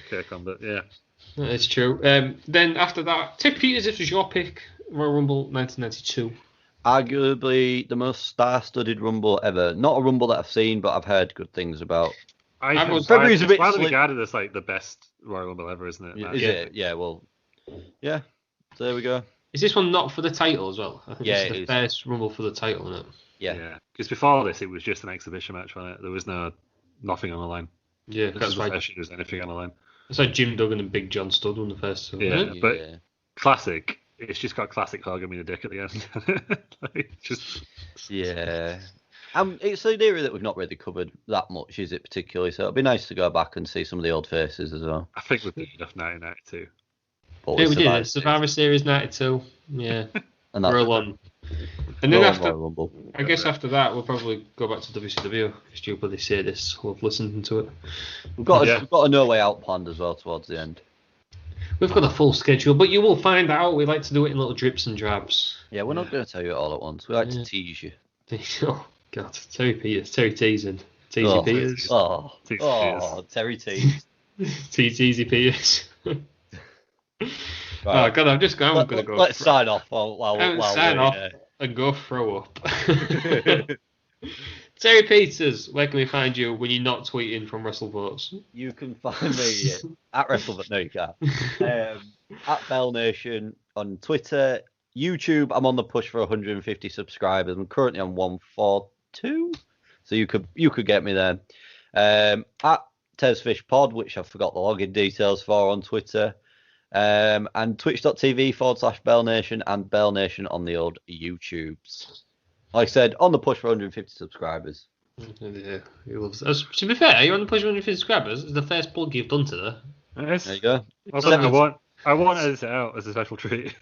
KCOM, but yeah. It's true. Then after that, Terry Peters, if it was your pick, Royal Rumble 1992. Arguably the most star-studded Rumble ever. Not a Rumble that I've seen, but I've heard good things about. February's a bit widely regarded as like the best Royal Rumble ever, isn't it? Is it? Yeah, well, yeah. So there we go. Is this one not for the title as well? I think this is the first Rumble for the title, isn't it? Yeah. Because before this, it was just an exhibition match, wasn't it? There was nothing on the line. Yeah, that's right. There was anything on the line. It's like Jim Duggan and Big John Studd won the first two. But classic. It's just got classic Hogan me the dick at the end. Yeah. It's an area that we've not really covered that much, is it, particularly? So it'd be nice to go back and see some of the old faces as well. I think we've done enough 1992. Yeah, we did. Survivor Series 92. Yeah. And that's roll on. And then after that, we'll probably go back to WCW. Because you'll probably say this, we'll have listened to it. We've got a No Way Out planned as well towards the end. We've got a full schedule, but you will find out. We like to do it in little drips and drabs. Yeah, we're not going to tell you it all at once. We like to tease you. Oh, God. Terry teasing. Teasy Peters. Terry tease. Teasy Peters. Right. Oh, God, I'm going to go. Let's sign off while sign off and go throw up. Terry Peters, where can we find you when you're not tweeting from WrestleVotes? You can find me at WrestleVotes. No, you can't. At Bell Nation on Twitter, YouTube. I'm on the push for 150 subscribers. I'm currently on 142, so you could get me there. At Tezfish Pod, which I forgot the login details for on Twitter. And twitch.tv/Bell Nation and Bell Nation on the old YouTubes. Like I said, on the push for 150 subscribers. Yeah, he loves us. To be fair, you're on the push for 150 subscribers. It's the first plug you've done today. There you go. I want to edit it out as a special treat.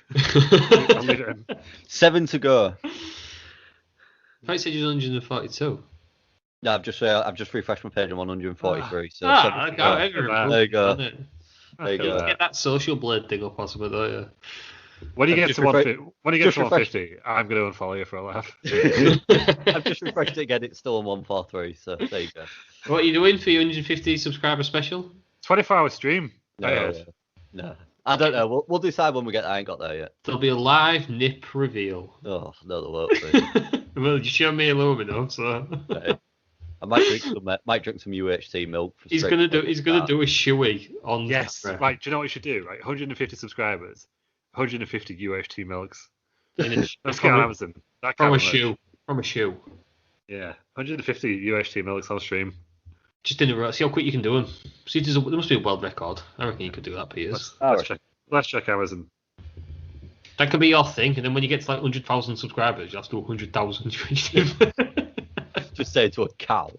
7 to go. I thought you said you was 142. Yeah, I've just refreshed my page on 143. So there you go. There you go. Get that social blade thing up possibly though, yeah. When you get to 150, I'm going to unfollow you for a laugh. I've just refreshed it again. It's still on 143, so there you go. What are you doing for your 150 subscriber special? 24-hour stream. No, I don't know. We'll decide when we get there. I ain't got there yet. There'll be a live nip reveal. Oh, no, there won't be. Well, you show me aluminum, so... Right. I might drink some UHT milk. He's gonna do a shoey on. Yes, right. Do you know what you should do? Right, 150 subscribers, 150 UHT milks. Let's get on Amazon. From a shoe. Yeah, 150 UHT milks on stream. Just in a row. See how quick you can do them. See, there must be a world record. I reckon you could do that, Peters. Let's check Amazon. That could be your thing, and then when you get to like 100,000 subscribers, you have to do 100,000 UHT. Just say it to a cow.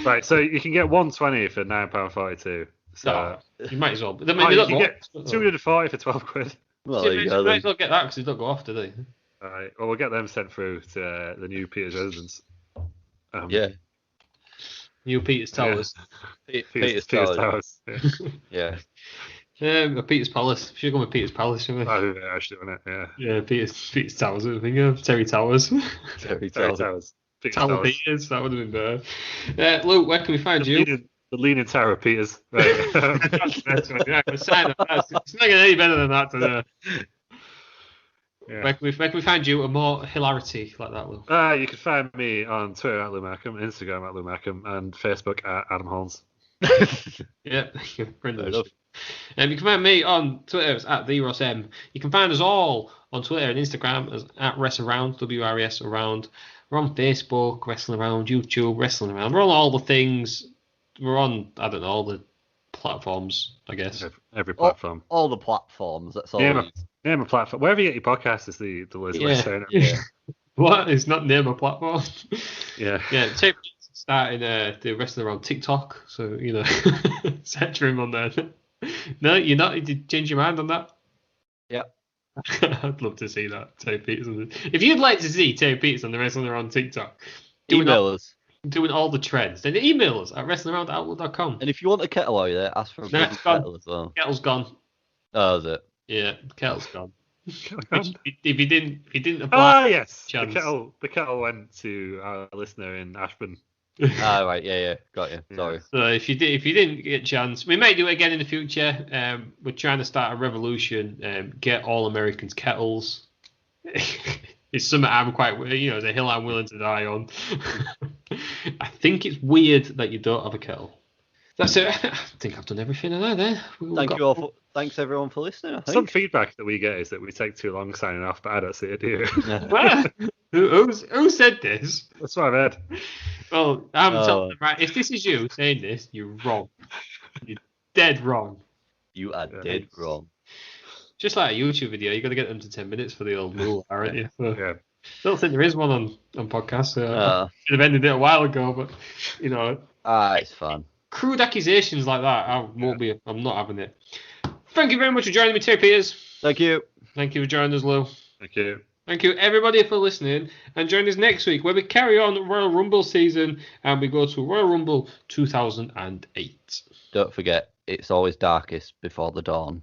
Right, so you can get 120 for £9.42. So you might as well. You can get 240 for £12. Well, there you go. You might as well get that because it don't go off, do they? All right. Well, we'll get them sent through to the new Peter's residence. Yeah. New Peter's Towers. Peter's Towers. Yeah. Peter's Palace. Should go with Peter's Palace, shouldn't we? Oh, yeah, actually, wasn't it? Yeah. Yeah, Peter's Towers. I think Terry Towers. Terry Towers. Tower Towers. Peters. That would have been better. Luke, where can we find you? The Leaning Tower of Peters. Right. That's the best one. Yeah, it's not getting any better than that today. Yeah. Where can we find you a more hilarity like that, Luke? You can find me on Twitter at Lou Markham, Instagram at Lou Markham, and Facebook at Adam Holmes. Yeah, friend of the show. You can find me on Twitter as at TheRossM. You can find us all on Twitter and Instagram as at WresAround, WRS Around. We're on Facebook, Wrestling Around, YouTube, Wrestling Around. We're on all the things. We're on, I don't know, all the platforms, I guess. Every platform. All the platforms, that's all. Name a platform. Wherever you get your podcast is the list. Yeah. What? It's not name a platform. Yeah. Yeah, starting the Wrestling Around TikTok, so, search for him on there. No, you're not? Did you change your mind on that? Yeah. I'd love to see that, Terry Peters. If you'd like to see Terry Peters on the Wrestling Around TikTok, email us. Doing all the trends, then email us at wrestlingaround@outlook.com. And if you want a kettle out there, ask for a kettle as well. Kettle's gone. Oh, is it? Yeah, the kettle's gone. If you didn't apply, yes, chance. the kettle went to our listener in Ashburn. Right, yeah, got you. Sorry. So if you didn't get a chance, we might do it again in the future. We're trying to start a revolution. Get all Americans kettles. It's something I'm quite, it's a hill I'm willing to die on. I think it's weird that you don't have a kettle. That's it. I think I've done everything I know there. Thanks everyone for listening. I think. Some feedback that we get is that we take too long signing off, but I don't see it, do you? Who said this? That's what I've heard. Well, I'm telling them, right, if this is you saying this, you're wrong. You're dead wrong. You are dead wrong. Just like a YouTube video, you got to get them to 10 minutes for the old rule, aren't you? So, Yeah. I don't think there is one on podcasts. I should have ended it a while ago, but it's fun. Crude accusations like that, I'm not having it. Thank you very much for joining me, Terry Peters. Thank you. Thank you for joining us, Lou. Thank you. Thank you, everybody, for listening. And join us next week where we carry on Royal Rumble season and we go to Royal Rumble 2008. Don't forget, it's always darkest before the dawn.